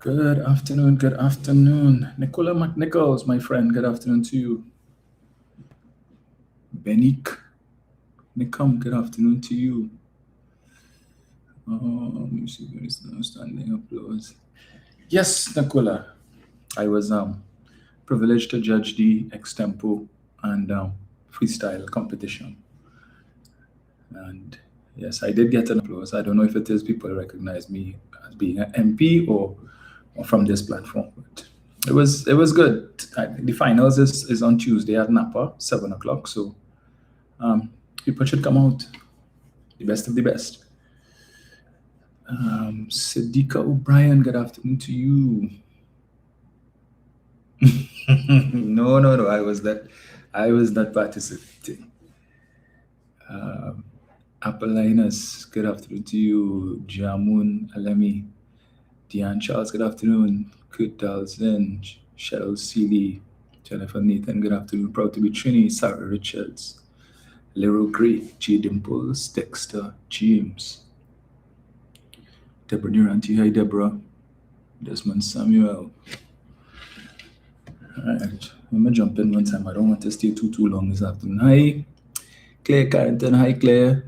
Good afternoon, good afternoon. Nicola McNichols, my friend, good afternoon to you. Benik Nikam, good afternoon to you. Let me see where is the standing applause. Yes, Nicola, I was privileged to judge the extempo and freestyle competition. And yes, I did get an applause. I don't know if it is people recognize me as being an MP or from this platform, but it was good. The finals is on Tuesday at Napa, 7 o'clock. So people should come out, the best of the best. Sidika O'Brien, good afternoon to you. No, I was not participating. Apollinus, good afternoon to you. Jamun Alemi, Diane Charles, good afternoon. Kurt Dalzin, Cheryl Seeley, Jennifer Nathan, good afternoon. Proud to be Trini, Sarah Richards, Lero Gray, J Dimples, Dexter, James, Deborah Duranti, hi Deborah, Desmond Samuel. Alright, I'm gonna jump in one time. I don't want to stay too long this afternoon. Hi, Claire Carrington, hi Claire.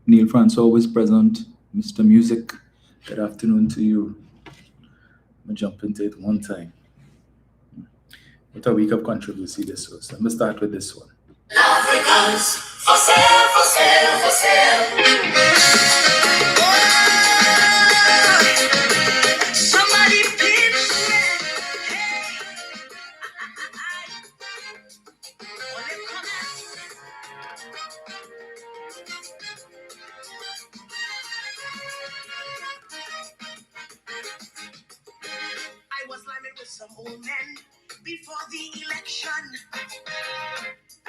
Neil Francois always present. Mr. Music, good afternoon to you. I'm gonna jump into it one time. What a week of controversy this was. Let me start with this one. Africans for sale, for sale, for sale. Somebody pitch I was lying with some old men before the election.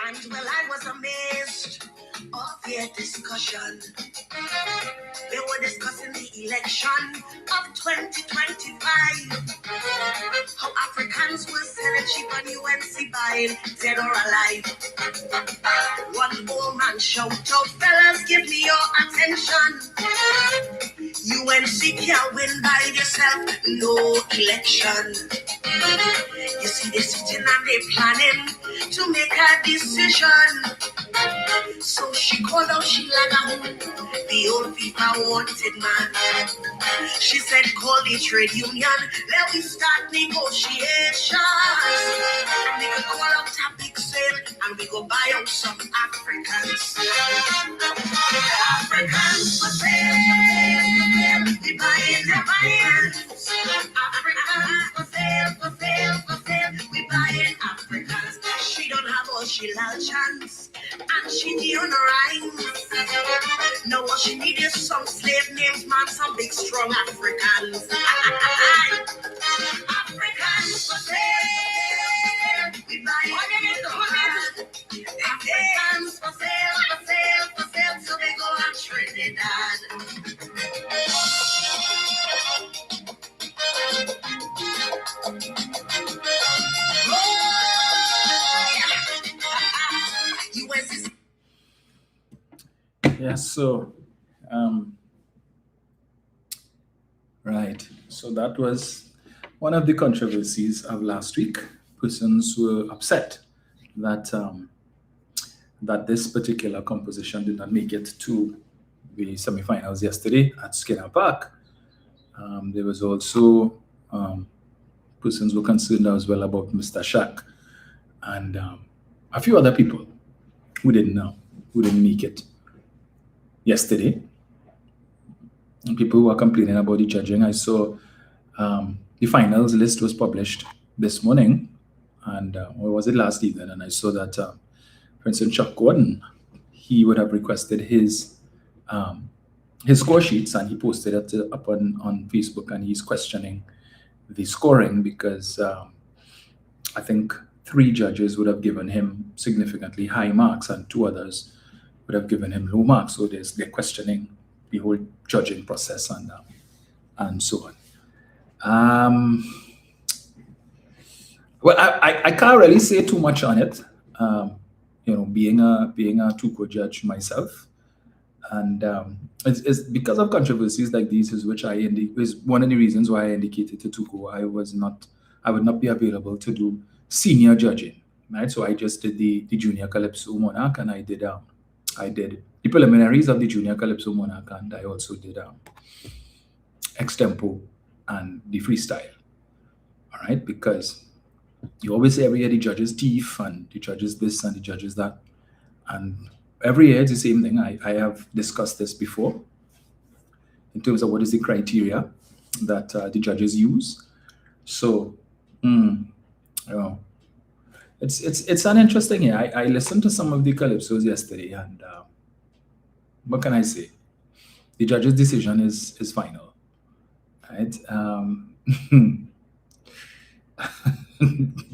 And well, I was amazed of their discussion. They were discussing the election of 2025. How Africans will sell it cheap on UNC buying, dead or alive. One old man shout out, fellas, give me your attention. UNC can't win by yourself, no election. You see, they're sitting and they're planning to make a decision. So she called out Sheila, the old people wanted man. She said, call the trade union, let me start negotiations. We could call out a big sale and we go buy out some Africans. Africans for sale, we buying the buying. Africans for sale, for sale, for sale, we buying Africans. She don't have all she loves chance, and she didn't rhyme. No, what she need is some slave names, man, some big strong Africans. Africans for sale, we buying Africans for sale, for sale, for sale, so they go on Trinidad. Yeah, so right. So that was one of the controversies of last week. Persons were upset that that this particular composition did not make it to the semifinals yesterday at Skinner Park. There was also persons were concerned as well about Mr. Shaq and a few other people who didn't make it yesterday. And people who are complaining about the judging. I saw the finals list was published this morning, and or was it last evening? And I saw that, for instance, Chuck Gordon, he would have requested his score sheets, and he posted it up on Facebook, and he's questioning the scoring because I think 3 judges would have given him significantly high marks, and 2 others would have given him low marks. So they're questioning the whole judging process and so on. Well, I can't really say too much on it. Being a Tuco judge myself, And it's because of controversies like these is which is one of the reasons why I indicated to Tuko I would not be available to do senior judging, right? So I just did the junior calypso monarch, and I did the preliminaries of the junior calypso monarch, and I also did extempo and the freestyle. All right, because you always say every year the judges thief and the judges this and the judges that, and every year it's the same thing. I have discussed this before in terms of what is the criteria that the judges use. So, you know, it's an interesting year. I listened to some of the calypsos yesterday, and what can I say? The judge's decision is final, right?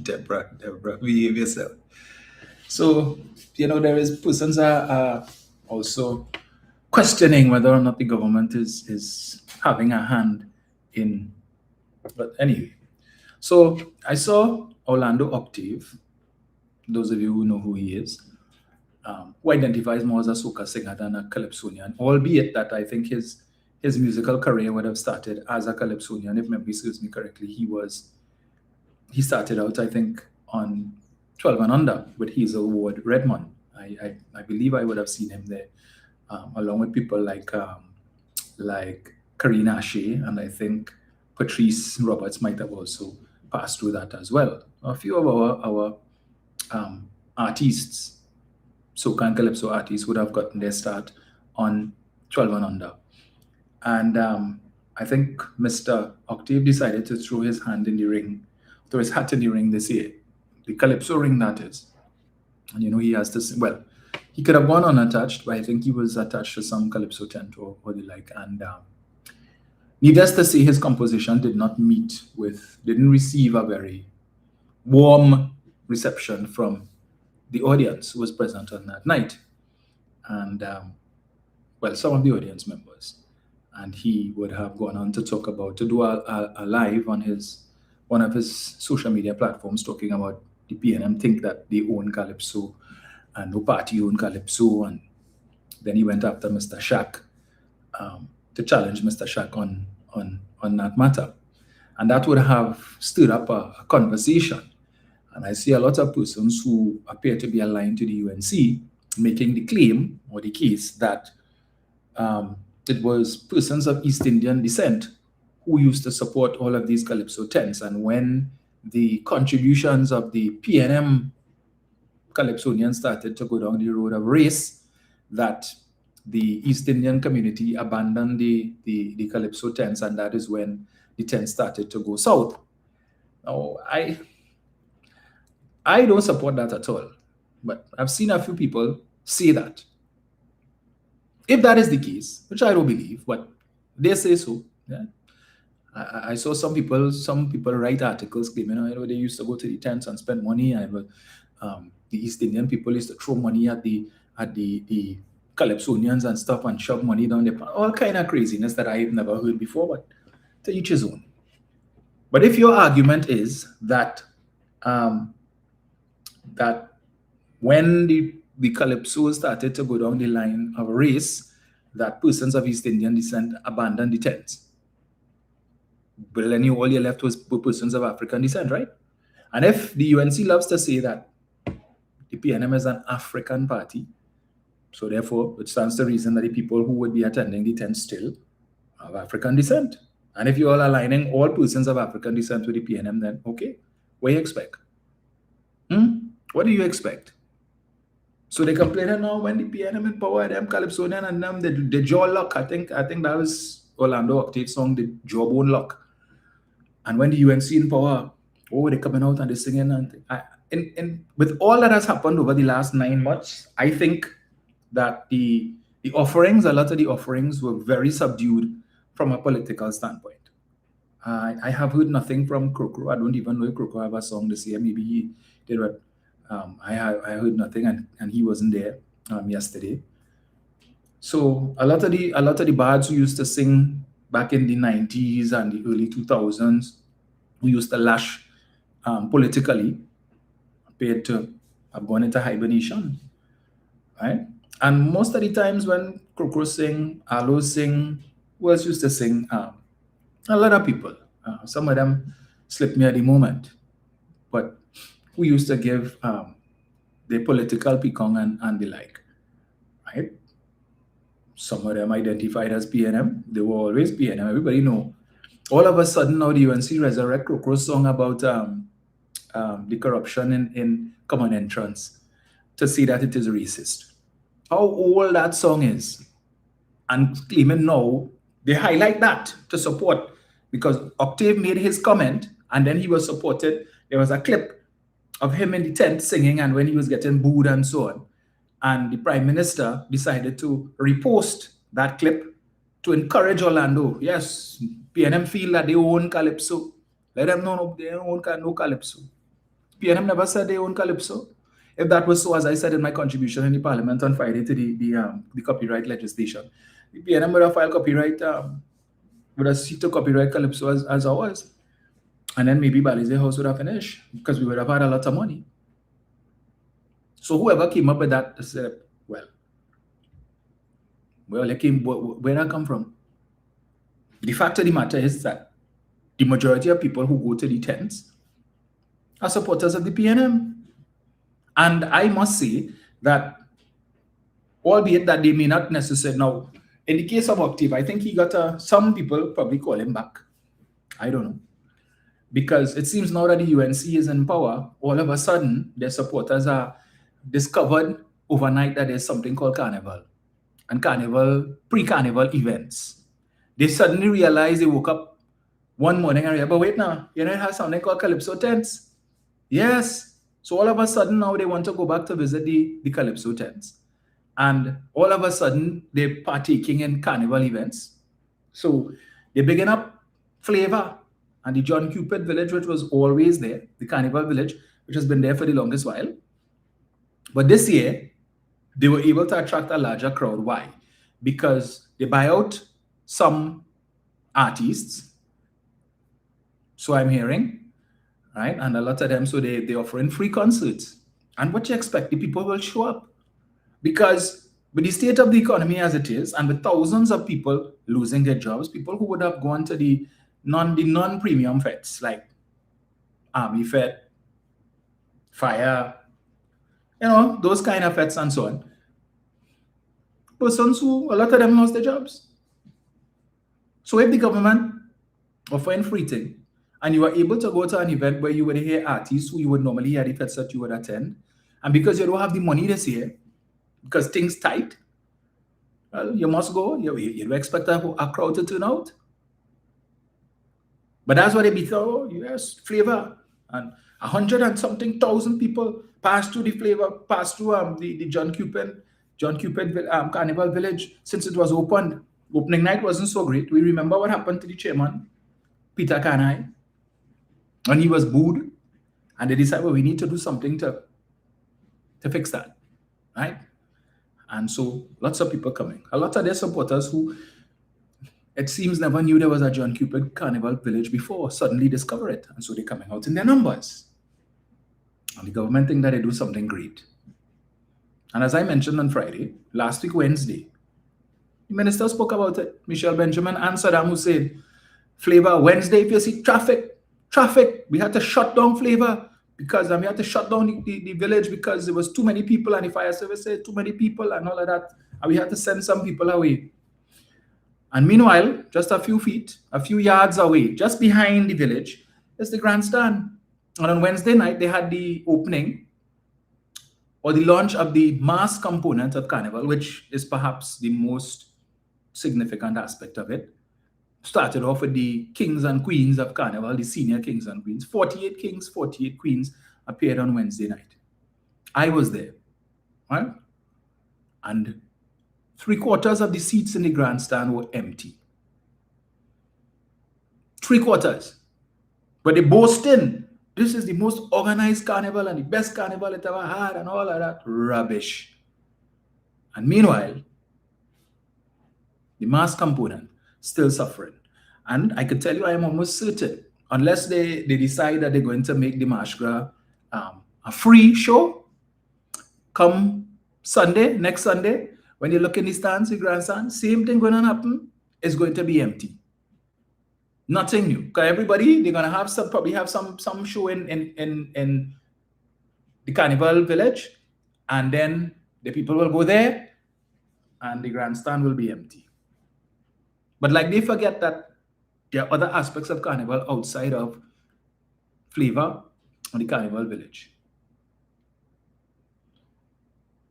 Deborah, behave yourself. So, there is persons are also questioning whether or not the government is having a hand in. But anyway, so I saw Orlando Octave. Those of you who know who he is, who identifies more as a soca singer than a calypsonian, albeit that I think his musical career would have started as a calypsonian, if memory serves me correctly. He started out, I think, on 12 and Under with Hazel Ward Redmond. I believe I would have seen him there, along with people like Karina Ashe, and I think Patrice Roberts might have also passed through that as well. A few of our artists, soca and calypso artists, would have gotten their start on 12 and Under. And I think Mr. Octave decided to throw his hat in the ring this year. The calypso ring, that is. And he has to, well, he could have gone unattached, but I think he was attached to some calypso tent or the like. And needless to say, his composition didn't receive a very warm reception from the audience who was present on that night. And, some of the audience members. And he would have gone on to do a live on one of his social media platforms, talking about the PNM think that they own calypso and no party own calypso. And then he went after Mr. Shack to challenge Mr. Shack on that matter. And that would have stirred up a conversation. And I see a lot of persons who appear to be aligned to the UNC making the claim or the case that it was persons of East Indian descent who used to support all of these calypso tents. And when the contributions of the PNM calypsonians started to go down the road of race, that the East Indian community abandoned the calypso tents, and that is when the tents started to go south. Now, I don't support that at all, but I've seen a few people say that. If that is the case, which I don't believe, but they say so, yeah. I saw some people write articles claiming, they used to go to the tents and spend money, and the East Indian people used to throw money at the calypsonians and stuff and shove money down their pants. All kind of craziness that I've never heard before, but to each his own. But if your argument is that that when the calypso started to go down the line of race, that persons of East Indian descent abandoned the tents, but then all you left was persons of African descent, right? And if the UNC loves to say that the PNM is an African party, so therefore it stands to reason that the people who would be attending the tent still have African descent. And if you're all aligning all persons of African descent with the PNM, then okay, what do you expect? What do you expect? So they complain now when the PNM in power, them Calypsonian and them, the jaw lock. I think that was Orlando Octave's song, the Jawbone Lock. And when the UNC in power, they're coming out and they're singing. And with all that has happened over the last 9 months, I think that a lot of the offerings were very subdued from a political standpoint. I have heard nothing from Krokro. I don't even know if Krokro have a song this year. Maybe he did, but I heard nothing, and he wasn't there yesterday. So a lot of the bards who used to sing back in the 90s and the early 2000s, who used to lash politically, appeared to have gone into hibernation, right? And most of the times when Krokro sing, Alo sing, who else used to sing? A lot of people. Some of them slip me at the moment. But who used to give the political picong and the like, right? Some of them identified as PNM. They were always PNM. Everybody know. All of a sudden now the UNC resurrect Krokro's song about the corruption in common entrance to see that it is racist. How old that song is, and claiming now they highlight that to support, because Octave made his comment and then he was supported. There was a clip of him in the tent singing and when he was getting booed and so on. And the Prime Minister decided to repost that clip to encourage Orlando. Yes, PNM feel that they own Calypso. Let them know they own no Calypso. PNM never said they own Calypso. If that was so, as I said in my contribution in the Parliament on Friday to the copyright legislation, the PNM would have filed copyright, would have seek to copyright Calypso as ours. And then maybe Balize House would have finished because we would have had a lot of money. So whoever came up with that said, well, where that come from? The fact of the matter is that the majority of people who go to the tents are supporters of the PNM. And I must say that, albeit that they may not necessarily, now, in the case of Octave, I think he got some people probably call him back. I don't know. Because it seems now that the UNC is in power, all of a sudden, their supporters are discovered overnight that there's something called Carnival and pre-Carnival events. They suddenly realized, they woke up one morning and realized, but wait now, it has something called Calypso tents. Yes. So all of a sudden now they want to go back to visit the Calypso tents. And all of a sudden they're partaking in Carnival events. So they begin up Flavor and the John Cupid village, which was always there, the Carnival village, which has been there for the longest while. But this year, they were able to attract a larger crowd. Why? Because they buy out some artists. So I'm hearing, right? And a lot of them, so they're offering free concerts. And what you expect, the people will show up. Because with the state of the economy as it is, and with thousands of people losing their jobs, people who would have gone to the non-premium fetes, like Army Fet, Fire, those kind of fetes and so on. Persons who, a lot of them lost their jobs. So if the government offering free thing, and you were able to go to an event where you would hear artists who you would normally hear the fetes that you would attend, and because you don't have the money this year, because things tight, well, you must go. You expect a crowd to turn out. But that's what they be thought. Yes, Flavor. And 100 and something thousand people passed through the Flavor, passed through the John Cupid Carnival Village since it was opened. Opening night wasn't so great. We remember what happened to the chairman, Peter Kanai, when he was booed. And they decided, well, we need to do something to fix that, right? And so lots of people coming. A lot of their supporters who, it seems, never knew there was a John Cupid Carnival Village before, suddenly discover it. And so they're coming out in their numbers. And the government think that they do something great. And as I mentioned on Friday, last week, Wednesday, the minister spoke about it. Michelle Benjamin and Saddam Hussein. Flavor, Wednesday, if you see traffic, we had to shut down Flavor because we had to shut down the village because there was too many people and the fire service said too many people and all of that. And we had to send some people away. And meanwhile, just a few yards away, just behind the village, is the grandstand. And on Wednesday night, they had the opening or the launch of the mass component of Carnival, which is perhaps the most significant aspect of it. Started off with the kings and queens of Carnival, the senior kings and queens. 48 kings, 48 queens appeared on Wednesday night. I was there, right? And 3/4 of the seats in the grandstand were empty. 3/4. But they boasting, this is the most organized carnival and the best carnival it ever had and all of that rubbish. And meanwhile, the mass component still suffering. And I could tell you, I am almost certain, unless they decide that they're going to make the March Gras a free show, come Sunday, next Sunday, when you look in the stands, the grandstand, same thing going to happen. It's going to be empty. Nothing new. Because everybody, they're gonna have some, probably have some show in the Carnival Village, and then the people will go there, and the grandstand will be empty. But like they forget that there are other aspects of Carnival outside of flavor and the Carnival Village.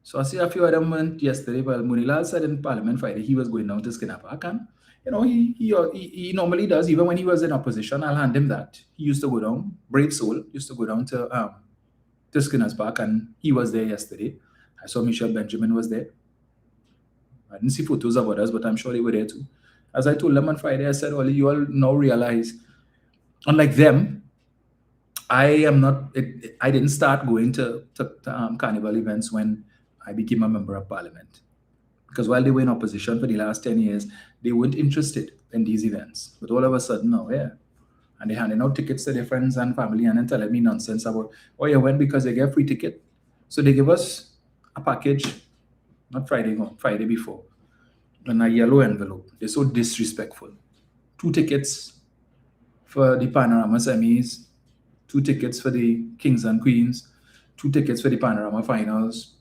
So I see a few of them went yesterday. Well, Munilal said in Parliament Friday he was going down to Skinner Park, and he normally does. Even when he was in opposition, I'll hand him that. He used to go down. Brave soul used to go down to Skinner's Park, and he was there yesterday. I saw Michelle Benjamin was there. I didn't see photos of others, but I'm sure they were there too. As I told them on Friday, I said, "Well, you all now realize, unlike them, I am not. I didn't start going to carnival events when I became a member of Parliament, because while they were in opposition for the last 10 years, they weren't interested in these events. But all of a sudden now, yeah, and they're handing out tickets to their friends and family and then telling me nonsense about, oh, you went because they get free ticket. So they give us a package, not Friday before, in a yellow envelope. They're so disrespectful. 2 tickets for the Panorama semis, 2 tickets for the Kings and Queens, 2 tickets for the Panorama finals,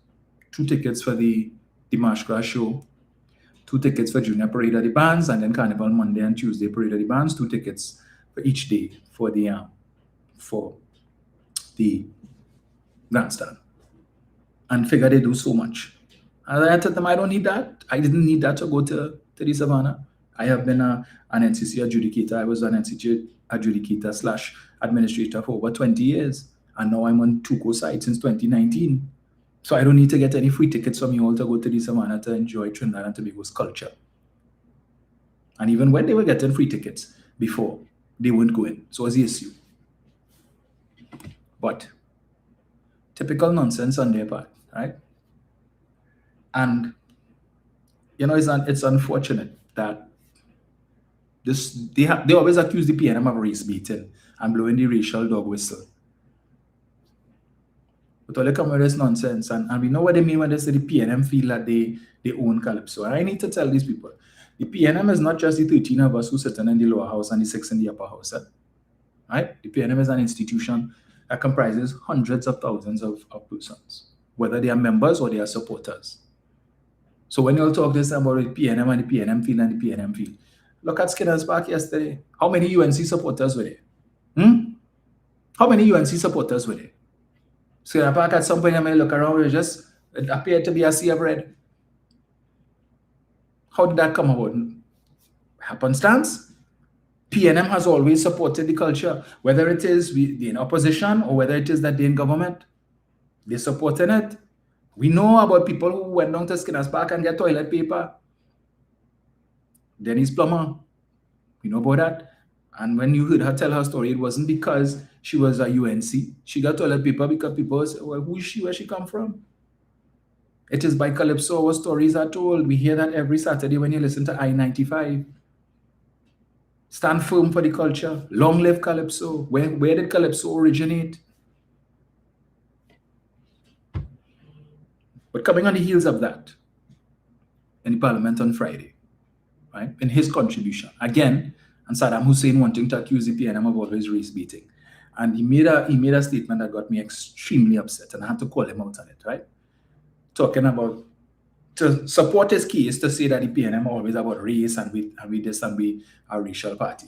2 tickets for the Mashkra show, 2 tickets for Junior Parade of the Bands, and then Carnival Monday and Tuesday Parade of the Bands, 2 tickets for each day for the grandstand. And figure they do so much. And I told them I don't need that. I didn't need that to go to the Savannah. I have been an NCC adjudicator. I was an NCC adjudicator / administrator for over 20 years. And now I'm on TUCO side since 2019. So I don't need to get any free tickets from you all to go to the Savannah to enjoy Trinidad and Tobago's culture. And even when they were getting free tickets before, they weren't going. So what's the issue? But typical nonsense on their part, right? And it's unfortunate that they always accuse the PNM of race baiting and blowing the racial dog whistle. But all they come with this nonsense, and we know what they mean when they say the PNM feel that they own Calypso. And I need to tell these people, the PNM is not just the 13 of us who sit in the lower house and the 6 in the upper house. Right? The PNM is an institution that comprises hundreds of thousands of persons, whether they are members or they are supporters. So when you all talk this about the PNM and the PNM feel and the PNM feel, look at Skinner's Park yesterday. How many UNC supporters were there? How many UNC supporters were there? Skinner Park at some point, I may look around, it appeared to be a sea of red. How did that come about? Happenstance? PNM has always supported the culture, whether it is in opposition or whether it is that they're in government. They're supporting it. We know about people who went down to Skinner's Park and get toilet paper. Denise Plummer, we know about that. And when you heard her tell her story, it wasn't because she was a UNC. She got toilet paper because people said, well, who is she? Where she come from? It is by Calypso our stories are told. We hear that every Saturday when you listen to I-95. Stand firm for the culture. Long live Calypso. Where did Calypso originate? But coming on the heels of that, in the Parliament on Friday, right, in his contribution, again, and Saddam Hussein wanting to accuse the PNM of always race baiting. And he made a statement that got me extremely upset, and I had to call him out on it, right? Talking about, to support his case to say that the PNM are always about race and we this and we a racial party.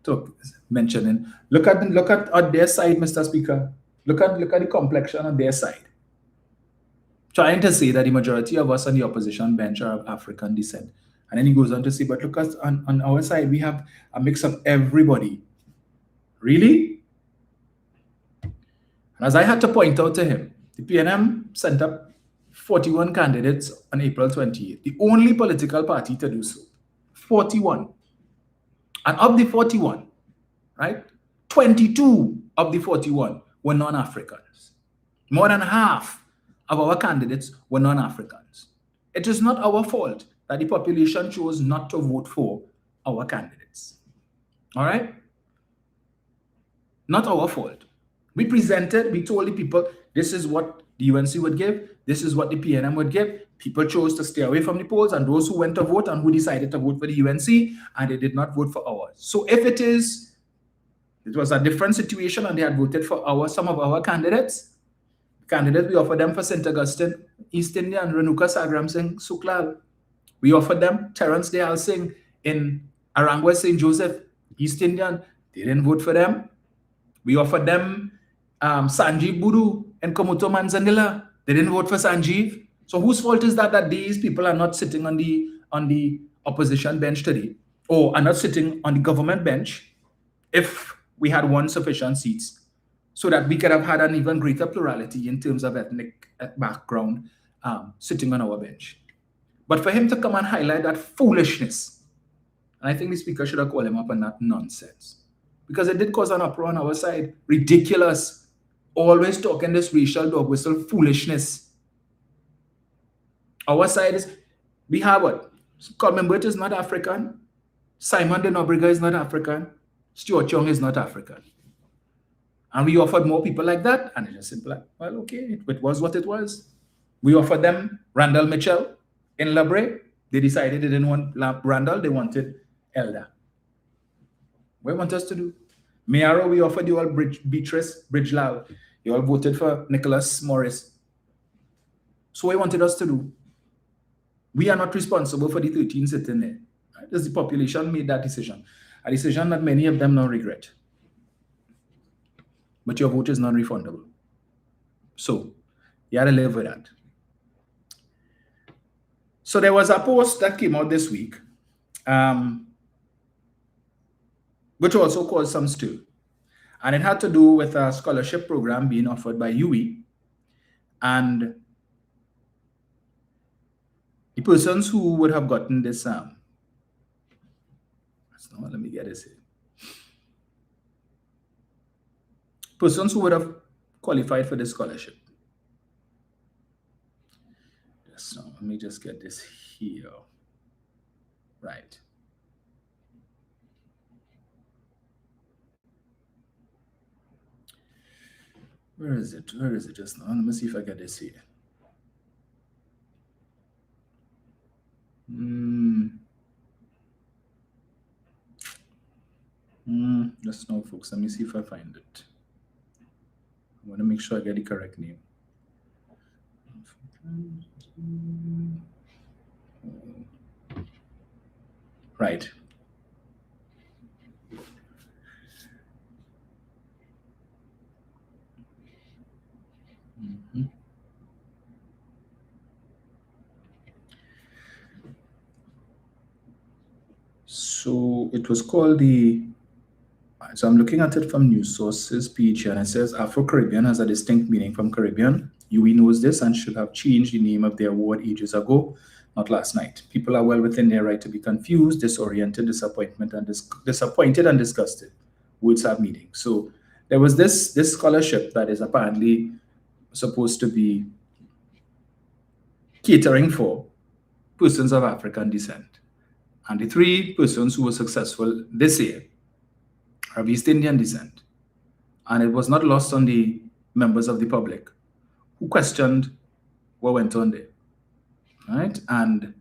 So mentioning, look at their side, Mr. Speaker. Look at the complexion on their side. Trying to say that the majority of us on the opposition bench are of African descent. And then he goes on to say, but look at on our side, we have a mix of everybody. Really? And as I had to point out to him, the PNM sent up 41 candidates on April 28th. The only political party to do so. 41. And of the 41, right, 22 of the 41 were non-Africans. More than half of our candidates were non-Africans. It is not our fault that the population chose not to vote for our candidates. All right? Not our fault. We told the people, this is what the UNC would give. This is what the PNM would give. People chose to stay away from the polls, and those who went to vote and who decided to vote for the UNC, and they did not vote for ours. So if it was a different situation and they had voted for some of our candidates we offered them for St. Augustine, East Indian, Renuka Sagram Singh, Suklal. We offered them Terence Dayal Singh in Arangwa St. Joseph, East Indian. They didn't vote for them. We offered them Sanjeev Buru and Komuto Manzanilla. They didn't vote for Sanjeev. So whose fault is that these people are not sitting on the opposition bench today, or are not sitting on the government bench if we had won sufficient seats, so that we could have had an even greater plurality in terms of ethnic background sitting on our bench? But for him to come and highlight that foolishness, and I think the speaker should have called him up on that nonsense, because it did cause an uproar on our side. Ridiculous. Always talking this racial dog whistle foolishness. Our side is, we have what? Coleman Burt is not African. Simon de Nobrega is not African. Stuart Young is not African. And we offered more people like that, and it's just simple like, well, okay, it was what it was. We offered them Randall Mitchell in Labre. They decided they didn't want Randall, they wanted Elder. What do you want us to do? Mayaro, we offered you all Beatrice Bridgelal. You all voted for Nicholas Morris. So what you wanted us to do? We are not responsible for the 13 sitting there. Right? Because the population made that decision. A decision that many of them now regret. But your vote is non-refundable. So you have to live with that. So there was a post that came out this week, which also caused some stir. And it had to do with a scholarship program being offered by UE. And the persons who would have gotten this, let me get this here. Persons who would have qualified for this scholarship. So let me just get this here. Right. Where is it? Where is it just now? Let me see if I get this here. Just now, folks. Let me see if I find it. I want to make sure I get the correct name. Right. So it was called so I'm looking at it from News Sources page here, and it says Afro-Caribbean has a distinct meaning from Caribbean. UE knows this and should have changed the name of the award ages ago, not last night. People are well within their right to be confused, disoriented, disappointed, and disgusted. Words have meaning. So there was this scholarship that is apparently supposed to be catering for persons of African descent. And the 3 persons who were successful this year are of East Indian descent. And it was not lost on the members of the public who questioned what went on there. Right? And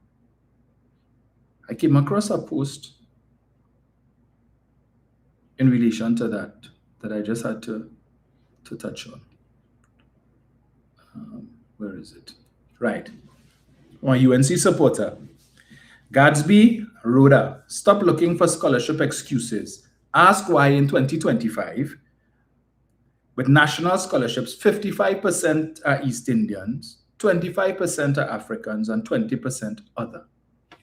I came across a post in relation to that I just had to touch on. Where is it? Right. One UNC supporter. Gadsby Rhoda, stop looking for scholarship excuses. Ask why in 2025, with national scholarships, 55% are East Indians, 25% are Africans, and 20% other.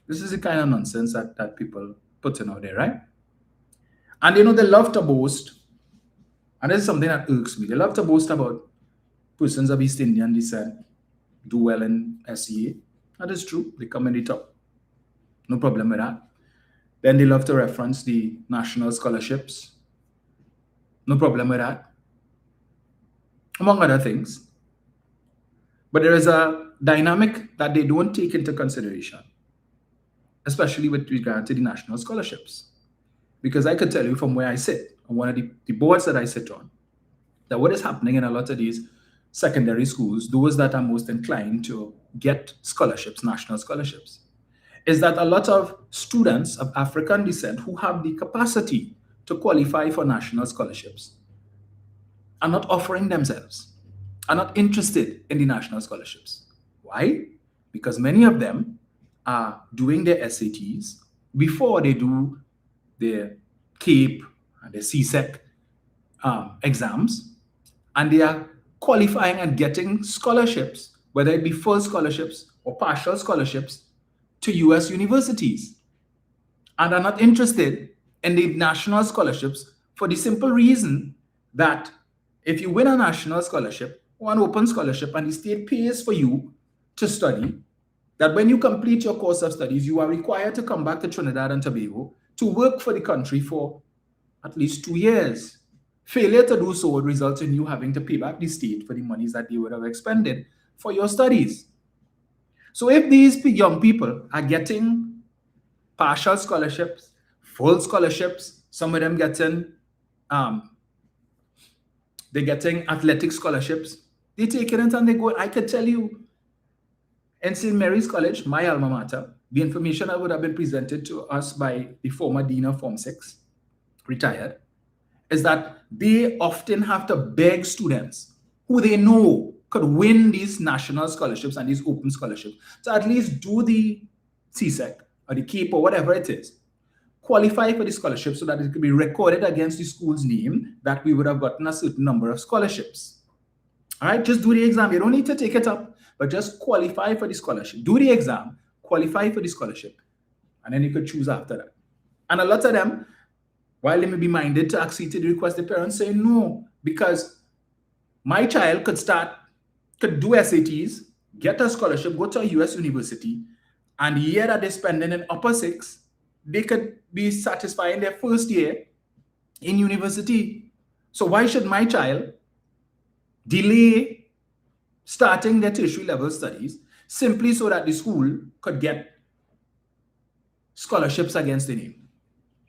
This is the kind of nonsense that people put in out there, right? And they love to boast, and this is something that irks me. They love to boast about persons of East Indian descent do well in SEA. That is true. They come in the top. No problem with that. Then they love to reference the national scholarships. No problem with that. Among other things. But there is a dynamic that they don't take into consideration, especially with regard to the national scholarships. Because I could tell you from where I sit, on one of the boards that I sit on, that what is happening in a lot of these secondary schools, those that are most inclined to get scholarships, national scholarships, is that a lot of students of African descent who have the capacity to qualify for national scholarships are not offering themselves, are not interested in the national scholarships. Why? Because many of them are doing their SATs before they do their CAPE and their CSEC exams, and they are qualifying and getting scholarships, whether it be full scholarships or partial scholarships, to US universities, and are not interested in the national scholarships for the simple reason that if you win a national scholarship or an open scholarship and the state pays for you to study, that when you complete your course of studies, you are required to come back to Trinidad and Tobago to work for the country for at least 2 years. Failure to do so would result in you having to pay back the state for the monies that they would have expended for your studies. So if these young people are getting partial scholarships, full scholarships, some of them getting they're getting athletic scholarships, they take it and they go. I could tell you, in St. Mary's College, my alma mater, the information that would have been presented to us by the former dean of Form 6, retired, is that they often have to beg students who they know could win these national scholarships and these open scholarships to at least do the CSEC or the CAPE or whatever it is, qualify for the scholarship so that it could be recorded against the school's name that we would have gotten a certain number of scholarships. All right, just do the exam. You don't need to take it up, but just qualify for the scholarship. Do the exam, qualify for the scholarship, and then you could choose after that. And a lot of them, while they may be minded to accede to the request, the parents say no, because my child could do SATs, get a scholarship, go to a US university, and the year that they're spending in upper six, they could be satisfying their first year in university. So why should my child delay starting their tertiary level studies simply so that the school could get scholarships against the name?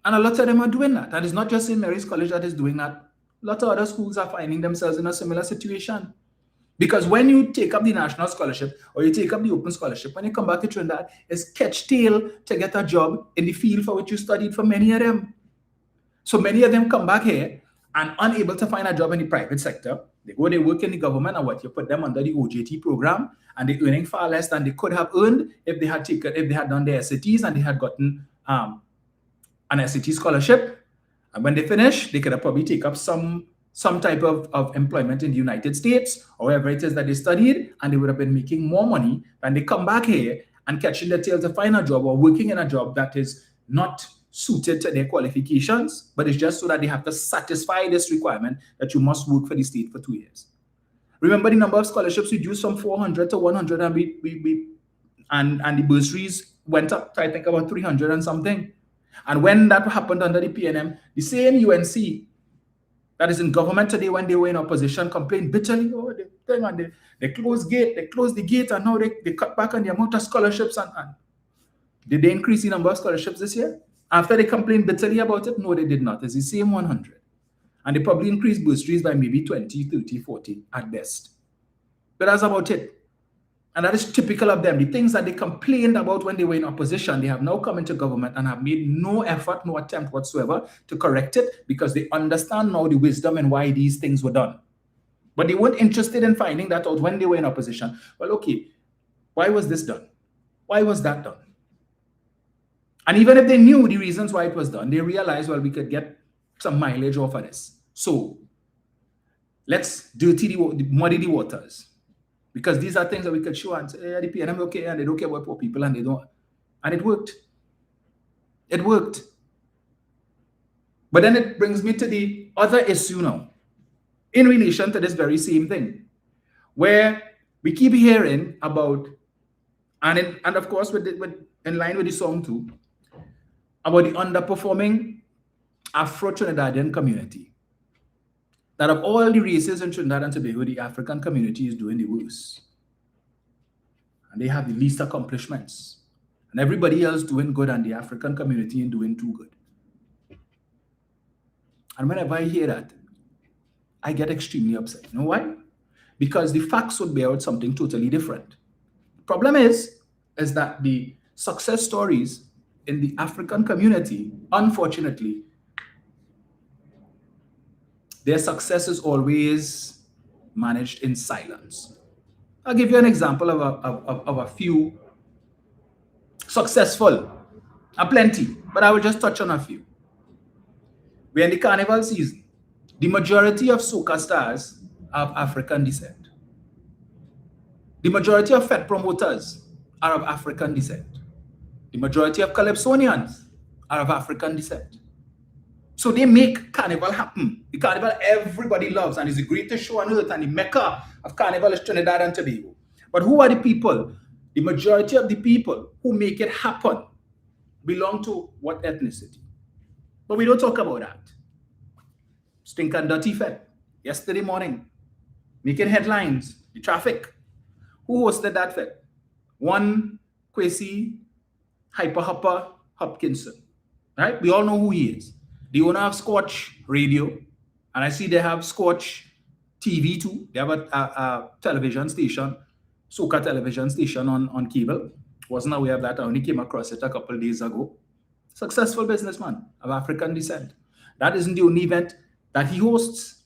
And a lot of them are doing that. And it's not just St. Mary's College that is doing that. A lot of other schools are finding themselves in a similar situation. Because when you take up the national scholarship or you take up the open scholarship, when you come back to Trinidad, it's catch tail to get a job in the field for which you studied for many of them. So many of them come back here and unable to find a job in the private sector. They go, they work in the government, and what you put them under the OJT program, and they're earning far less than they could have earned if they had done their SATs and they had gotten an SAT scholarship. And when they finish, they could have probably take up some type of employment in the United States or wherever it is that they studied, and they would have been making more money than they come back here and catching their tail to find a job or working in a job that is not suited to their qualifications, but it's just so that they have to satisfy this requirement that you must work for the state for 2 years. Remember, the number of scholarships reduced from 400 to 100, and the bursaries went up to, I think, about 300 and something. And when that happened under the PNM, the same UNC that is in government today, when they were in opposition, complained bitterly, oh, they closed the gate, and now they cut back on the amount of scholarships. And did they increase the number of scholarships this year? After they complained bitterly about it? No, they did not. It's the same 100. And they probably increased bursaries by maybe 20, 30, 40 at best. But that's about it. And that is typical of them. The things that they complained about when they were in opposition, they have now come into government and have made no effort, no attempt whatsoever to correct it, because they understand now the wisdom and why these things were done. But they weren't interested in finding that out when they were in opposition. Well, okay, why was this done? Why was that done? And even if they knew the reasons why it was done, they realized, well, we could get some mileage off of this. So let's muddy the waters. Because these are things that we could show and say, yeah, the PNM okay, and they don't care about poor people, and they don't. And it worked. It worked. But then it brings me to the other issue now, in relation to this very same thing, where we keep hearing about, and of course, in line with the song too, about the underperforming Afro-Trinidadian community. That of all the races in Trinidad and Tobago, the African community is doing the worst. And they have the least accomplishments. And everybody else doing good, and the African community is doing too good. And whenever I hear that, I get extremely upset. You know why? because the facts would bear out something totally different. The problem is that the success stories in the African community, unfortunately, their success is always managed in silence. I'll give you an example of a few successful, plenty, but I will just touch on a few. We're in the carnival season. The majority of soca stars are of African descent. The majority of Fet promoters are of African descent. The majority of Calypsonians are of African descent. So they make carnival happen. The carnival everybody loves, and it's the greatest show on earth, and the mecca of carnival is Trinidad and Tobago. But who are the people? The majority of the people who make it happen belong to what ethnicity? But we don't talk about that. Stink and Dirty Fet, yesterday morning, making headlines, the traffic. Who hosted that Fet? One Kwesi Hyper Hopper Hopkinson, right? We all know who he is. The owner of Scotch Radio, and I see they have Scotch TV too. They have a television station, soca television station on cable. Wasn't aware of that. I only came across it a couple of days ago. Successful businessman of African descent. That isn't the only event that he hosts.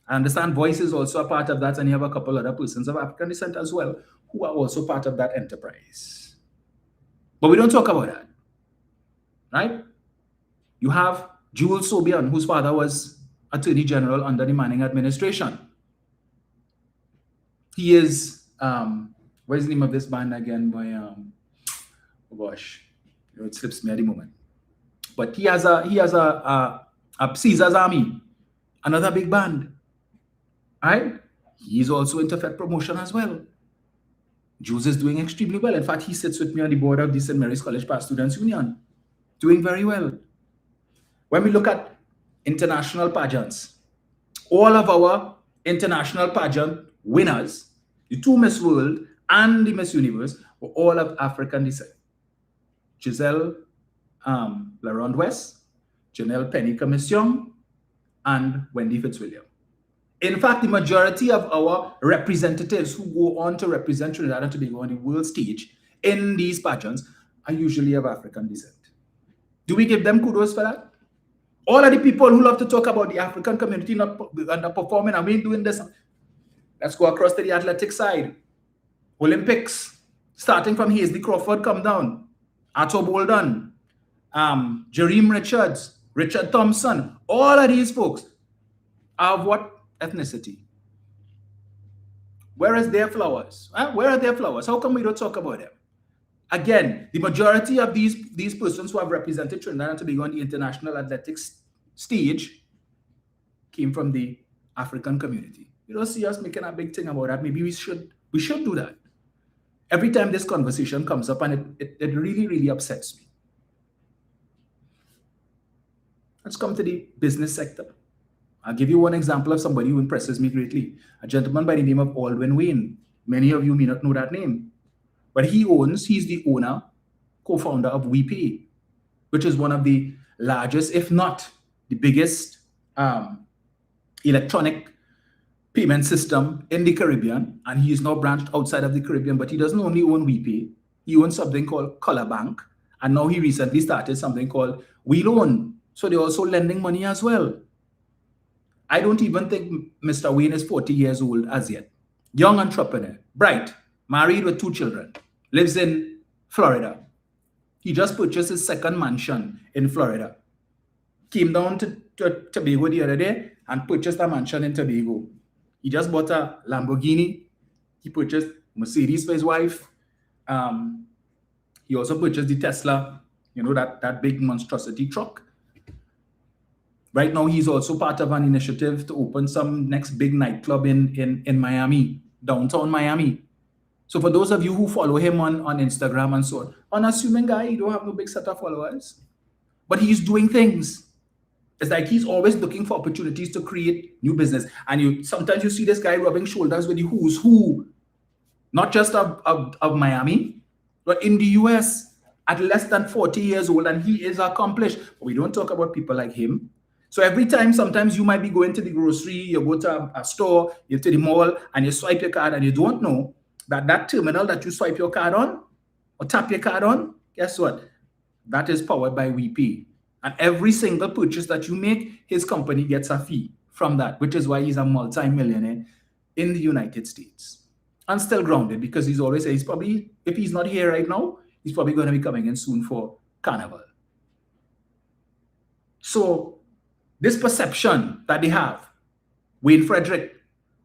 I understand Voice is also a part of that, and you have a couple other persons of African descent as well who are also part of that enterprise. But we don't talk about that, right? You have Jules Sobian, whose father was Attorney General under the Manning administration. He is, what is the name of this band again? By, oh gosh, it slips me at the moment. But he has a Caesar's Army, another big band, right? He's also into Fet promotion as well. Jules is doing extremely well. In fact, he sits with me on the board of the St. Mary's College Past Students Union, doing very well. When we look at international pageants, all of our international pageant winners, the two Miss World and the Miss Universe, were all of African descent. Giselle LaRonde West, Janelle Penny Commission, and Wendy Fitzwilliam. In fact, the majority of our representatives who go on to represent Trinidad and Tobago on the world stage in these pageants are usually of African descent. Do we give them kudos for that? All of the people who love to talk about the African community not underperforming, and we doing this. Let's go across to the athletic side. Olympics, starting from Hazley Crawford, come down. Arthur Bolden, Jereme Richards, Richard Thompson, all of these folks are of what ethnicity? Where is their flowers? Where are their flowers? How come we don't talk about them? Again, the majority of these persons who have represented Trinidad and Tobago on the international athletics stage came from the African community. You don't see us making a big thing about that. Maybe we should do that. Every time this conversation comes up, and it really, really upsets me. Let's come to the business sector. I'll give you one example of somebody who impresses me greatly. A gentleman by the name of Aldwin Wayne. Many of you may not know that name. But he's the owner, co-founder of WePay, which is one of the largest, if not the biggest, electronic payment system in the Caribbean. And he is now branched outside of the Caribbean, but he doesn't only own WePay. He owns something called Color Bank. And now he recently started something called WeLoan. So they're also lending money as well. I don't even think Mr. Wayne is 40 years old as yet. Young entrepreneur, bright, married with 2 children, lives in Florida. He just purchased his second mansion in Florida. Came down to Tobago the other day and purchased a mansion in Tobago. He just bought a Lamborghini. He purchased Mercedes for his wife. He also purchased the Tesla, that big monstrosity truck. Right now, he's also part of an initiative to open some next big nightclub in Miami, downtown Miami. So for those of you who follow him on Instagram and so on, unassuming guy, he don't have no big set of followers. But he's doing things. It's like he's always looking for opportunities to create new business. And sometimes you see this guy rubbing shoulders with the who's who, not just of Miami, but in the US at less than 40 years old, and he is accomplished. But we don't talk about people like him. So every time, sometimes you might be going to the grocery, you go to a store, you to the mall, and you swipe your card, and you don't know that that terminal that you swipe your card on or tap your card on, guess what? That is powered by WePay. And every single purchase that you make, his company gets a fee from that, which is why he's a multi-millionaire in the United States. And still grounded, because he's always he's probably, if he's not here right now, he's probably going to be coming in soon for Carnival. So this perception that they have, Wayne Frederick,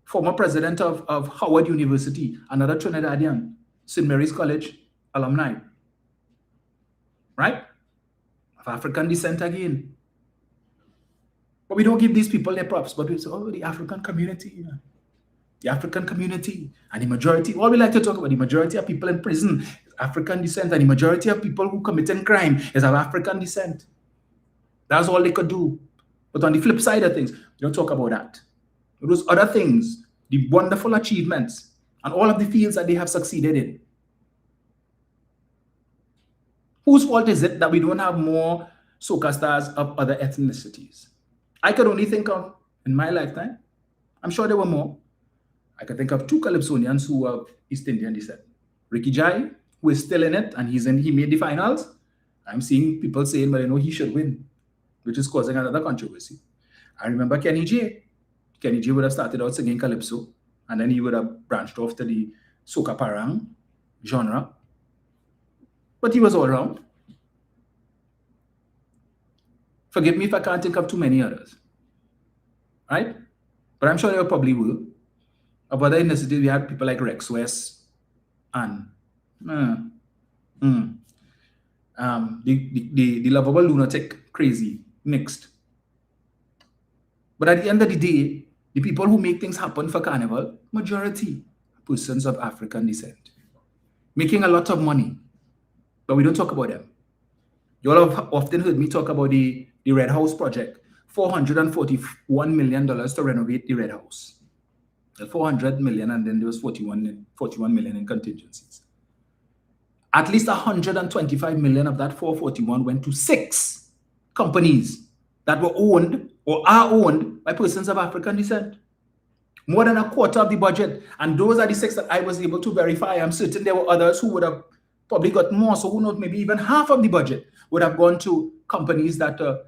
former president of Howard University, another Trinidadian, St. Mary's College alumni, right? Of African descent again. But we don't give these people their props, but we say, oh, the African community, the African community, and the majority, all we like to talk about, the majority of people in prison is African descent, and the majority of people who committing crime is of African descent. That's all they could do. But on the flip side of things, we don't talk about that. Those other things, the wonderful achievements, and all of the fields that they have succeeded in. Whose fault is it that we don't have more soca stars of other ethnicities? I could only think of, in my lifetime, I'm sure there were more. I could think of 2 Calypsonians who are East Indian descent. Ricky Jai, who is still in it, and he made the finals. I'm seeing people saying, but I know he should win, which is causing another controversy. I remember Kenny J. Kenny J would have started out singing Calypso, and then he would have branched off to the soca parang genre. But he was all around. Forgive me if I can't think of too many others. Right? But I'm sure there probably will. Of other ethnicities, we had people like Rex West and the lovable lunatic, crazy, mixed. But at the end of the day, the people who make things happen for Carnival, majority persons of African descent, making a lot of money, but we don't talk about them. You all have often heard me talk about the Red House project, $441 million to renovate the Red House. 400 million, and then there was 41 million in contingencies. At least 125 million of that 441 went to 6 companies that were owned or are owned by persons of African descent. More than a quarter of the budget. And those are the 6 that I was able to verify. I'm certain there were others who would have probably got more. So who knows, maybe even half of the budget would have gone to companies that are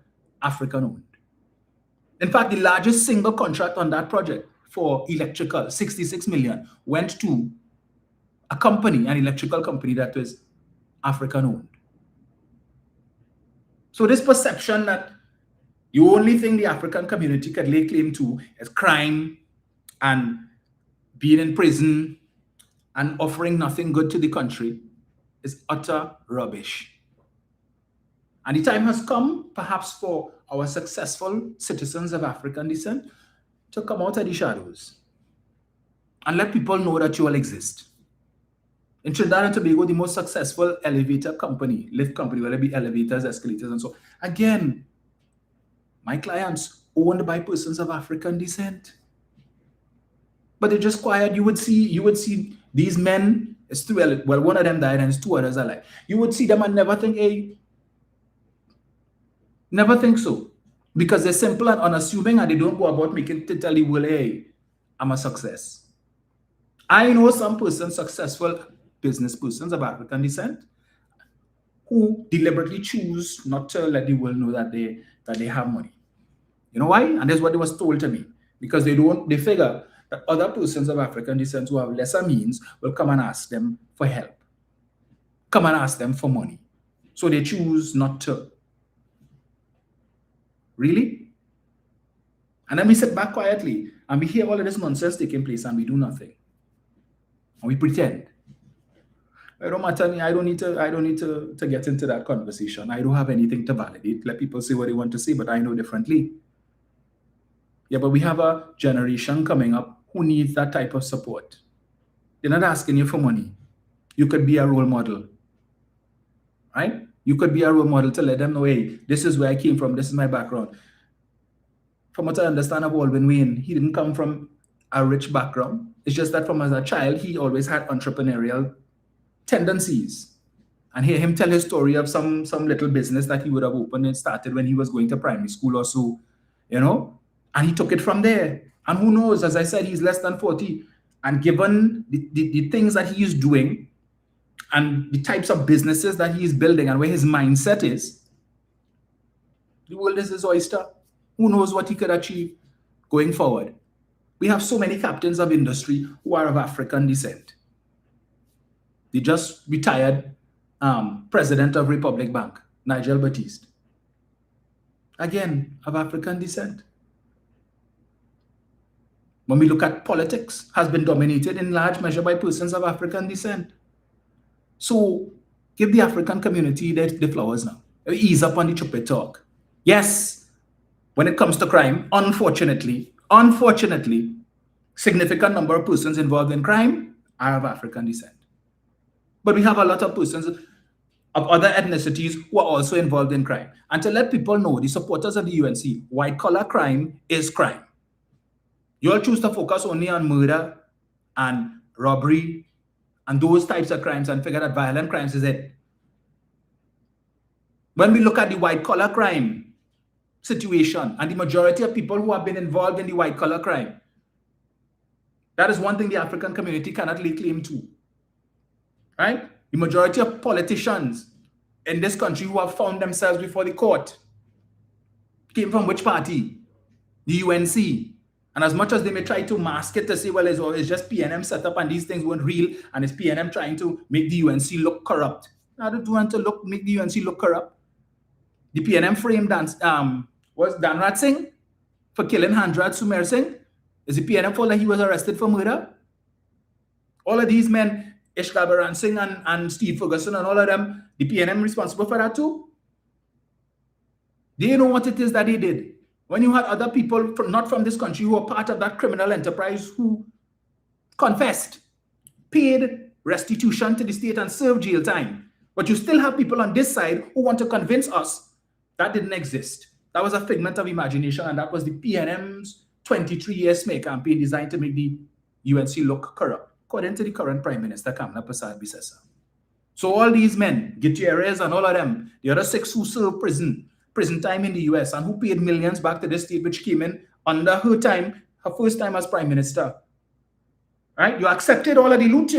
African owned. In fact, the largest single contract on that project for electrical, 66 million, went to a company, an electrical company that was African owned. So this perception that the only thing the African community could lay claim to is crime and being in prison and offering nothing good to the country is utter rubbish. And the time has come, perhaps, for our successful citizens of African descent to come out of the shadows and let people know that you all exist. In Trinidad and Tobago, the most successful elevator company, lift company, whether it be elevators, escalators, and so on. Again, my clients owned by persons of African descent. But they're just quiet. You would see these men, it's 2, well, one of them died and 2 others are alive. You would see them and never think, hey, never think so. Because they're simple and unassuming, and they don't go about making to tell the world, hey, I'm a success. I know some persons, successful business persons of African descent, who deliberately choose not to let the world know that they have money. You know why? And that's what it was told to me. Because they figure that other persons of African descent who have lesser means will come and ask them for help. Come and ask them for money. So they choose not to. Really? And then we sit back quietly and we hear all of this nonsense taking place and we do nothing. And we pretend. It don't matter me. I don't need to get into that conversation. I don't have anything to validate. Let people say what they want to say, but I know differently. Yeah, but we have a generation coming up who needs that type of support. They're not asking you for money. You could be a role model. Right? You could be a role model to let them know, hey, this is where I came from, this is my background. From what I understand of Alvin Wayne, he didn't come from a rich background. It's just that from as a child, he always had entrepreneurial tendencies. And hear him tell his story of some little business that he would have opened and started when he was going to primary school or so. and he took it from there. And who knows, as I said, he's less than 40. And given the things that he is doing and the types of businesses that he is building and where his mindset is, the world is his oyster. Who knows what he could achieve going forward? We have so many captains of industry who are of African descent. The just retired president of Republic Bank, Nigel Batiste, again, of African descent. When we look at politics, has been dominated in large measure by persons of African descent. So give the African community the flowers now. Ease up on the stupid talk. Yes, when it comes to crime, unfortunately, significant number of persons involved in crime are of African descent. But we have a lot of persons of other ethnicities who are also involved in crime. And to let people know, the supporters of the UNC, white-collar crime is crime. You all choose to focus only on murder and robbery and those types of crimes and figure that violent crimes is it. When we look at the white-collar crime situation and the majority of people who have been involved in the white-collar crime, that is one thing the African community cannot lay claim to. Right? The majority of politicians in this country who have found themselves before the court came from which party? The UNC. And as much as they may try to mask it to say, well, it's just PNM set up and these things weren't real, and it's PNM trying to make the UNC look corrupt. I don't want to make the UNC look corrupt. The PNM framed was Dhanraj Singh for killing Handrad Sumer Singh. Is the PNM fault that he was arrested for murder? All of these men, Ishkal Baran Singh and Steve Ferguson and all of them, the PNM responsible for that too? They know what it is that they did. When you had other people not from this country who were part of that criminal enterprise who confessed, paid restitution to the state and served jail time, but you still have people on this side who want to convince us that didn't exist. That was a figment of imagination, and that was the PNM's 23-year smear campaign designed to make the UNC look corrupt, according to the current Prime Minister, Kamla Prasad Bisesa. So all these men, Gutierrez and all of them, the other 6 who served prison time in the US and who paid millions back to the state, which came in under her time, her first time as Prime Minister. Right? You accepted all of the loot,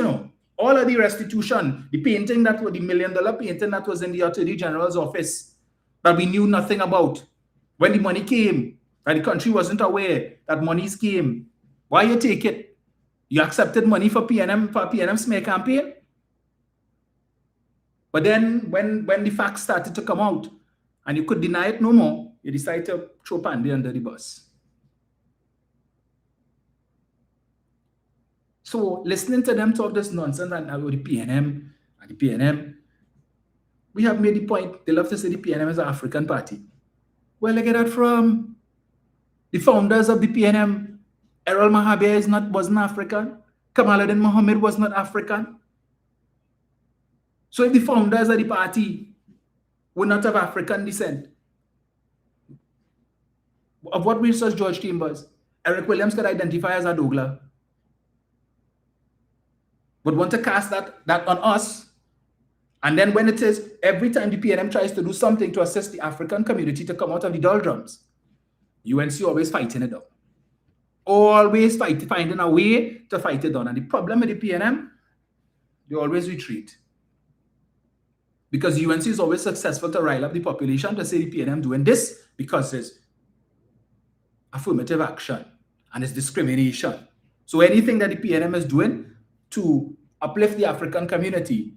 all of the restitution, the painting that was the $1 million painting that was in the Attorney General's office that we knew nothing about. When the money came, that the country wasn't aware that monies came. Why you take it? You accepted money for PNM smear campaign? But then when the facts started to come out and you could deny it no more, you decided to throw Pandey under the bus. So listening to them talk this nonsense and about the PNM, we have made the point, they love to say the PNM is an African party. Where they get that from? The founders of the PNM, Errol Mahabir wasn't African. Kamaluddin Mohammed was not African. So if the founders of the party were not of African descent, of what research George Chambers, Eric Williams could identify as a Douglas, would want to cast that on us. And then when it is, every time the PNM tries to do something to assist the African community to come out of the doldrums, UNC always fighting it down. Always finding a way to fight it down. And the problem with the PNM, they always retreat. Because UNC is always successful to rile up the population to say the PNM doing this because it's affirmative action and it's discrimination. So anything that the PNM is doing to uplift the African community,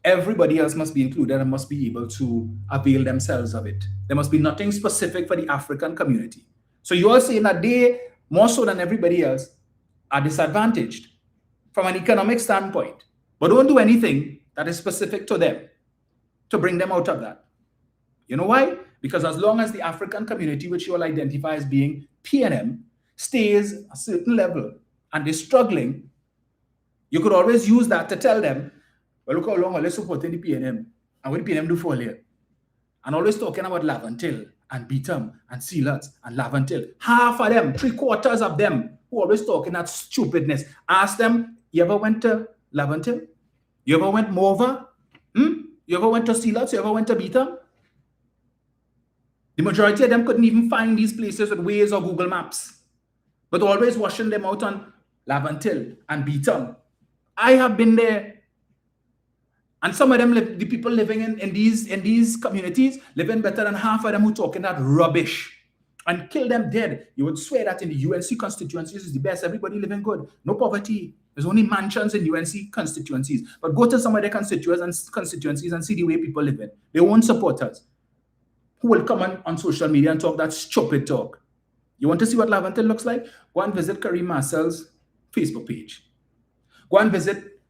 everybody else must be included and must be able to avail themselves of it. There must be nothing specific for the African community. So you are saying that they, more so than everybody else, are disadvantaged from an economic standpoint, but don't do anything that is specific to them to bring them out of that. You know why? Because as long as the African community, which you all identify as being PNM, stays a certain level and they're struggling, you could always use that to tell them, well, look how long we're supporting the PNM and what the PNM do for here. And always talking about Laventille and Beetham and Sealats and Laventille. Half of them, 3/4 of them, who always talking that stupidness. Ask them, you ever went to Laventille? You ever went Morva? You ever went to Sealats? You ever went to Beetham? The majority of them couldn't even find these places with Waze or Google Maps, but always washing them out on Laventille and Beaton. I have been there. And some of them, the people living in these communities, living better than half of them who talking that rubbish and kill them dead. You would swear that in the UNC constituencies is the best. Everybody living good. No poverty. There's only mansions in UNC constituencies. But go to some of their constituencies and see the way people live in. They won't support us. Who will come on social media and talk that stupid talk? You want to see what Laventille looks like? Go and visit Kareem Marcel's Facebook page. Go and visit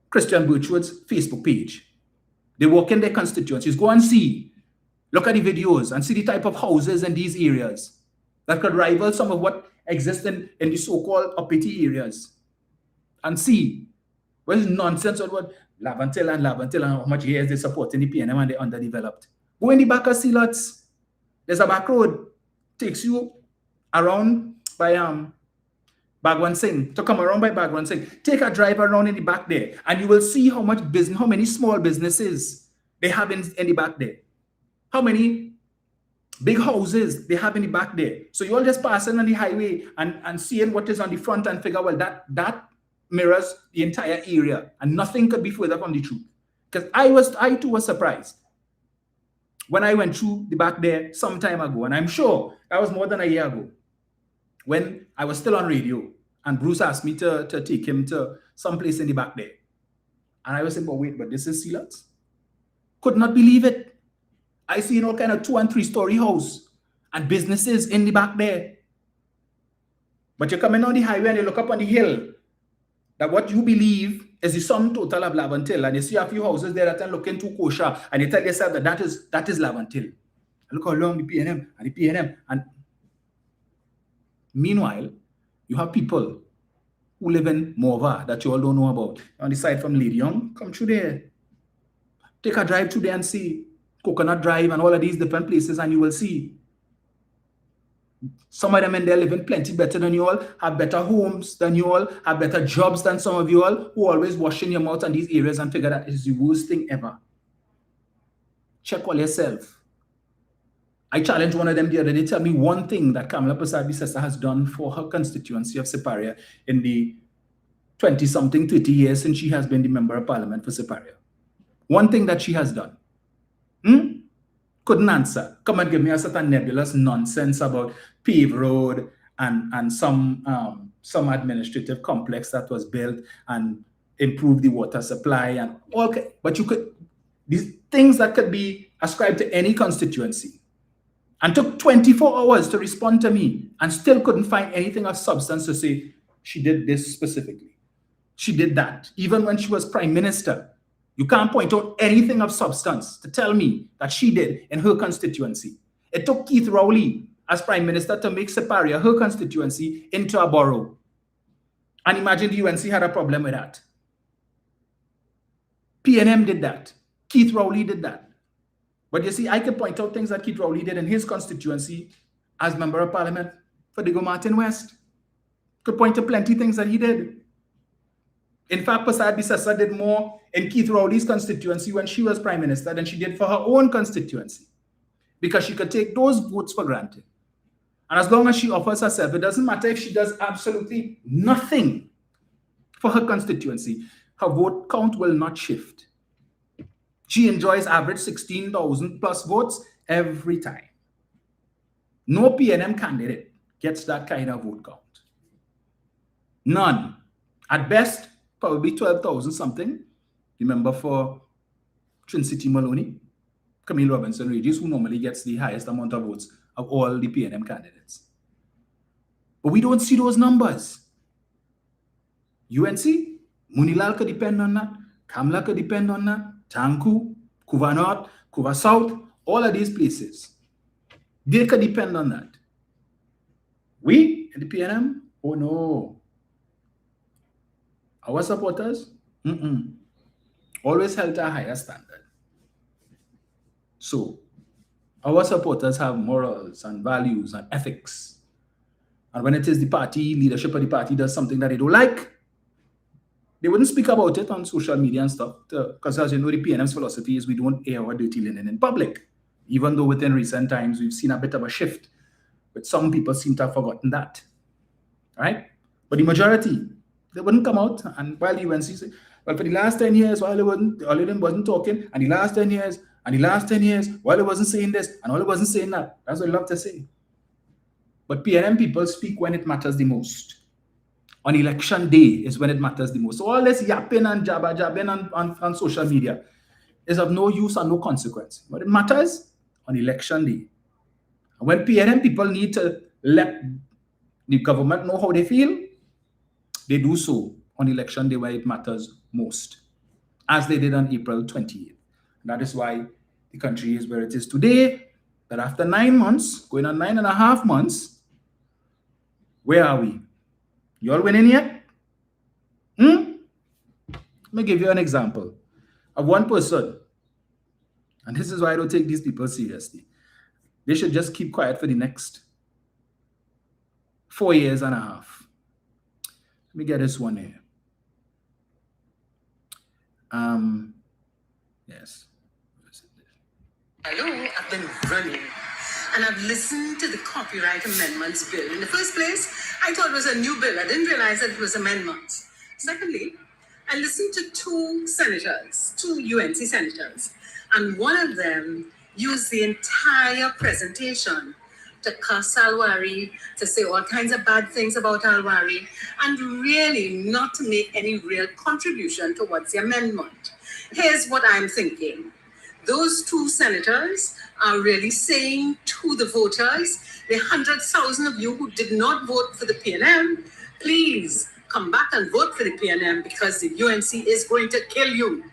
Christian Birchwood's Facebook page. They work in their constituencies. Go and see. Look at the videos and see the type of houses in these areas that could rival some of what exists in the so-called uppity areas. And see what is nonsense or what Laventille and how much years they support in the PNM and they're underdeveloped. Go in the back of Sealots. There's a back road. Takes you around by Bhagwan Singh, to come around by Bhagwan Singh. Take a drive around in the back there, and you will see how many small businesses they have in the back there. How many big houses they have in the back there. So you're just passing on the highway and seeing what is on the front and figure, well, that mirrors the entire area, and nothing could be further from the truth. Because I too was surprised when I went through the back there some time ago, and I'm sure that was more than a year ago, when I was still on radio, and Bruce asked me to take him to some place in the back there. And I was saying, but this is Sealots? Could not believe it. I see all kind of 2- and 3-story house and businesses in the back there. But you're coming on the highway and you look up on the hill, that what you believe is the sum total of Laventille, and you see a few houses there that are looking too kosher, and you tell yourself that that is Laventille. And look how long the PNM and the PNM. And meanwhile, you have people who live in Morva that you all don't know about. On the side from Lady Young, come through there. Take a drive through there and see Coconut Drive and all of these different places, and you will see some of them in there living plenty better than you all, have better homes than you all, have better jobs than some of you all, who always washing your mouth on these areas and figure that is the worst thing ever. Check all yourself. I challenged one of them the other day. Tell me one thing that Kamala Persad-Bissessar has done for her constituency of Siparia in the 20-something, 30 years since she has been the member of parliament for Siparia. One thing that she has done. Couldn't answer. Come and give me a certain nebulous nonsense about paved road and some administrative complex that was built and improve the water supply and all. But you could, these things that could be ascribed to any constituency. And took 24 hours to respond to me and still couldn't find anything of substance to say she did this specifically. She did that. Even when she was prime minister, you can't point out anything of substance to tell me that she did in her constituency. It took Keith Rowley as prime minister to make Siparia, her constituency, into a borough. And imagine the UNC had a problem with that. PNM did that. Keith Rowley did that. But you see, I could point out things that Keith Rowley did in his constituency as member of parliament for Diego Martin West. Could point to plenty things that he did. In fact, Persad-Bissessar did more in Keith Rowley's constituency when she was prime minister than she did for her own constituency, because she could take those votes for granted. And as long as she offers herself, it doesn't matter if she does absolutely nothing for her constituency, her vote count will not shift. She enjoys average 16,000 plus votes every time. No PNM candidate gets that kind of vote count. None. At best, probably 12,000 something. Remember for Twin City Maloney, Camille Robinson Regis, who normally gets the highest amount of votes of all the PNM candidates. But we don't see those numbers. UNC, Munilal could depend on that. Kamla could depend on that. Tanku, Kuva North, Kuva South, all of these places. They could depend on that. We in the PNM, oh no. Our supporters, always held to a higher standard. So, our supporters have morals and values and ethics. And when it is the party, leadership of the party does something that they don't like, they wouldn't speak about it on social media and stuff, because as you know, the PNM's philosophy is we don't air our dirty linen in public. even though within recent times we've seen a bit of a shift, but some people seem to have forgotten that, right? But the majority, they wouldn't come out, and while the UNC say, well, for the last 10 years, while all of them wasn't talking, and the last 10 years, and the last 10 years, while it wasn't saying this, and all it wasn't saying that. That's what I love to say. But PNM people speak when it matters the most. On election day is when it matters the most. So all this yapping and jabbing on social media is of no use and no consequence. But it matters on election day. And when PNM people need to let the government know how they feel, they do so on election day where it matters most, as they did on April 28th. That is why the country is where it is today, that after 9 months, going on 9.5 months, where are we? You all winning yet? Let me give you an example of one person, and this is why I don't take these people seriously. They should just keep quiet for the next 4.5 years. Let me get this one here. Yes. Hello, I've been running and I've listened to the Copyright Amendments Bill. In the first place, I thought it was a new bill. I didn't realize that it was amendments. Secondly, I listened to two UNC senators, and one of them used the entire presentation to cuss Alwari, to say all kinds of bad things about Alwari, and really not to make any real contribution towards the amendment. Here's what I'm thinking. Those two senators are really saying to the voters, the 100,000 of you who did not vote for the PNM, please come back and vote for the PNM because the UNC is going to kill you.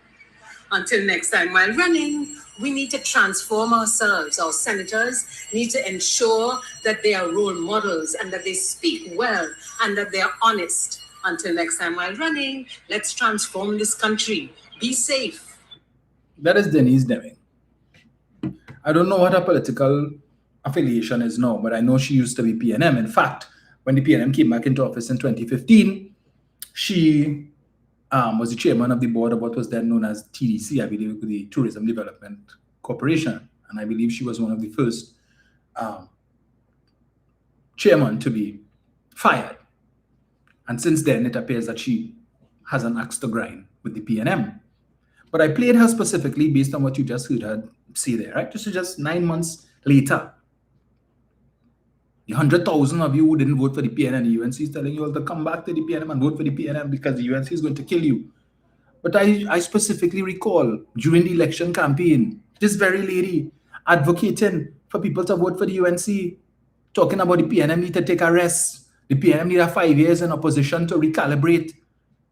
Until next time, while running, we need to transform ourselves. Our senators need to ensure that they are role models and that they speak well and that they are honest. Until next time, while running, let's transform this country. Be safe. That is Denise Deming. I don't know what her political affiliation is now, but I know she used to be PNM. In fact, when the PNM came back into office in 2015, she was the chairman of the board of what was then known as TDC, I believe, the Tourism Development Corporation. And I believe she was one of the first chairman to be fired. And since then, it appears that she has an axe to grind with the PNM. But I played her specifically based on what you just heard her say there, right? This is just 9 months later. The 100,000 of you who didn't vote for the PNM, the UNC is telling you all to come back to the PNM and vote for the PNM because the UNC is going to kill you. But I specifically recall during the election campaign, this very lady advocating for people to vote for the UNC, talking about the PNM need to take a rest. The PNM need a 5 years in opposition to recalibrate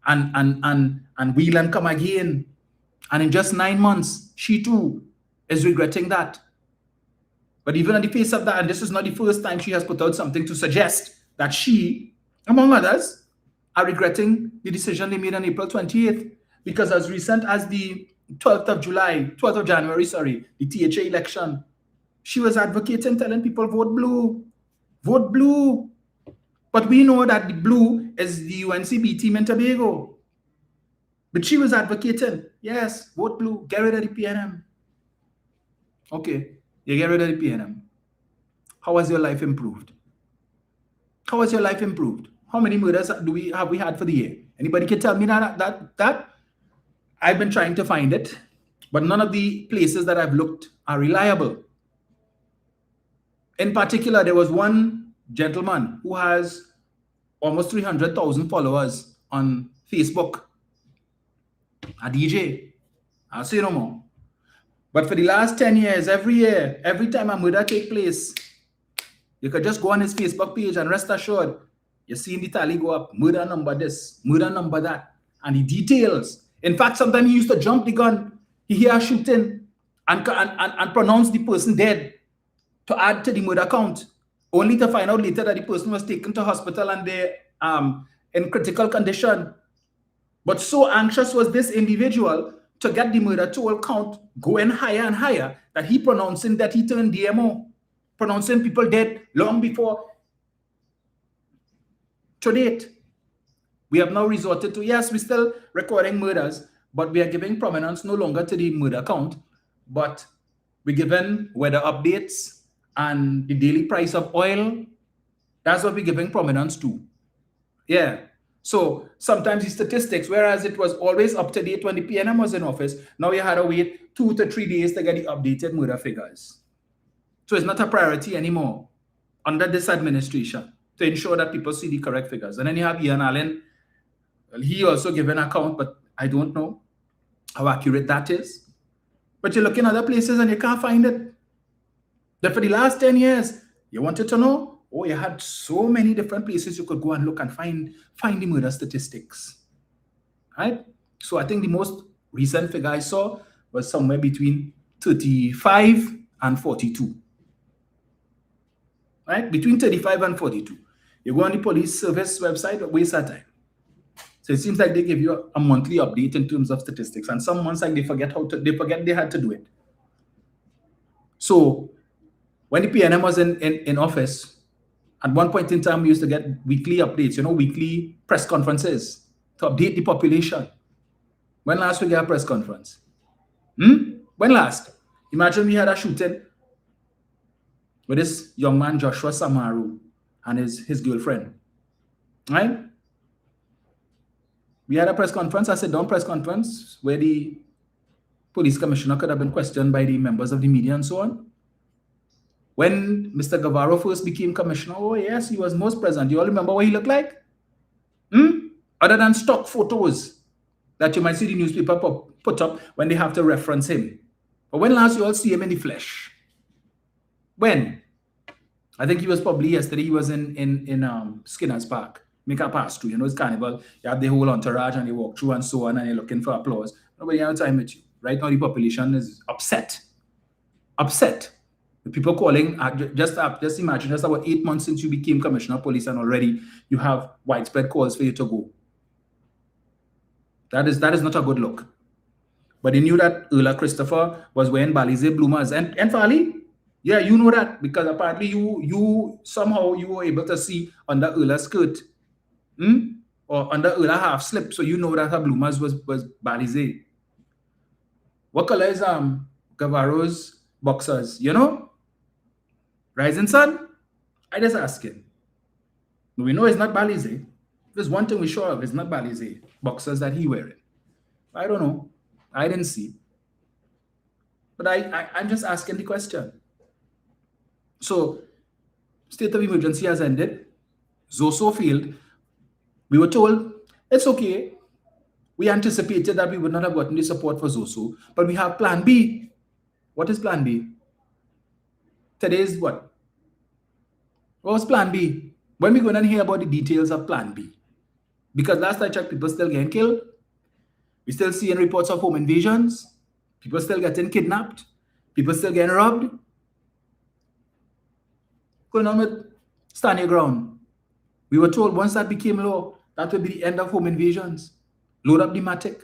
and wheel and come again. And in just 9 months, she too is regretting that. But even in the face of that, and this is not the first time she has put out something to suggest that she, among others, are regretting the decision they made on April 28th. Because as recent as the 12th of January, the THA election, she was advocating, telling people, vote blue, vote blue. But we know that the blue is the UNCB team in Tobago. But she was advocating, yes, vote blue, get rid of the PNM. Okay, you get rid of the PNM. How has your life improved? How has your life improved? How many murders have we had for the year? Anybody can tell me that? I've been trying to find it, but none of the places that I've looked are reliable. In particular, there was one gentleman who has almost 300,000 followers on Facebook. A DJ. I'll say no more. But for the last 10 years, every year, every time a murder takes place, you could just go on his Facebook page and rest assured, you're seeing the tally go up. Murder number this, murder number that. And the details. In fact, sometimes he used to jump the gun. He hear a shooting and pronounce the person dead to add to the murder count, only to find out later that the person was taken to hospital and they're in critical condition. But so anxious was this individual to get the murder toll count going higher and higher that he pronouncing that he turned DMO, pronouncing people dead long before. To date, we have now resorted to, yes, we're still recording murders, but we are giving prominence no longer to the murder count, but We're given weather updates and the daily price of oil. That's what we're giving prominence to. Yeah. So sometimes the statistics, whereas it was always up to date when the PNM was in office, now you had to wait 2 to 3 days to get the updated murder figures. So it's not a priority anymore under this administration to ensure that people see the correct figures. And then you have Ian Allen. Well, he also gave an account, but I don't know how accurate that is. But you look in other places and you can't find it. But for the last 10 years, you wanted to know? Oh, you had so many different places you could go and look and find the murder statistics. Right? So I think the most recent figure I saw was somewhere between 35 and 42. Right? Between 35 and 42. You go on the police service website, waste that time. So it seems like they give you a monthly update in terms of statistics, and some months like they forget they had to do it. So when the PNM was in office, at one point in time, we used to get weekly updates, weekly press conferences to update the population. When last we got a press conference? When last? Imagine we had a shooting with this young man, Joshua Samaru, and his girlfriend. Right? We had a press conference, a sit-down press conference, where the police commissioner could have been questioned by the members of the media and so on. When Mr. Guevara first became commissioner, oh yes, he was most present. You all remember what he looked like? Other than stock photos that you might see the newspaper put up when they have to reference him. But when last you all see him in the flesh? When? I think he was probably yesterday. He was in Skinner's Park. Make a pass through, it's carnival. You have the whole entourage and you walk through and so on, and you're looking for applause. Nobody has time with you. Right now, the population is upset. Upset. The people calling, just imagine, just about 8 months since you became commissioner of police, and already you have widespread calls for you to go. That is not a good look. But they knew that Erla Christopher was wearing Balize bloomers. And Fali, yeah, you know that, because apparently you somehow you were able to see under Erla's skirt. Or under Erla half slip, so you know that her bloomers was Balize. What color is Guevara's boxers? Rising Sun? I just asking. We know it's not Balize. There's one thing we're sure of, it's not Balize boxers that he wearing. I don't know. I didn't see. But I'm just asking the question. So, state of emergency has ended. Zoso failed. We were told, it's okay. We anticipated that we would not have gotten the support for Zoso, but we have plan B. What is plan B? Today is what? What was plan B? When we go and hear about the details of plan B? Because last I checked, people still getting killed. We still seeing reports of home invasions. People still getting kidnapped. People still getting robbed. Going on with stand your ground. We were told once that became law, that would be the end of home invasions. Load up the Matic.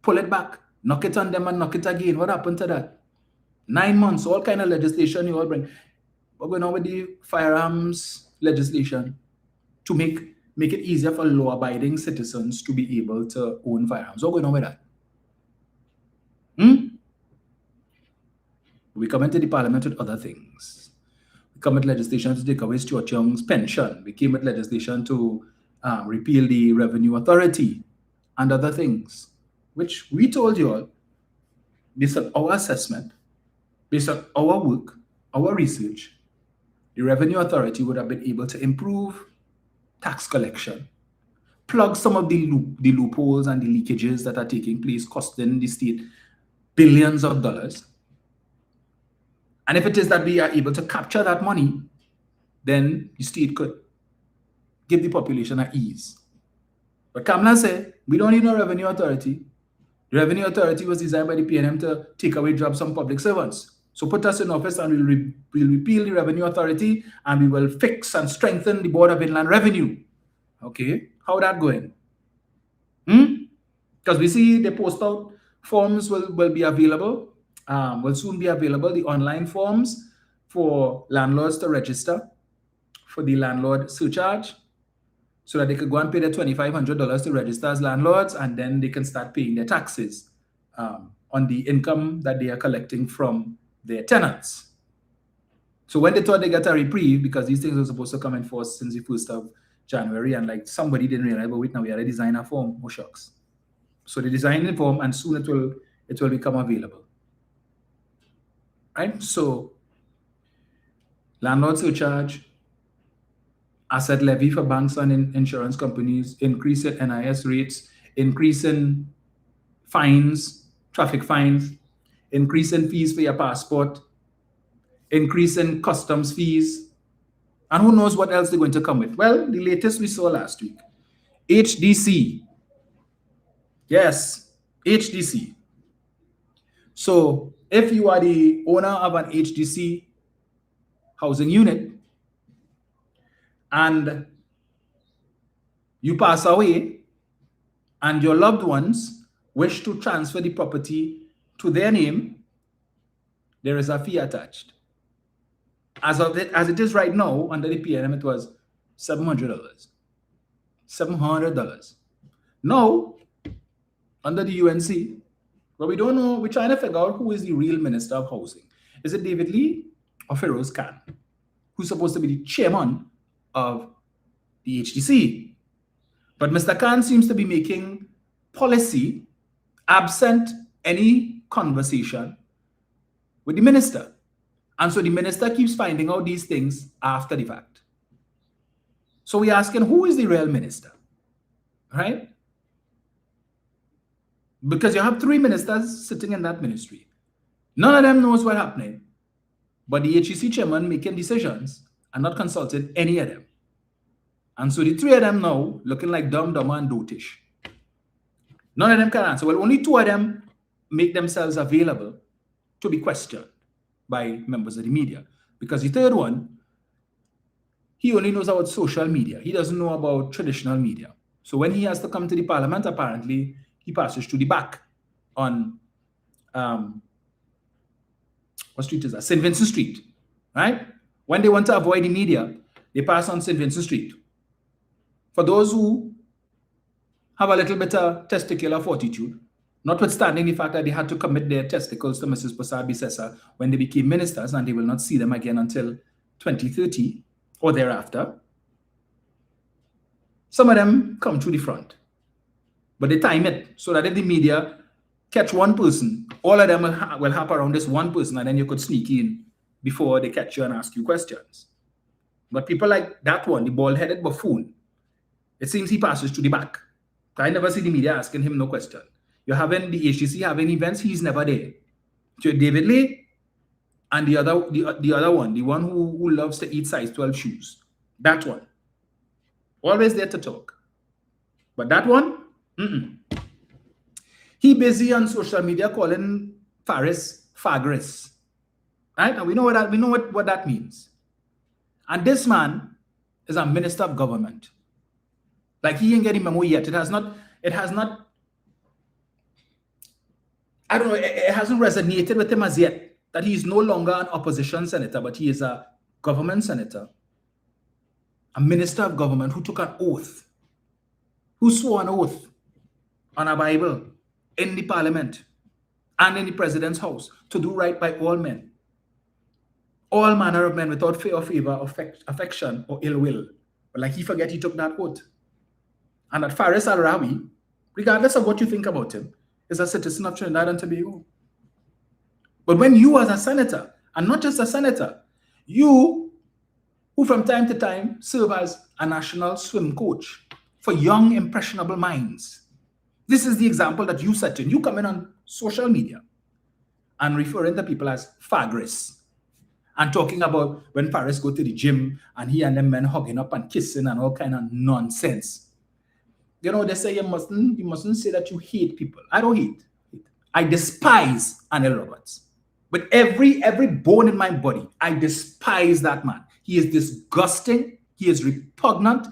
Pull it back. Knock it on them and knock it again. What happened to that? 9 months, all kind of legislation you all bring. What's going on with the firearms legislation to make it easier for law-abiding citizens to be able to own firearms? What's going on with that? We come into the parliament with other things. We come with legislation to take away Stuart Young's pension. We came with legislation to repeal the Revenue Authority and other things, which we told you all, based on our assessment, based on our work, our research, the Revenue Authority would have been able to improve tax collection, plug some of the loopholes and the leakages that are taking place, costing the state billions of dollars. And if it is that we are able to capture that money, then the state could give the population at ease. But Kamla said, we don't need no Revenue Authority. The Revenue Authority was designed by the PNM to take away jobs from public servants. So put us in office and we'll repeal the Revenue Authority, and we will fix and strengthen the Board of Inland Revenue. Okay, how that going? Because we see the post out forms will be available, will soon be available, the online forms for landlords to register for the landlord surcharge, so that they could go and pay their $2,500 to register as landlords, and then they can start paying their taxes on the income that they are collecting from their tenants. So when they thought they got a reprieve, because these things were supposed to come in force since the 1st of January, and like somebody didn't realize, but wait, now we had to design a form, oh shucks. So they designed the form, and soon it will become available. Right? So landlord surcharge, asset levy for banks and insurance companies, increase in NIS rates, increase in fines, traffic fines, increase in fees for your passport, increase in customs fees, and who knows what else they're going to come with. Well, the latest we saw last week, HDC. Yes, HDC. So if you are the owner of an HDC housing unit and you pass away and your loved ones wish to transfer the property to their name, there is a fee attached. As it is right now, under the PNM, it was $700. $700. Now, under the UNC, but we don't know, we're trying to figure out who is the real Minister of Housing. Is it David Lee or Feroz Khan, who's supposed to be the chairman of the HDC? But Mr. Khan seems to be making policy absent any conversation with the minister. And so the minister keeps finding out these things after the fact. So we're asking, who is the real minister? Right? Because you have 3 ministers sitting in that ministry. None of them knows what's happening. But the HEC chairman making decisions and not consulting any of them. And so the 3 of them now looking like dumb, dumber, and dotish. None of them can answer. Well, only 2 of them make themselves available to be questioned by members of the media. Because the 3rd one, he only knows about social media. He doesn't know about traditional media. So when he has to come to the parliament, apparently, he passes through the back on, what street is that? St. Vincent Street, right? When they want to avoid the media, they pass on St. Vincent Street. For those who have a little bit of testicular fortitude, notwithstanding the fact that they had to commit their testicles to Mrs. Prasad Bisesa when they became ministers, and they will not see them again until 2030 or thereafter, some of them come to the front. But they time it so that if the media catch one person, all of them will hop around this one person, and then you could sneak in before they catch you and ask you questions. But people like that one, the bald-headed buffoon, it seems he passes to the back. I never see the media asking him no question. You're having the HDC having events, he's never there. So David Lee and the other one, the one who loves to eat size 12 shoes, that one, always there to talk. But that one, he busy on social media calling Faris Fagris, right? And we know what that means. And this man is a minister of government. Like, he ain't getting memo yet. It hasn't resonated with him as yet that he is no longer an opposition senator, but he is a government senator, a minister of government who took an oath, who swore an oath on a Bible in the parliament and in the president's house to do right by all men, all manner of men, without fear or favor, affection or ill will. But like, he forget he took that oath. And that Faris Al-Rawi, regardless of what you think about him, is a citizen of Trinidad and Tobago. But when you as a senator, and not just a senator, you who from time to time serve as a national swim coach for young, impressionable minds, this is the example that you set in. You come in on social media and referring to people as Fagris and talking about when Faris go to the gym and he and them men hugging up and kissing and all kind of nonsense. You know, they say you mustn't say that you hate people. I don't hate. I despise Anil Roberts. But every bone in my body, I despise that man. He is disgusting. He is repugnant.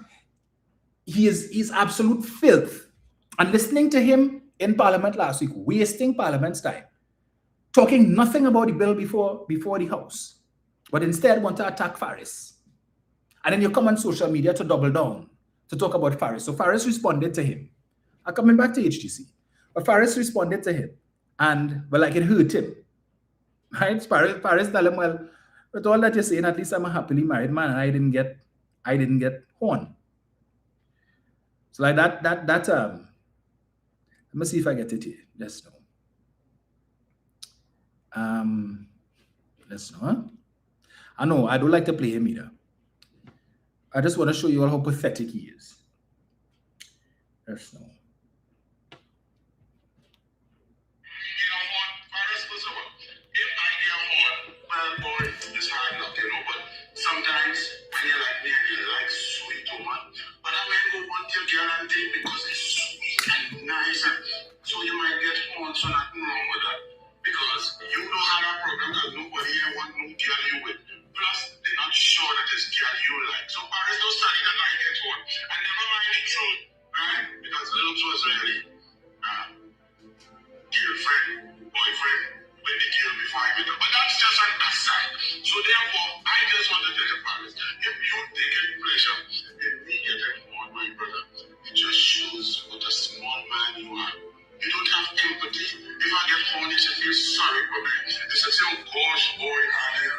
He's absolute filth. And listening to him in Parliament last week, wasting Parliament's time, talking nothing about the bill before the House, but instead want to attack Faris. And then you come on social media to double down, to talk about Faris. So Faris responded to him. I'm coming back to HTC. But Faris responded to him And, well, like it hurt him. Right? Paris tell him, well, with all that you're saying, at least I'm a happily married man and I didn't get horn. So like that, let me see if I get it here. Let's know. Let's know, huh? I know, I don't like to play him either. I just want to show you all how pathetic he is. Let's know. Sometimes when you like me and you like sweet woman, but I might go want your girl and date because it's sweet and nice, and so you might get on, so nothing wrong with that. Because you don't have a problem because nobody here want no girl you with. Plus, they're not sure that this girl you like. So Paris don't study that I get one. And never mind the truth, right? Because looks was really girlfriend, boyfriend, with the girl before I met her. But that's just an aside. So therefore, I just want to tell you, Paris, if you take any pleasure in me getting on, my brother, it just shows what a small man you are. You don't have empathy. If I get horny, you feel sorry for me. This is your gosh, boy, honey.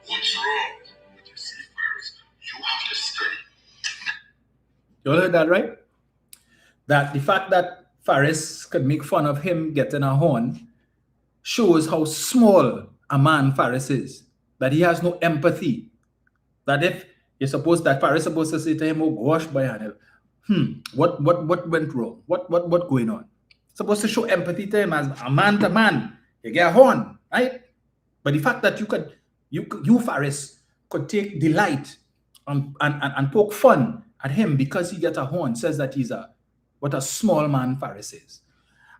What's wrong? But you see, Paris, you have to study. You all heard that, right? That the fact that Faris could make fun of him getting a horn shows how small a man Faris is. That he has no empathy. That if you're supposed that Faris is supposed to say to him, oh gosh, boy, what went wrong? What going on? Supposed to show empathy to him as a man to man. You get a horn, right? But the fact that you Faris could take delight and poke fun at him because he gets a horn says that what a small man Faris is.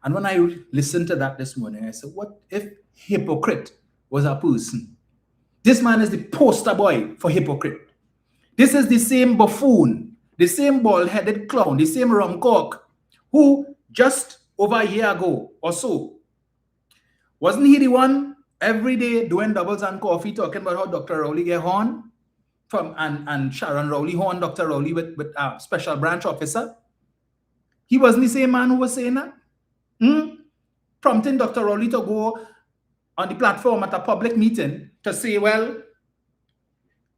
And when I listened to that this morning, I said, what if hypocrite was a person? This man is the poster boy for hypocrite. This is the same buffoon, the same bald-headed clown, the same rumcock who just over a year ago or so, wasn't he the one every day doing doubles and coffee talking about how Dr. Rowley get horn and Sharon Rowley horn Dr. Rowley with a special branch officer? He wasn't the same man who was saying that? Prompting Dr. Rowley to go on the platform at a public meeting to say, well,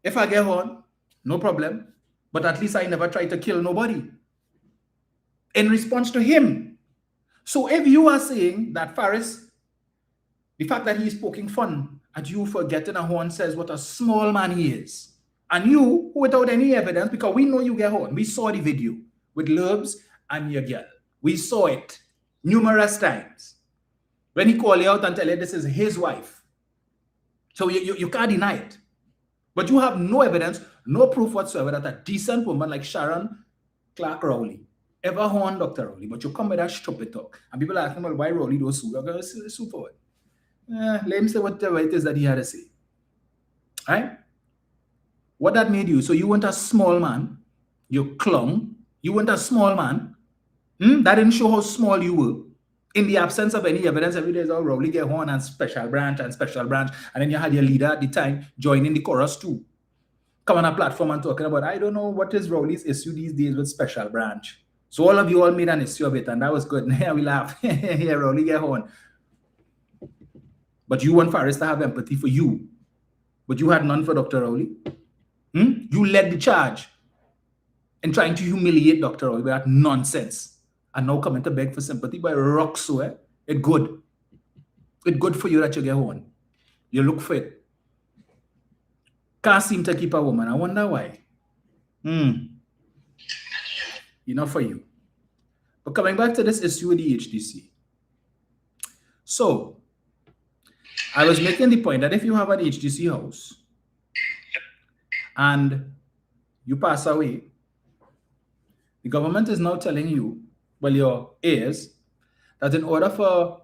if I get horn, no problem, but at least I never try to kill nobody. In response to him. So if you are saying that Faris, the fact that he is poking fun at you for getting a horn says what a small man he is, and you, without any evidence, because we know you get horn, we saw the video with Lurbs and your girl. We saw it numerous times. When he called you out and tell you this is his wife. So you can't deny it. But you have no evidence, no proof whatsoever that a decent woman like Sharon Clark Rowley ever horned Dr. Rowley. But you come with that stupid talk. And people ask him, well, why Rowley don't sue? You're going to sue for it. Let him say whatever it is that he had to say. Right? What that made you? So you weren't a small man. You clung. You weren't a small man. That didn't show how small you were. In the absence of any evidence, every day is all Rowley get horn and special branch. And then you had your leader at the time joining the chorus too. Come on a platform and talking about, I don't know what is Rowley's issue these days with special branch. So all of you all made an issue of it, and that was good. Here we laugh. Yeah, Rowley get horn. But you want Faris to have empathy for you. But you had none for Dr. Rowley. You led the charge in trying to humiliate Dr. Rowley with that nonsense. And now coming to beg for sympathy by rocks, so it's good. It's good for you that you get horn. You look for it. Can't seem to keep a woman. I wonder why. Enough for you. But coming back to this issue with the HDC. So, I was making the point that if you have an HDC house and you pass away, the government is now telling you, well, your heirs, that in order for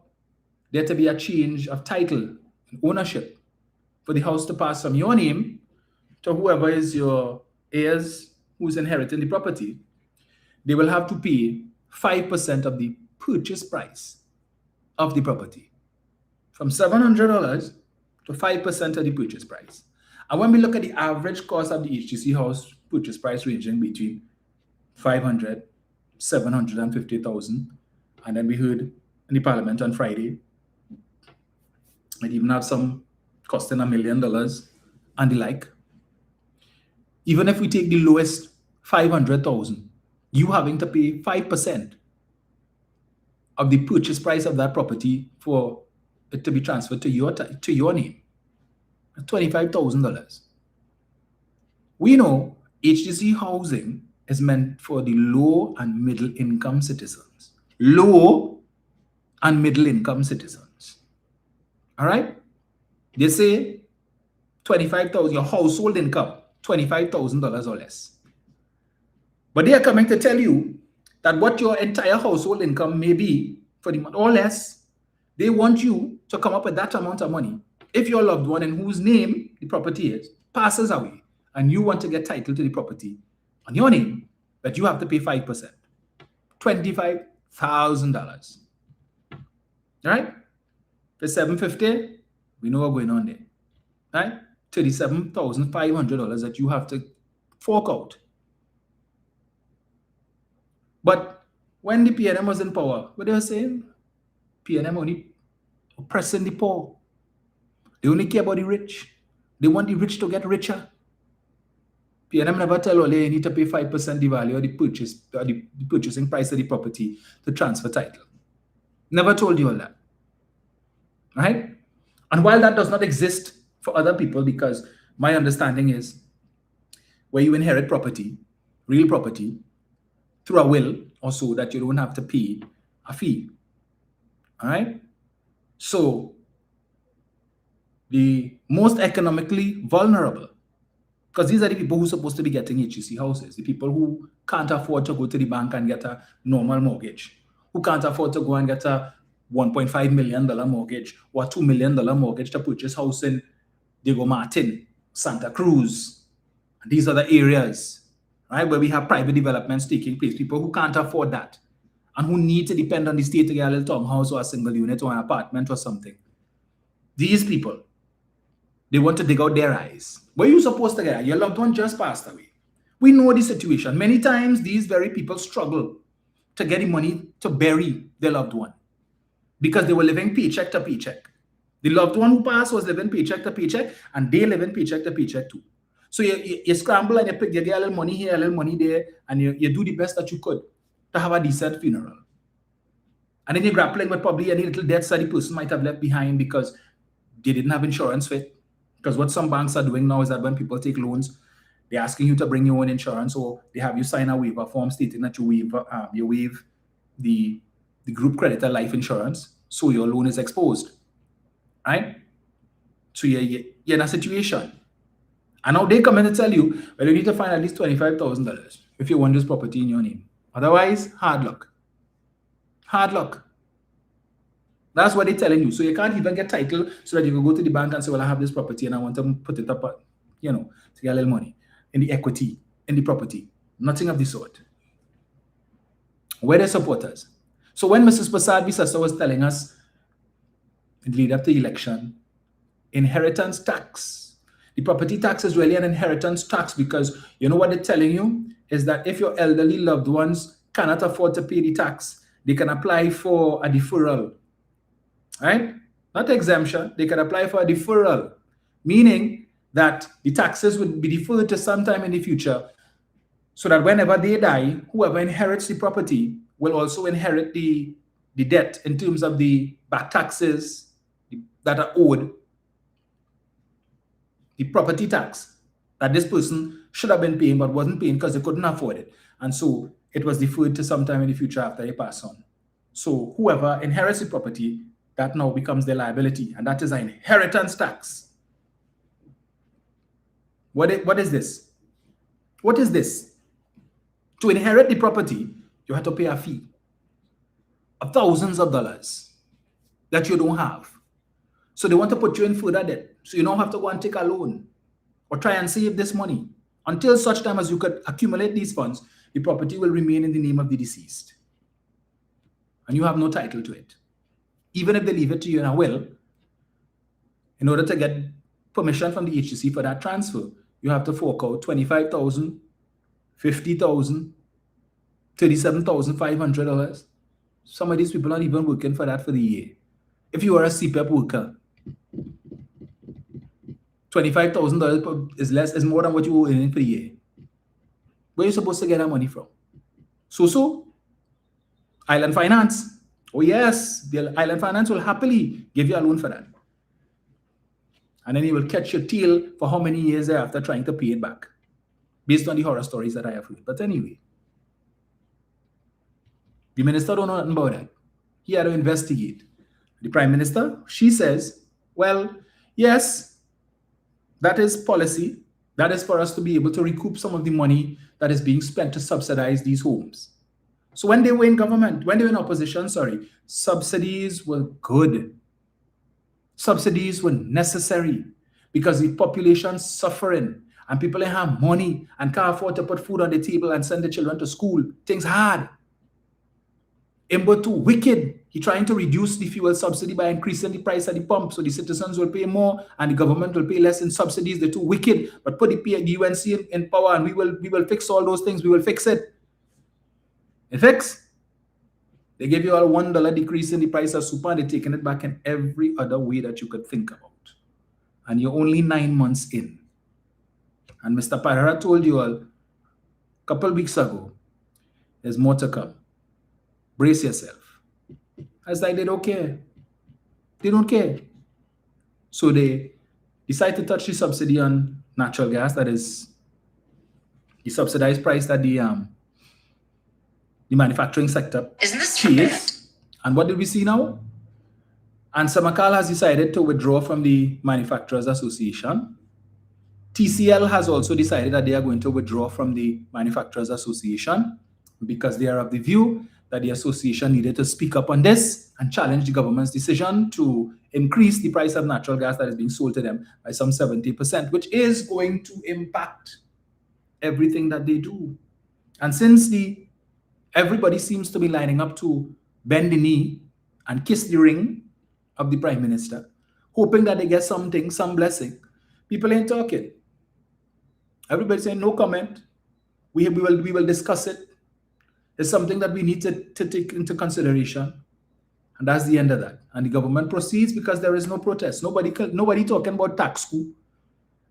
there to be a change of title and ownership for the house to pass from your name to whoever is your heirs who's inheriting the property, they will have to pay 5% of the purchase price of the property. From $700 to 5% of the purchase price. And when we look at the average cost of the HDC house purchase price ranging between 500, 750,000, and then we heard in the parliament on Friday Might even have some costing $1 million and the like. Even if we take the lowest 500,000, you having to pay 5% of the purchase price of that property for it to be transferred to your name. $25,000. We know HDC housing is meant for the low and middle income citizens. Low and middle income citizens. All right? They say 25,000, your household income, $25,000 or less. But they are coming to tell you that what your entire household income may be for the month or less, they want you to come up with that amount of money. If your loved one in whose name the property is passes away and you want to get title to the property on your name, that you have to pay 5%, $25,000. All right? For $750, we know what's going on there. Right? $37,500 that you have to fork out. But when the PNM was in power, what they were saying? PNM only oppressing the poor. They only care about the rich. They want the rich to get richer. PNM never tell Ole you need to pay 5% the value of the purchasing price of the property to transfer title. Never told you all that. Right? And while that does not exist for other people, because my understanding is where you inherit property, real property, through a will or so, that you don't have to pay a fee. All right? So the most economically vulnerable, because these are the people who are supposed to be getting HEC houses, the people who can't afford to go to the bank and get a normal mortgage, who can't afford to go and get a $1.5 million mortgage or a $2 million mortgage to purchase house in Diego Martin, Santa Cruz. And these are the areas, right, where we have private developments taking place, people who can't afford that and who need to depend on the state to get a little townhouse or a single unit or an apartment or something. These people, they want to dig out their eyes. Where are you supposed to get? Your loved one just passed away. We know the situation. Many times, these very people struggle to get the money to bury their loved one because they were living paycheck to paycheck. The loved one who passed was living paycheck to paycheck, and they live in paycheck to paycheck too. So you scramble and you get a little money here, a little money there, and you do the best that you could to have a decent funeral. And then you're grappling with probably any little debts that the person might have left behind because they didn't have insurance for it. Because what some banks are doing now is that when people take loans, they're asking you to bring your own insurance, or they have you sign a waiver form stating that you waive the group creditor life insurance, so your loan is exposed, right? So you're in a situation. And now they come in and tell you, well, you need to find at least $25,000 if you want this property in your name. Otherwise, hard luck. Hard luck. That's what they're telling you. So you can't even get title so that you can go to the bank and say, well, I have this property and I want to put it up, to get a little money in the equity, in the property. Nothing of the sort. Where the supporters? So when Mrs. Prasad Visasa was telling us in the lead up to the election, inheritance tax. The property tax is really an inheritance tax because you know what they're telling you is that if your elderly loved ones cannot afford to pay the tax, they can apply for a deferral. Right? Not exemption. They can apply for a deferral, meaning that the taxes would be deferred to sometime in the future so that whenever they die, whoever inherits the property will also inherit the debt in terms of the back taxes that are owed, the property tax that this person should have been paying but wasn't paying because they couldn't afford it. And so it was deferred to sometime in the future after they pass on. So whoever inherits the property, that now becomes their liability, and that is an inheritance tax. What is this? What is this? To inherit the property, you have to pay a fee of thousands of dollars that you don't have. So they want to put you in further debt. So you don't have to go and take a loan or try and save this money. Until such time as you could accumulate these funds, the property will remain in the name of the deceased. And you have no title to it. Even if they leave it to you in a will, in order to get permission from the HTC for that transfer, you have to fork out $25,000, $50,000, $37,500. Some of these people aren't even working for that for the year. If you are a CPEP worker, $25,000 is more than what you owe in per year. Where are you supposed to get that money from? So Island Finance. Oh yes, the Island Finance will happily give you a loan for that. And then you will catch your tail for how many years thereafter trying to pay it back, based on the horror stories that I have heard. But anyway, the minister don't know nothing about that. He had to investigate. The Prime Minister, she says, well, yes, that is policy. That is for us to be able to recoup some of the money that is being spent to subsidize these homes. So when they were in government, when they were in opposition, subsidies were good. Subsidies were necessary because the population's suffering and people don't have money and can't afford to put food on the table and send the children to school. Things hard. Imbo too wicked. He trying to reduce the fuel subsidy by increasing the price at the pump so the citizens will pay more and the government will pay less in subsidies. They're too wicked. But put the UNC in power and we will fix all those things. We will fix it. It fix. They give you all $1 decrease in the price of super and they're taking it back in every other way that you could think about. And you're only 9 months in. And Mr. Parara told you all a couple weeks ago, there's more to come. Brace yourself. It's like they don't care. They don't care. So they decide to touch the subsidy on natural gas, that is the subsidized price that the manufacturing sector pays. And what did we see now? And Samakal has decided to withdraw from the Manufacturers Association. TCL has also decided that they are going to withdraw from the Manufacturers Association because they are of the view that the association needed to speak up on this and challenge the government's decision to increase the price of natural gas that is being sold to them by some 70%, which is going to impact everything that they do. And since everybody seems to be lining up to bend the knee and kiss the ring of the Prime Minister, hoping that they get something, some blessing, people ain't talking. Everybody's saying no comment. We will discuss it. It's something that we need to take into consideration. And that's the end of that. And the government proceeds because there is no protest. Nobody talking about tax coup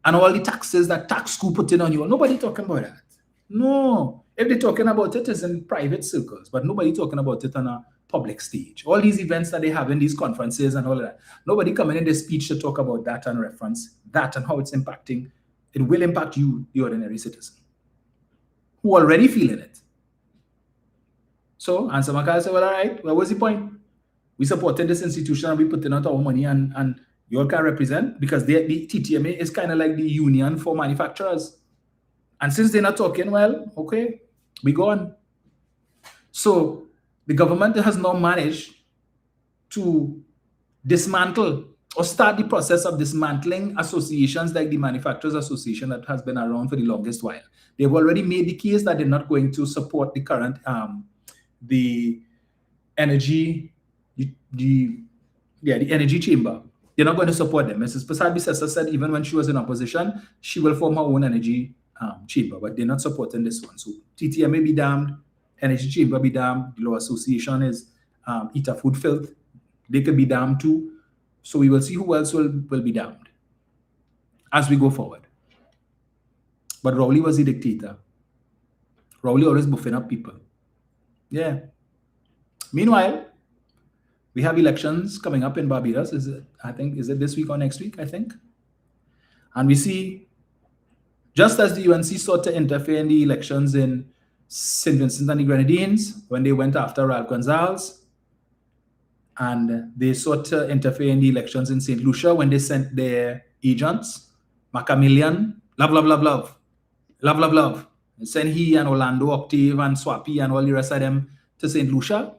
and all the taxes that tax coup put in on you. Nobody talking about that. No. If they're talking about it, it's in private circles, but nobody talking about it on a public stage. All these events that they have in these conferences and all of that, nobody coming in their speech to talk about that and reference that and how it's impacting. It will impact you, the ordinary citizen, who already feeling it. So, and Samakal said, well, all right, well, what's the point? We supported this institution and we put in out our money and you all can represent because the TTMA is kind of like the union for manufacturers. And since they're not talking, well, okay, we go on. So the government has now managed to dismantle or start the process of dismantling associations like the Manufacturers Association that has been around for the longest while. They've already made the case that they're not going to support the current the energy chamber. They're not going to support them. Mrs. Prasad Bisesa said even when she was in opposition, she will form her own energy chamber, but they're not supporting this one. So TTMA be damned, energy chamber be damned, the law association is eat a food filth. They could be damned too. So we will see who else will be damned as we go forward. But Rowley was the dictator. Rowley always buffing up people. Yeah. Meanwhile, we have elections coming up in Barbados. Is it this week or next week, I think? And we see, just as the UNC sought to interfere in the elections in St. Vincent and the Grenadines, when they went after Ralph Gonzalez, and they sought to interfere in the elections in St. Lucia when they sent their agents, Macamillion, love. Send he and Orlando, Octave and Swappy and all the rest of them to St. Lucia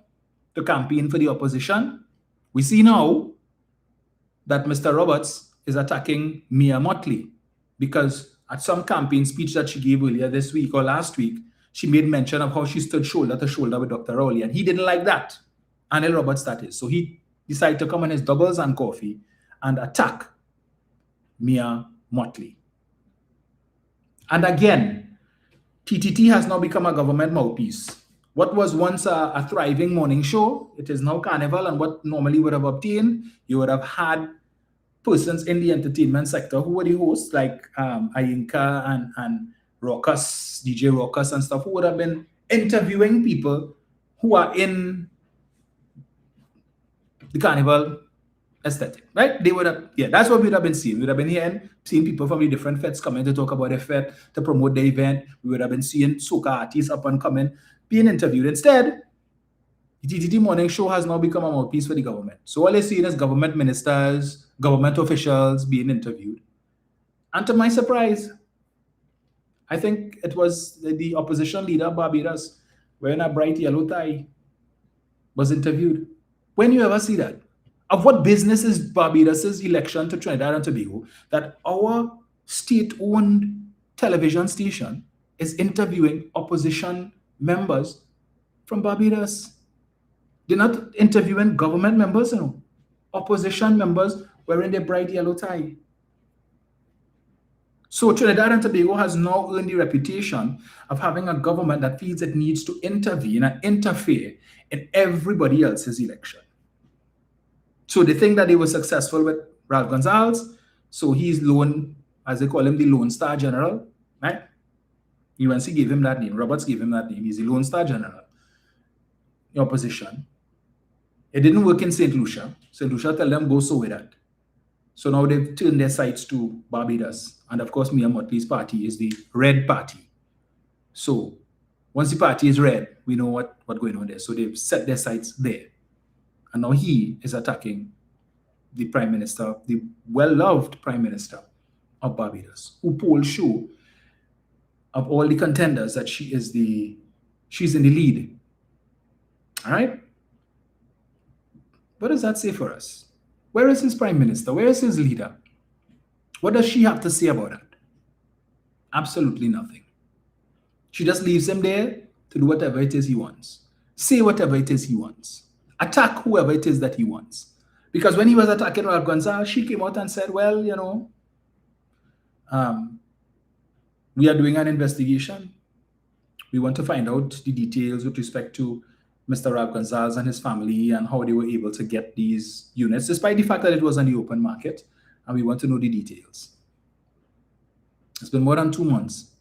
to campaign for the opposition. We see now that Mr. Roberts is attacking Mia Mottley because at some campaign speech that she gave earlier this week or last week, she made mention of how she stood shoulder to shoulder with Dr. Rowley, and he didn't like that. Anil Roberts, that is. So he decided to come on his doubles and coffee and attack Mia Mottley. And again, TTT has now become a government mouthpiece. What was once a thriving morning show, it is now Carnival, and what normally would have obtained, you would have had persons in the entertainment sector who were the hosts, like Ayinka and Rockers, DJ Rockers and stuff, who would have been interviewing people who are in the carnival aesthetic, right? They would have, yeah, that's what we would have been seeing. We would have been seeing people from the different feds coming to talk about their fed, to promote the event. We would have been seeing soca artists up and coming, being interviewed. Instead, the TTT Morning Show has now become a mouthpiece for the government. So all they're seeing is government ministers, government officials being interviewed. And to my surprise, I think it was the opposition leader, Barbados, wearing a bright yellow tie, was interviewed. When you ever see that? Of what business is Barbados' election to Trinidad and Tobago that our state-owned television station is interviewing opposition members from Barbados? They're not interviewing government members, you know. Opposition members wearing their bright yellow tie. So Trinidad and Tobago has now earned the reputation of having a government that feels it needs to intervene and interfere in everybody else's election. So they think that they were successful with Ralph Gonsalves. So he's Lone, as they call him, the Lone Star General, right? UNC gave him that name. Roberts gave him that name. He's the Lone Star General. The opposition. It didn't work in St. Lucia. St. Lucia tell them, go so with that. So now they've turned their sights to Barbados. And of course, Mia Mottley's party is the Red Party. So once the party is red, we know what's going on there. So they've set their sights there. And now he is attacking the Prime Minister, the well-loved Prime Minister of Barbados, who polls show of all the contenders that she's in the lead. All right? What does that say for us? Where is his Prime Minister? Where is his leader? What does she have to say about that? Absolutely nothing. She just leaves him there to do whatever it is he wants. Say whatever it is he wants. Attack whoever it is that he wants. Because when he was attacking Ralph Gonsalves, she came out and said, well, you know, we are doing an investigation. We want to find out the details with respect to Mr. Ralph Gonsalves and his family and how they were able to get these units, despite the fact that it was on the open market, and we want to know the details. It's been more than 2 months.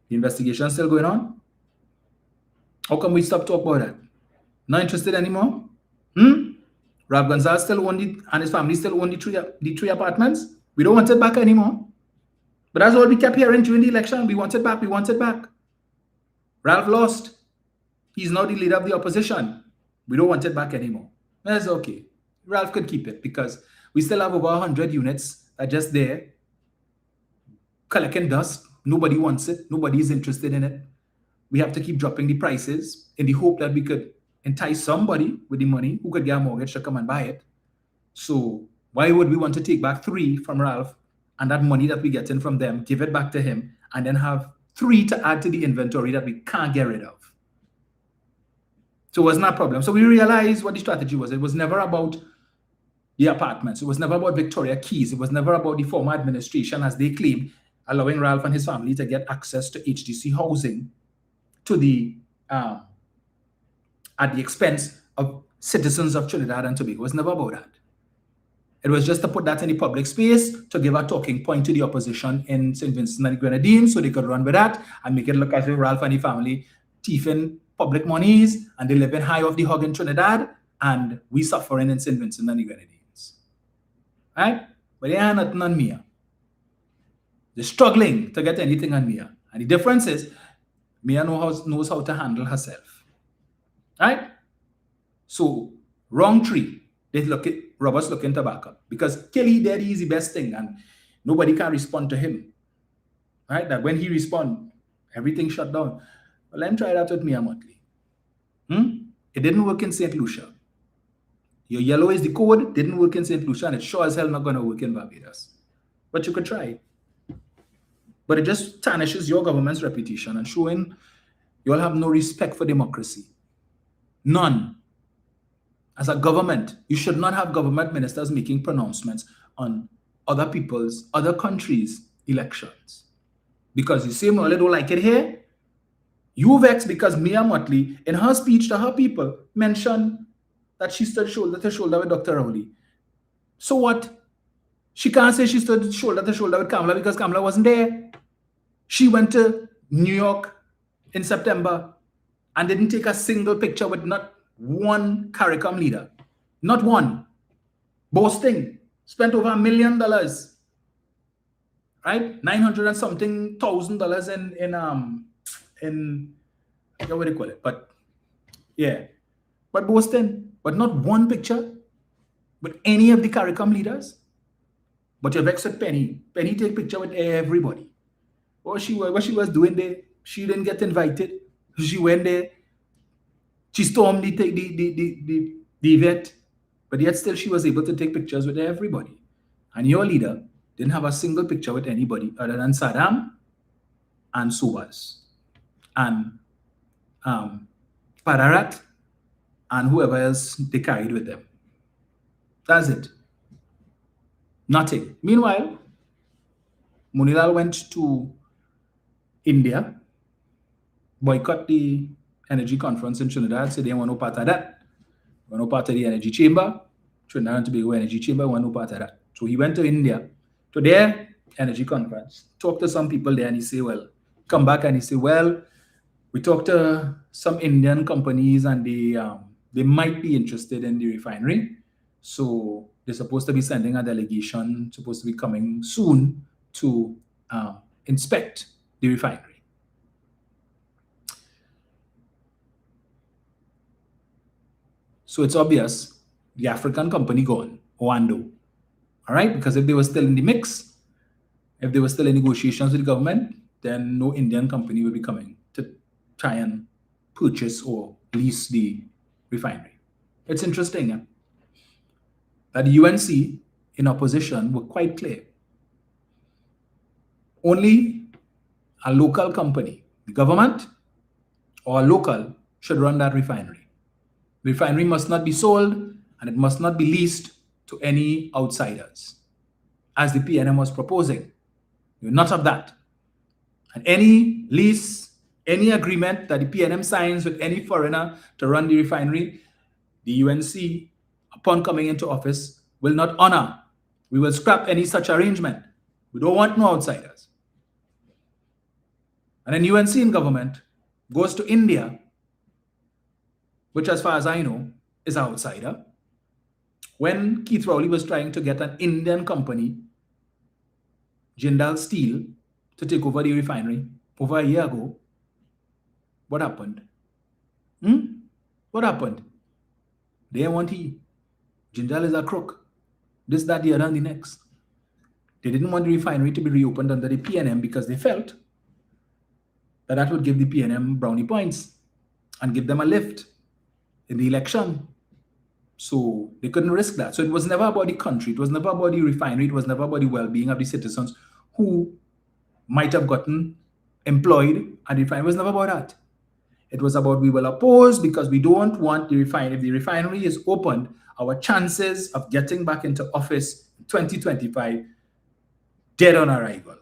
The investigation is still going on. How come we stop talking about that? Not interested anymore? Ralph Gonsalves still own and his family still own the three apartments? We don't want it back anymore. But that's all we kept hearing during the election. We want it back. We want it back. Ralph lost. He's now the leader of the opposition. We don't want it back anymore. That's okay. Ralph could keep it because we still have over 100 units that are just there collecting dust. Nobody wants it. Nobody is interested in it. We have to keep dropping the prices in the hope that we could entice somebody with the money who could get a mortgage to come and buy it. So why would we want to take back 3 from Ralph and that money that we get in from them, give it back to him, and then have 3 to add to the inventory that we can't get rid of? So it was not a problem. So we realized what the strategy was. It was never about the apartments. It was never about Victoria Keys. It was never about the former administration, as they claimed, allowing Ralph and his family to get access to HDC housing to the at the expense of citizens of Trinidad and Tobago. It was never about that. It was just to put that in the public space, to give a talking point to the opposition in St. Vincent and the Grenadines so they could run with that and make it look as if Ralph and the family thieving public monies and they living high off the hog in Trinidad and we suffering in St. Vincent and the Grenadines. Right? But they ain't nothing on Mia. They're struggling to get anything on Mia. And the difference is Mia knows how to handle herself. Right? So, wrong tree. Roberts looking to back up. Because Kelly Daddy is the best thing and nobody can respond to him. Right? That when he responds, everything shut down. Well, let him try that with Mia Mottley. It didn't work in St. Lucia. Your yellow is the code, didn't work in St. Lucia, and it's sure as hell not going to work in Barbados. But you could try. But it just tarnishes your government's reputation and showing you all have no respect for democracy. None. As a government, you should not have government ministers making pronouncements on other people's, other countries' elections. Because you say, no, they don't like it here. You vex because Mia Mottley, in her speech to her people, mentioned that she stood shoulder to shoulder with Dr. Rowley. So what? She can't say she stood shoulder to shoulder with Kamala because Kamala wasn't there. She went to New York in September and didn't take a single picture with not one CARICOM leader. Not one. Boasting. Spent over $1 million. Right? 900 and something $1,000 in what do you call it? But yeah. But boasting. But not one picture with any of the CARICOM leaders. But you're vexed with Penny. Penny take picture with everybody. What she was doing there, she didn't get invited. She went there. She stormed the event. But yet still she was able to take pictures with everybody. And your leader didn't have a single picture with anybody other than Saddam and Sobas and Pararat and whoever else they carried with them. That's it. Nothing. Meanwhile, Munilal went to India, boycott the energy conference in Trinidad, said they want no part of that. Want no part of the energy chamber. Trinidad and Tobago energy chamber, want no part of that. So he went to India, to their energy conference, talked to some people there, and he said, well, come back and he said, well, we talked to some Indian companies and they might be interested in the refinery. So they're supposed to be sending a delegation, supposed to be coming soon to inspect the refinery. So it's obvious the African company gone, Oando. All right, because if they were still in the mix, if they were still in negotiations with the government, then no Indian company will be coming to try and purchase or lease the refinery. It's interesting that the UNC in opposition were quite clear. Only a local company, the government or a local, should run that refinery. The refinery must not be sold and it must not be leased to any outsiders, as the PNM was proposing. You're not of that. And any lease, any agreement that the PNM signs with any foreigner to run the refinery, the UNC, upon coming into office, will not honor. We will scrap any such arrangement. We don't want no outsiders. And then UNC in government goes to India, which as far as I know, is an outsider. When Keith Rowley was trying to get an Indian company, Jindal Steel, to take over the refinery over a year ago, what happened? What happened? They didn't want he. Jindal is a crook. This, that, the other, and the next. They didn't want the refinery to be reopened under the PNM because they felt that that would give the PNM brownie points and give them a lift in the election. So they couldn't risk that. So it was never about the country. It was never about the refinery. It was never about the well-being of the citizens who might have gotten employed at the refinery. It was never about that. It was about we will oppose because we don't want the refinery. If the refinery is opened, our chances of getting back into office in 2025 dead on arrival.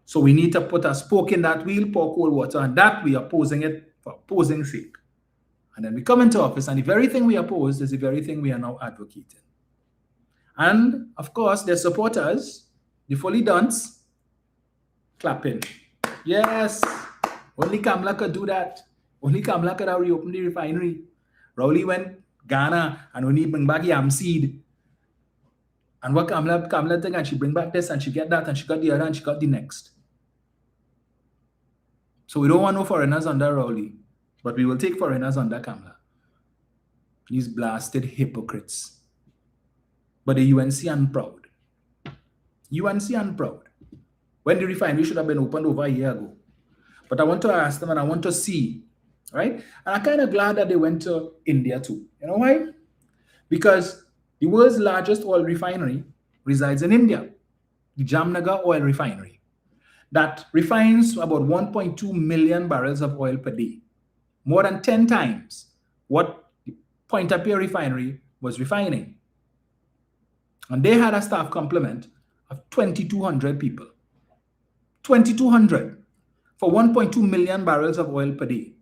So we need to put a spoke in that wheel, pour cold water, and that we are opposing it for opposing sake. And then we come into office, and the very thing we opposed is the very thing we are now advocating. And of course, their supporters, the fully dunce, clapping. Yes, only Kamala could do that. Only Kamala could have reopened the refinery. Rowley went Ghana and only bring back yam seed. And what Kamala think, and she bring back this and she get that and she got the other and she got the next. So we don't want no foreigners under Rowley, but we will take foreigners under Kamala. These blasted hypocrites. But the UNC unproud. UNC unproud. When the refinery should have been opened over a year ago. But I want to ask them and I want to see, right? And I'm kind of glad that they went to India too. You know why? Because the world's largest oil refinery resides in India, the Jamnagar Oil Refinery, that refines about 1.2 million barrels of oil per day, more than 10 times what the Pointe-à-Pitre refinery was refining. And they had a staff complement of 2,200 people. 2,200 for 1.2 million barrels of oil per day.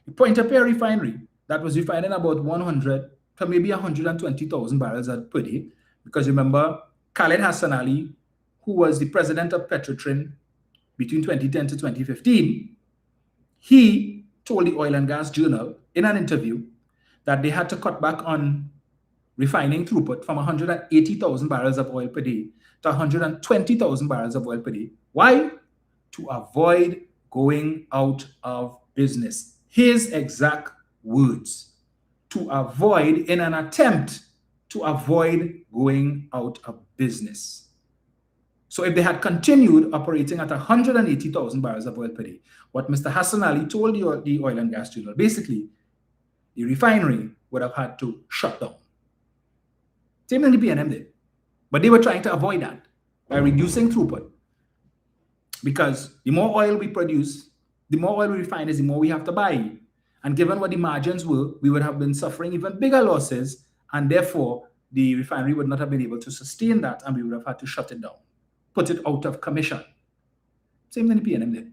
The Pointe-à-Pitre refinery that was refining about 100 to maybe 120,000 barrels per day, because remember, Khaled Hassan Ali, who was the president of Petrotrin between 2010 to 2015, he told the Oil and Gas Journal in an interview that they had to cut back on refining throughput from 180,000 barrels of oil per day to 120,000 barrels of oil per day. Why? To avoid going out of business. His exact words. To avoid, in an attempt to avoid going out of business. So if they had continued operating at 180,000 barrels of oil per day, what Mr. Hassan Ali told the Oil and Gas Journal, basically, the refinery would have had to shut down. Same thing the PNM did. But they were trying to avoid that by reducing throughput. Because the more oil we produce, the more oil we refine is the more we have to buy. And given what the margins were, we would have been suffering even bigger losses, and therefore the refinery would not have been able to sustain that, and we would have had to shut it down, put it out of commission. Same thing the PNM did.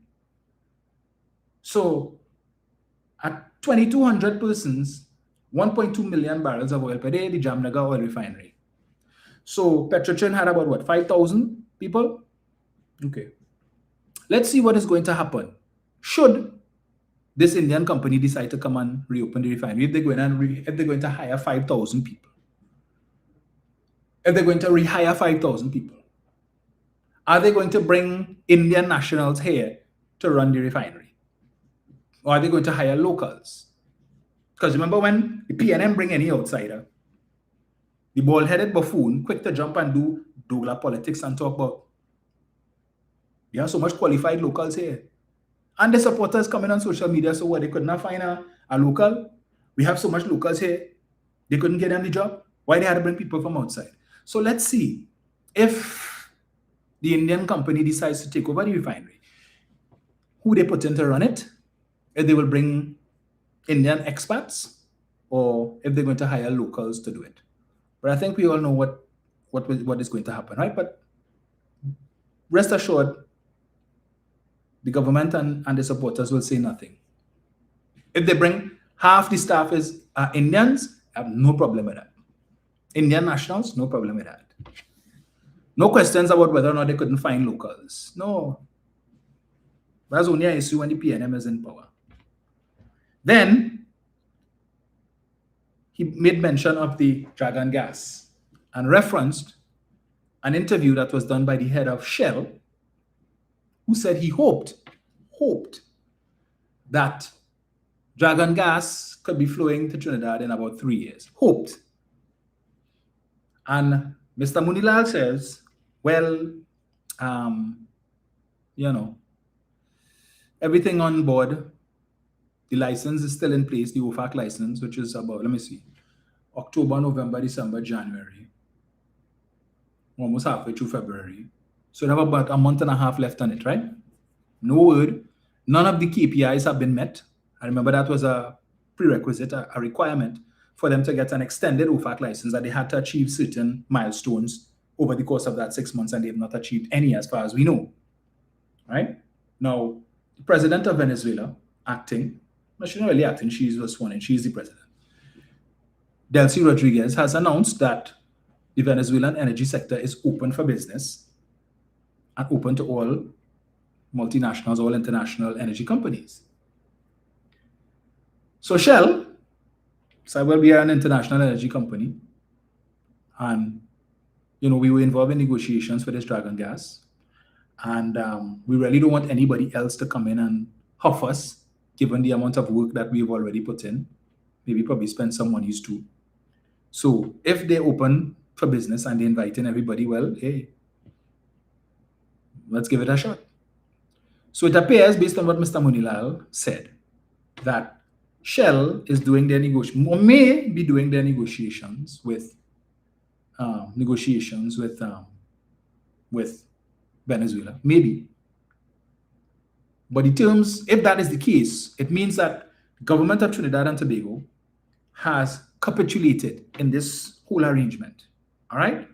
So at 2,200 persons, 1.2 million barrels of oil per day, the Jamnagar oil refinery. So Petrotrin had about what, 5,000 people? Okay. Let's see what is going to happen. Should this Indian company decide to come and reopen the refinery, if they're going to hire 5,000 people, if they're going to rehire 5,000 people, are they going to bring Indian nationals here to run the refinery? Or are they going to hire locals? Because remember when the PNM bring any outsider, the bald-headed buffoon, quick to jump and do Douglas politics and talk about, we have so much qualified locals here. And the supporters coming on social media, so what, they could not find a local? We have so much locals here, they couldn't get them the job? Why they had to bring people from outside? So let's see if the Indian company decides to take over the refinery, who they put in to run it, if they will bring Indian expats, or if they're going to hire locals to do it. But I think we all know what is going to happen, right? But rest assured, the government and the supporters will say nothing. If they bring half the staff is Indians, I have no problem with that. Indian nationals, no problem with that. No questions about whether or not they couldn't find locals. No. That's only an issue when the PNM is in power. Then, he made mention of the Dragon gas and referenced an interview that was done by the head of Shell, who said he hoped that Dragon gas could be flowing to Trinidad in about 3 years. Hoped. And Mr. Munilal says, well, everything on board, the license is still in place, the OFAC license, which is about, let me see, October, November, December, January, almost halfway through February. So we have about a month and a half left on it, right? No word. None of the KPIs have been met. I remember that was a prerequisite, a requirement for them to get an extended OFAC license, that they had to achieve certain milestones over the course of that 6 months, and they have not achieved any as far as we know, right? Now, the president of Venezuela, acting, but she's not really acting, she's just sworn in, she's the president. Delcy Rodriguez has announced that the Venezuelan energy sector is open for business and open to all multinationals, all international energy companies. So Shell said, well, we are an international energy company, and we were involved in negotiations for this Dragon gas, and we really don't want anybody else to come in and huff us, given the amount of work that we've already put in. Maybe probably spend some monies too. So if they're open for business and they invite in everybody, well, hey, let's give it a shot. So it appears, based on what Mr. Munilal said, that Shell is doing their negotiations, or may be doing their negotiations with Venezuela, maybe. But the terms, if that is the case, it means that the government of Trinidad and Tobago has capitulated in this whole arrangement. All right?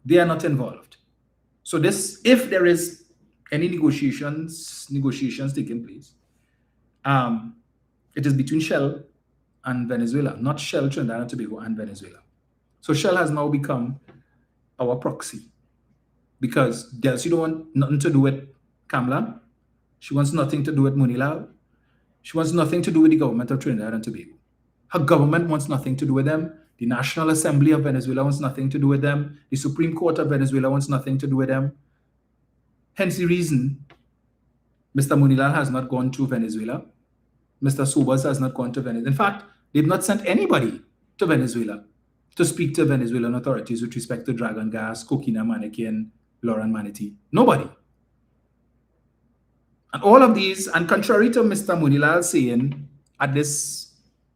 They are not involved. So this, if there is any negotiations taking place, it is between Shell and Venezuela, not Shell, Trinidad and Tobago, and Venezuela. So Shell has now become our proxy because Delcy don't want nothing to do with Kamla. She wants nothing to do with Munilal. She wants nothing to do with the government of Trinidad and Tobago. Her government wants nothing to do with them. The National Assembly of Venezuela wants nothing to do with them. The Supreme Court of Venezuela wants nothing to do with them. Hence the reason Mr. Munilal has not gone to Venezuela. Mr. Sobas has not gone to Venezuela. In fact, they've not sent anybody to Venezuela to speak to Venezuelan authorities with respect to Dragon Gas, Coquina Manaki, and Lauren Manatee. Nobody. And all of these, and contrary to Mr. Munilal saying at this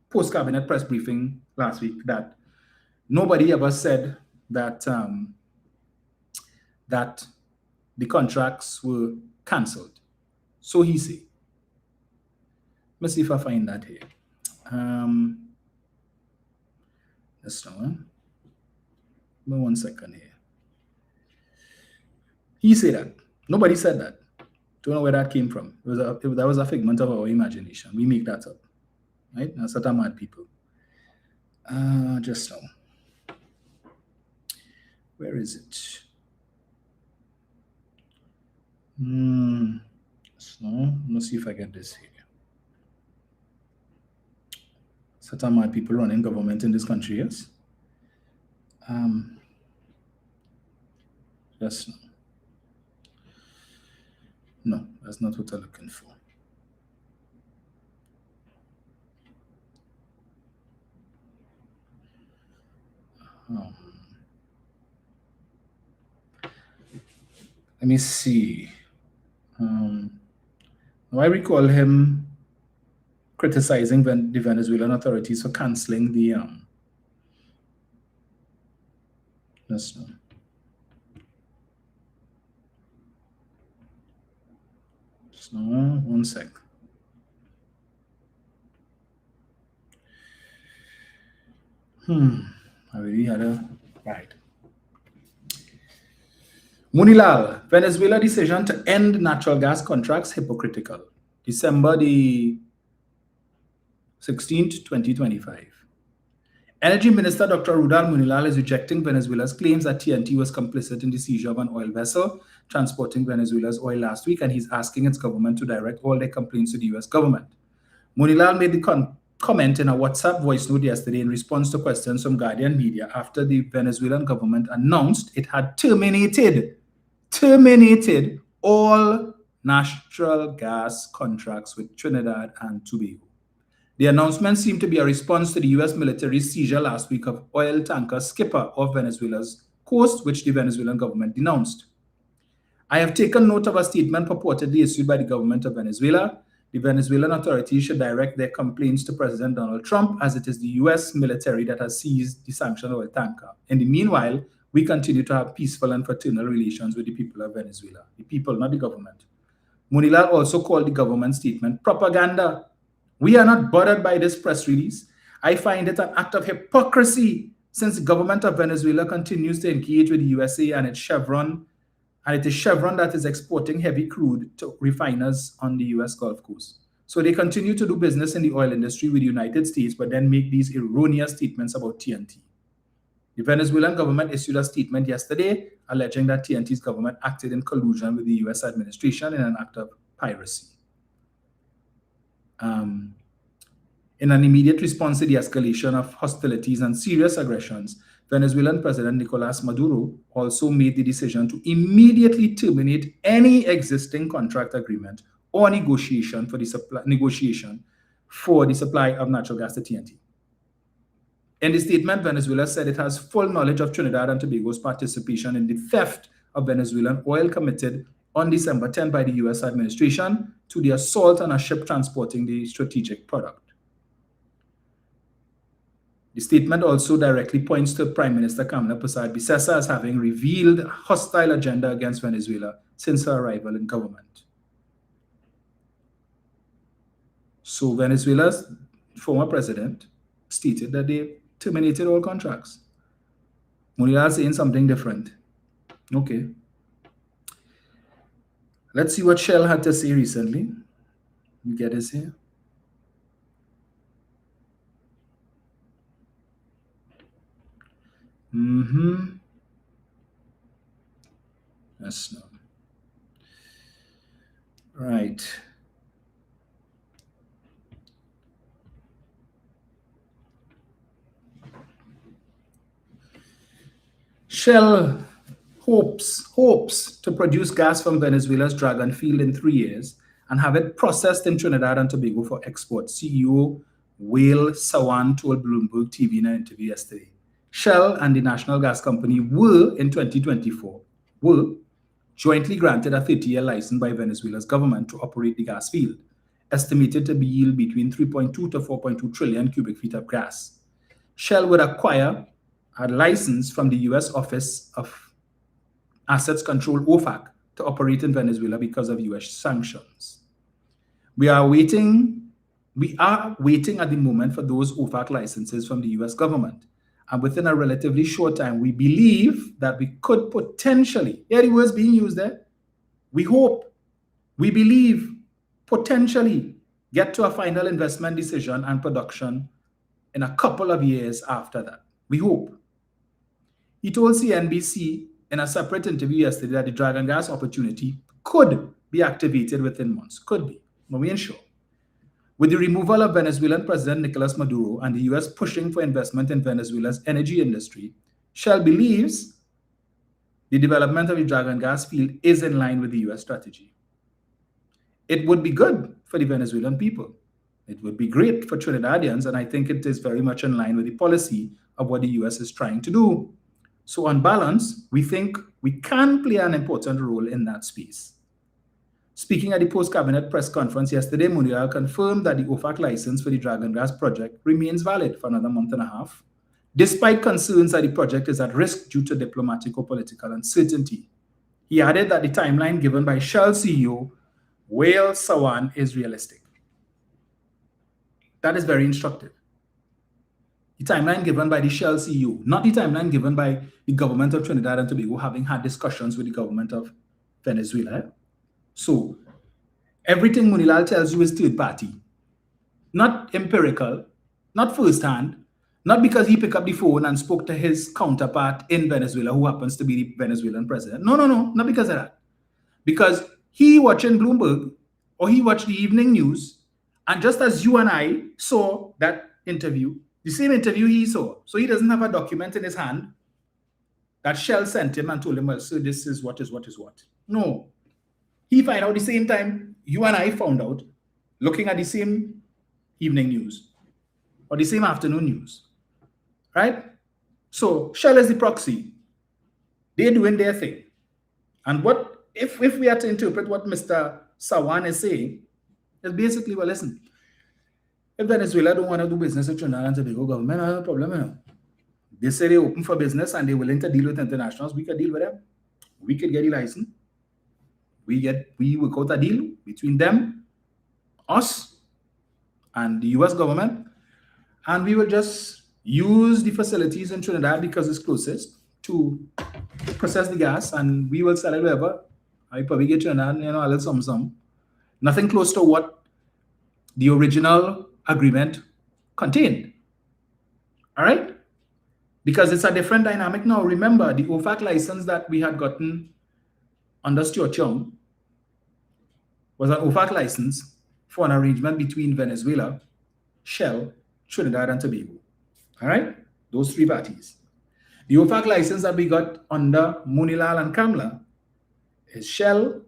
post-cabinet press briefing last week that nobody ever said that that the contracts were cancelled. So he said. Let's see if I find that here. Let's know. Give me 1 second here. He said that. Nobody said that. Don't know where that came from. That was a figment of our imagination. We make that up. Right? That's what I'm mad people. Just now. Where is it? So, let's see if I get this here. Certain mad people running government in this country, yes? Just now. No, that's not what I'm looking for. Let me see. I recall him criticizing the Venezuelan authorities for canceling the just now. Just now, 1 sec. I really had a right. Munilal, Venezuela decision to end natural gas contracts hypocritical. December the 16th, 2025. Energy Minister Dr. Rudal Munilal is rejecting Venezuela's claims that TNT was complicit in the seizure of an oil vessel transporting Venezuela's oil last week, and he's asking its government to direct all their complaints to the US government. Munilal made the comment in a WhatsApp voice note yesterday in response to questions from Guardian Media after the Venezuelan government announced it had terminated all natural gas contracts with Trinidad and Tobago. The announcement seemed to be a response to the US military's seizure last week of oil tanker Skipper off Venezuela's coast, which the Venezuelan government denounced. I have taken note of a statement purportedly issued by the government of Venezuela. The Venezuelan authorities should direct their complaints to President Donald Trump, as it is the US military that has seized the sanctioned oil tanker. In the meanwhile, we continue to have peaceful and fraternal relations with the people of Venezuela. The people, not the government. Munilal also called the government statement propaganda. We are not bothered by this press release. I find it an act of hypocrisy since the government of Venezuela continues to engage with the USA and its Chevron, and it is Chevron that is exporting heavy crude to refiners on the US Gulf Coast. So they continue to do business in the oil industry with the United States, but then make these erroneous statements about TNT. The Venezuelan government issued a statement yesterday alleging that TNT's government acted in collusion with the US administration in an act of piracy. In an immediate response to the escalation of hostilities and serious aggressions, Venezuelan President Nicolas Maduro also made the decision to immediately terminate any existing contract agreement or negotiation for the supply of natural gas to TNT. In the statement, Venezuela said it has full knowledge of Trinidad and Tobago's participation in the theft of Venezuelan oil committed on December 10 by the US administration to the assault on a ship transporting the strategic product. The statement also directly points to Prime Minister Kamla Persad-Bissessar as having revealed a hostile agenda against Venezuela since her arrival in government. So Venezuela's former president stated that they terminated all contracts. Munilal saying something different. Okay. Let's see what Shell had to say recently. We get this here. Yes, no. Right. Shell hopes to produce gas from Venezuela's Dragon field in 3 years and have it processed in Trinidad and Tobago for export. CEO Wael Sawan told Bloomberg TV in an interview yesterday. Shell and the national gas company were, in 2024, jointly granted a 30-year license by Venezuela's government to operate the gas field, estimated to yield between 3.2 to 4.2 trillion cubic feet of gas. Shell would acquire a license from the U.S. Office of Assets Control, OFAC, to operate in Venezuela because of U.S. sanctions. We are waiting at the moment for those OFAC licenses from the U.S. government. And within a relatively short time, we believe that we could potentially, here the words being used there, we hope, we believe, potentially get to a final investment decision and production in a couple of years after that. We hope. He told CNBC in a separate interview yesterday that the Dragon gas opportunity could be activated within months. Could be, but we ain't sure. With the removal of Venezuelan President Nicolas Maduro and the U.S. pushing for investment in Venezuela's energy industry, Shell believes the development of the Dragon gas field is in line with the U.S. strategy. It would be good for the Venezuelan people. It would be great for Trinidadians, and I think it is very much in line with the policy of what the U.S. is trying to do. So on balance, we think we can play an important role in that space. Speaking at the post-cabinet press conference yesterday, Munilaal confirmed that the OFAC license for the Dragon gas project remains valid for another month and a half, despite concerns that the project is at risk due to diplomatic or political uncertainty. He added that the timeline given by Shell CEO Wael Sawan is realistic. That is very instructive. The timeline given by the Shell CEO, not the timeline given by the government of Trinidad and Tobago, having had discussions with the government of Venezuela. So everything Munilaal tells you is third party, not empirical, not firsthand, not because he picked up the phone and spoke to his counterpart in Venezuela, who happens to be the Venezuelan president. No, not because of that. Because he watching Bloomberg or he watched the evening news, and just as you and I saw that interview, the same interview he saw, so he doesn't have a document in his hand that Shell sent him and told him, well, so this is what is what. No. He found out the same time you and I found out, looking at the same evening news or the same afternoon news, right? So Shell is the proxy. They're doing their thing. And what if we are to interpret what Mr. Sawan is saying, it's basically, well, listen, if Venezuela don't want to do business with Trinidad and Tobago government, I have a problem. You know? They say they're open for business and they're willing to deal with internationals. We could deal with them. We could get the license. We work out a deal between them, us, and the US government, and we will just use the facilities in Trinidad because it's closest to process the gas, and we will sell it wherever. I probably get Trinidad, a little some. Nothing close to what the original agreement contained. All right? Because it's a different dynamic now. Remember, the OFAC license that we had gotten under Stuart Young was an OFAC license for an arrangement between Venezuela, Shell, Trinidad, and Tobago. All right? Those three parties. The OFAC license that we got under Munilaal and Kamla is Shell,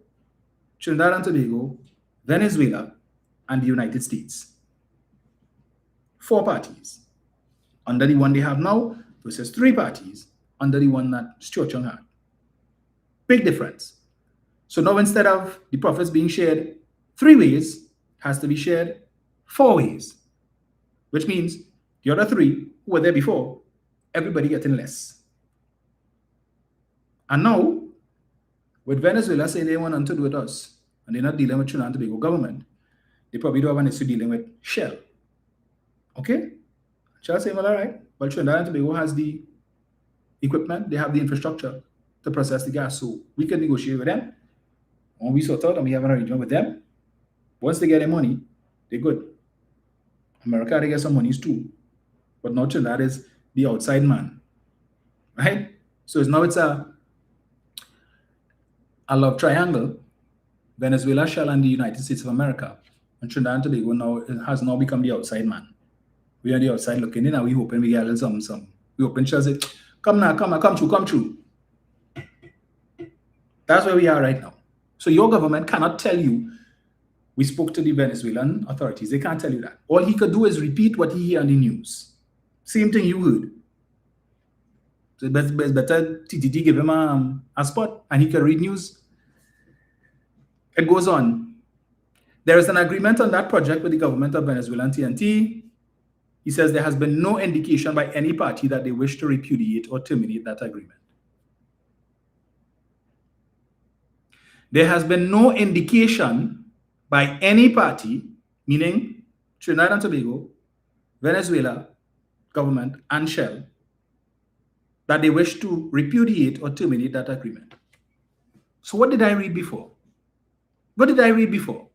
Trinidad and Tobago, Venezuela, and the United States. 4 parties under the one they have now versus 3 parties under the one that Stuart Young had. Big difference. So now instead of the profits being shared 3 ways, it has to be shared 4 ways, which means the other 3 who were there before, everybody getting less. And now, with Venezuela saying they want nothing to do with us, and they're not dealing with Trinidad and Tobago government, they probably don't have an issue dealing with Shell. Okay? Shell saying, well, all right. Well, Trinidad and Tobago has the equipment, they have the infrastructure to process the gas, so we can negotiate with them. When we sort out and we have an arrangement with them, once they get their money, they're good. America, they get some monies too. But now Trinidad is the outside man. Right? So it's a love triangle, Venezuela, Shell, and the United States of America. And Trinidad and Tobago has now become the outside man. We are the outside looking in, and we hoping we get a little some. We hoping Shell say, come now, come true. That's where we are right now. So your government cannot tell you, we spoke to the Venezuelan authorities. They can't tell you that. All he could do is repeat what he hear on the news. Same thing you heard. So it's better TTT give him a spot and he can read news. It goes on. There is an agreement on that project with the government of Venezuela and TNT. He says there has been no indication by any party that they wish to repudiate or terminate that agreement. There has been no indication by any party, meaning Trinidad and Tobago, Venezuela, government, and Shell, that they wish to repudiate or terminate that agreement. So what did I read before? What did I read before?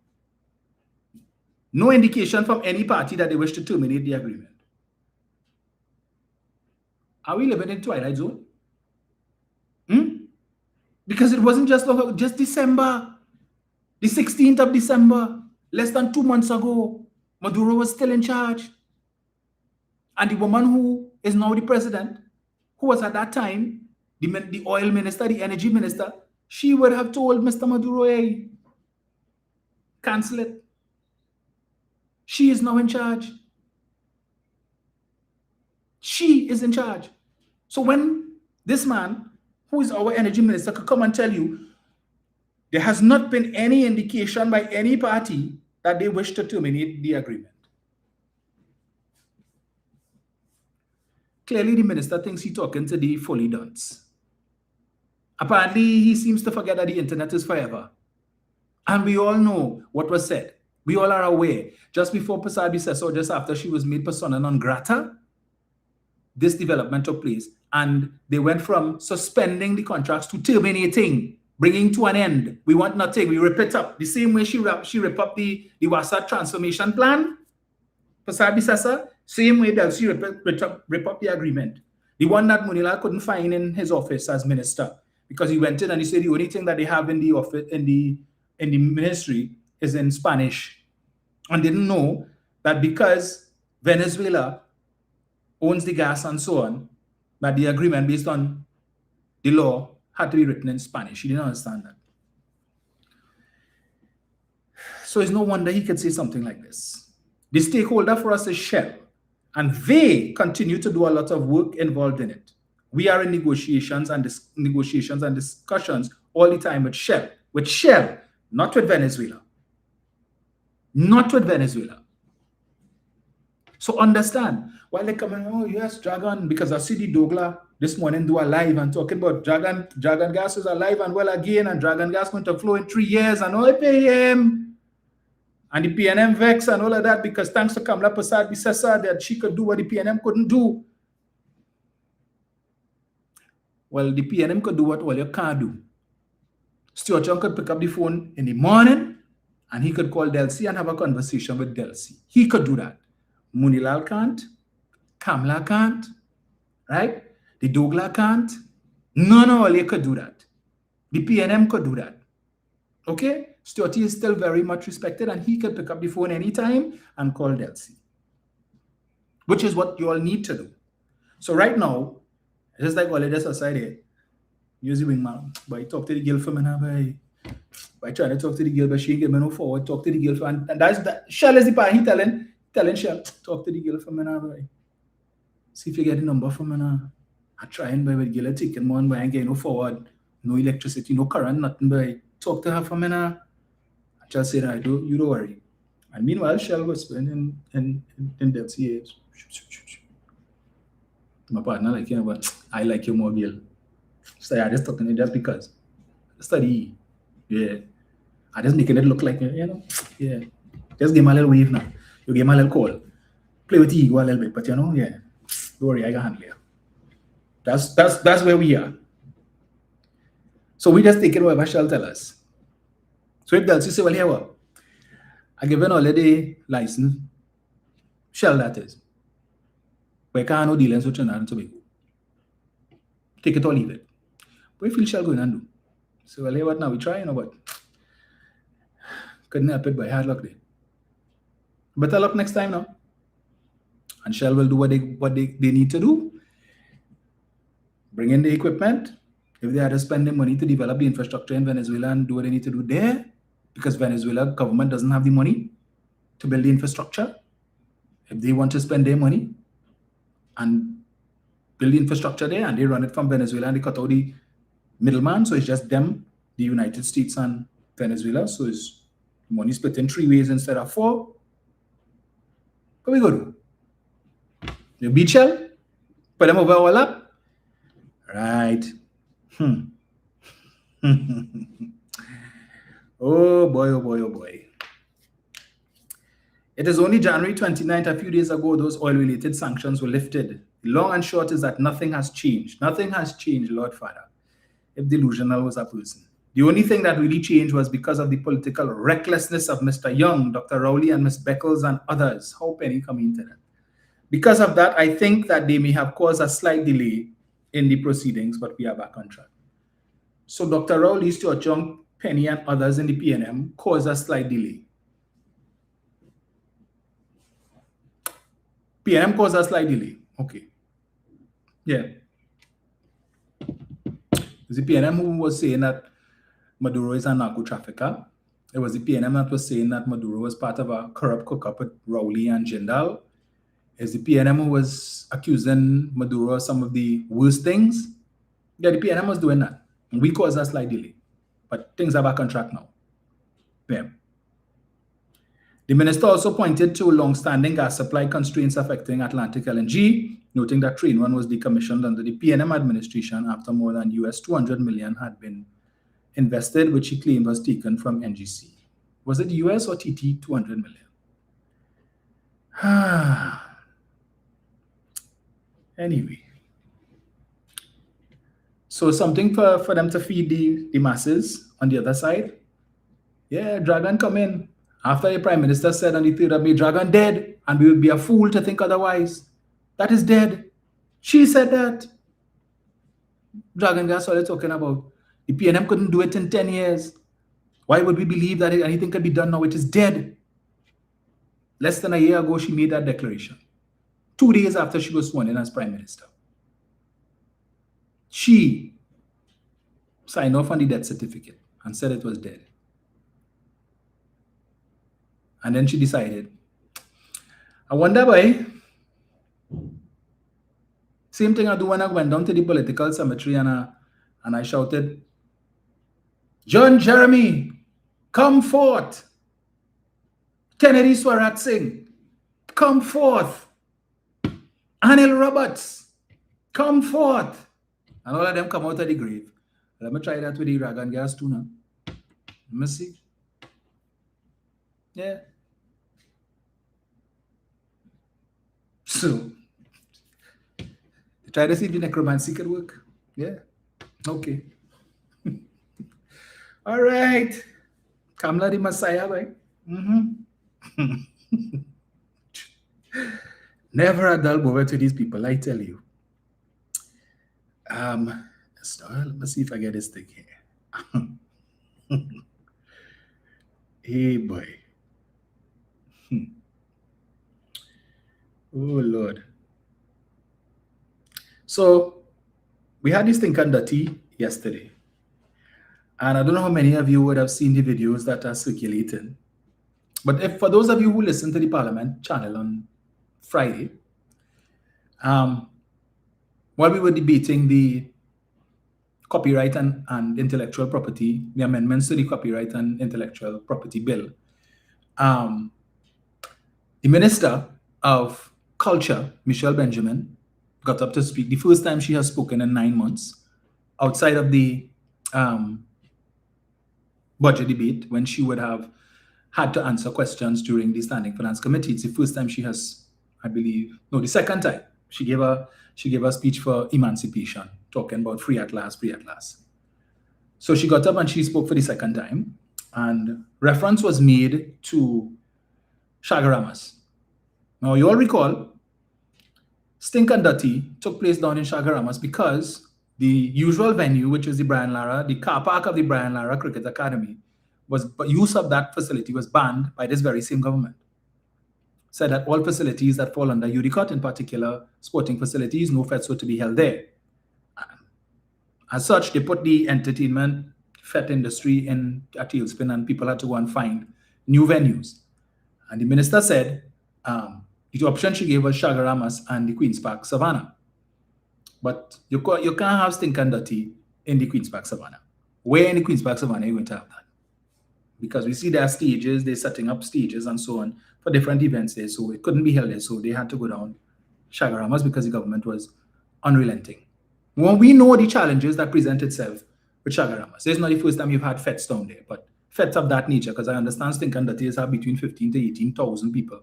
No indication from any party that they wish to terminate the agreement. Are we living in Twilight Zone? Because it wasn't just December, the 16th of December, less than 2 months ago, Maduro was still in charge. And the woman who is now the president, who was at that time the oil minister, the energy minister, she would have told Mr. Maduro, hey, cancel it. She is now in charge. She is in charge. So when this man, who is our energy minister, could come and tell you there has not been any indication by any party that they wish to terminate the agreement. Clearly, the minister thinks he's talking to the fully dons. Apparently, he seems to forget that the internet is forever. And we all know what was said. We all are aware. Just before Prasad Bisesa, just after she was made persona non grata, this development took place. And they went from suspending the contracts to terminating, bringing to an end. We want nothing. We rip it up. The same way she ripped up the WASA transformation plan, Prasad Bisesa, same way that she rip up the agreement. The one that Munilal couldn't find in his office as minister, because he went in and he said the only thing that they have in the office, in the ministry, is in Spanish, and didn't know that because Venezuela owns the gas and so on, that the agreement based on the law had to be written in Spanish. He didn't understand that. So it's no wonder he could say something like this. The stakeholder for us is Shell, and they continue to do a lot of work involved in it. We are in negotiations and discussions all the time with Shell, not with Venezuela. Not with Venezuela. So understand, while they come in, oh yes, Dragon, because I see the Douglas this morning do a live and talking about Dragon gas is alive and well again, and Dragon gas going to flow in 3 years, and all pay him. And the PNM vex and all of that, because thanks to Kamala Prasad Bisesa that she could do what the PNM couldn't do. Well, the PNM could do what all you can't do. Stuart Young could pick up the phone in the morning and he could call Delcy and have a conversation with Delcy. He could do that. Munilal can't. Kamala can't. Right? The Douglas can't. None of all you could do that. The PNM could do that. Okay? Stuart is still very much respected and he could pick up the phone anytime and call Delcy. Which is what you all need to do. So right now, just like all of this society, use the wingman. But talk to the girl for me, by trying to talk to the girl, but she ain't giving no forward. Talk to the girl for, and that's that. Shell is the part he telling Shell, talk to the girl for me now, boy. See if you get the number from me now. I try and buy with girl taking one, but I ain't getting no forward, no electricity, no current, nothing, boy. Talk to her for me now. I just say that you don't worry. And meanwhile, Shell was spending in Delcy. My partner like you, but I like you more, girl. So I just talking to you just because. Study. Yeah. I just making it look like, yeah. Just give me a little wave now. You give me a little call. Play with the ego a little bit, but yeah. Don't worry, I can handle it. That's where we are. So we just take it whatever Shell tell us. So if Delcy say, well, here what? I given already license. Shell that is. But I can't no dealings with Trinidad and Tobago. Take it or leave it. What you feel Shell going and do? So, well, hey, what now? We try, but couldn't help it by hard luck there. Better luck next time now. And Shell will do what they need to do. Bring in the equipment. If they had to spend the money to develop the infrastructure in Venezuela and do what they need to do there, because Venezuela government doesn't have the money to build the infrastructure. If they want to spend their money and build the infrastructure there, and they run it from Venezuela and they cut out the middleman, so it's just them, the United States and Venezuela. So it's money split in 3 ways instead of 4. What we go do? You beat Shell? Put them over all up? Right. Oh boy, oh boy, oh boy. It is only January 29th, a few days ago, those oil-related sanctions were lifted. The long and short is that nothing has changed. Nothing has changed, Lord Father, if delusional was a person. The only thing that really changed was because of the political recklessness of Mr. Young, Dr. Rowley, and Ms. Beckles and others. How Penny come into that? Because of that, I think that they may have caused a slight delay in the proceedings, but we are back on track. So Dr. Rowley, Stuart Young, Penny, and others in the PNM caused a slight delay. PNM caused a slight delay. Okay. Yeah. It was the PNM who was saying that Maduro is a narco trafficker. It was the PNM that was saying that Maduro was part of a corrupt cook-up with Rowley and Jindal. It's the PNM who was accusing Maduro of some of the worst things. Yeah, the PNM was doing that. And we caused a slight delay. But things are back on track now. Yeah. The minister also pointed to long-standing gas supply constraints affecting Atlantic LNG, noting that Train 1 was decommissioned under the PNM administration after more than US $200 million had been invested, which he claimed was taken from NGC. Was it US or TT 200 million? Anyway. So something for them to feed the masses on the other side. Yeah, Dragon come in. After the Prime Minister said on the 3rd of May, Dragon dead, and we would be a fool to think otherwise. That is dead. She said that. Dragon, that's all they're talking about. The PNM couldn't do it in 10 years. Why would we believe that anything could be done now? It is dead. Less than a year ago, she made that declaration. 2 days after she was sworn in as Prime Minister. She signed off on the death certificate and said it was dead. And then she decided, I wonder why. Same thing I do when I went down to the political cemetery and I shouted, John Jeremy, come forth. Kennedy Swarat Singh, come forth. Anil Roberts, come forth. And all of them come out of the grave. Let me try that with the Dragon gas too now. Let me see. Yeah. So, try to see if the necromancy could work. Yeah. Okay. All right. Kamla the Messiah, right? Never a dull moment to these people, I tell you. So let me see if I get this thing here. Hey boy. Oh Lord. So we had this thing called Dirty yesterday. And I don't know how many of you would have seen the videos that are circulating. But if for those of you who listen to the Parliament channel on Friday, while we were debating the copyright and intellectual property, the amendments to the copyright and intellectual property bill, the Minister of Culture, Michelle Benjamin, got up to speak. The first time she has spoken in 9 months, outside of the budget debate, when she would have had to answer questions during the Standing Finance Committee. It's the first time she has, I believe, no, the second time she gave a speech for emancipation, talking about free at last, free at last. So she got up and she spoke for the second time, and reference was made to Chaguaramas. Now, you all recall, Stink and Dirty took place down in Chaguaramas because The usual venue, which is the Brian Lara, the car park of the Brian Lara Cricket Academy, but use of that facility was banned by this very same government. Said that all facilities that fall under UDCOT, in particular sporting facilities, no fets were to be held there. As such, they put the entertainment fet industry in a tailspin, and people had to go and find new venues. And the minister said the option she gave was Shagaramas and the Queen's Park Savannah. But you can't have Stink and Dirty in the Queen's Park Savannah. Where in the Queen's Park Savannah are you going to have that? Because we see there are stages, they're setting up stages and so on for different events there. So it couldn't be held there. So they had to go down Shagaramas because the government was unrelenting. Well, we know the challenges that present itself with Shagaramas. This is not the first time you've had fets down there, but fets of that nature, because I understand Stink and Dirty have between 15 to 18,000 people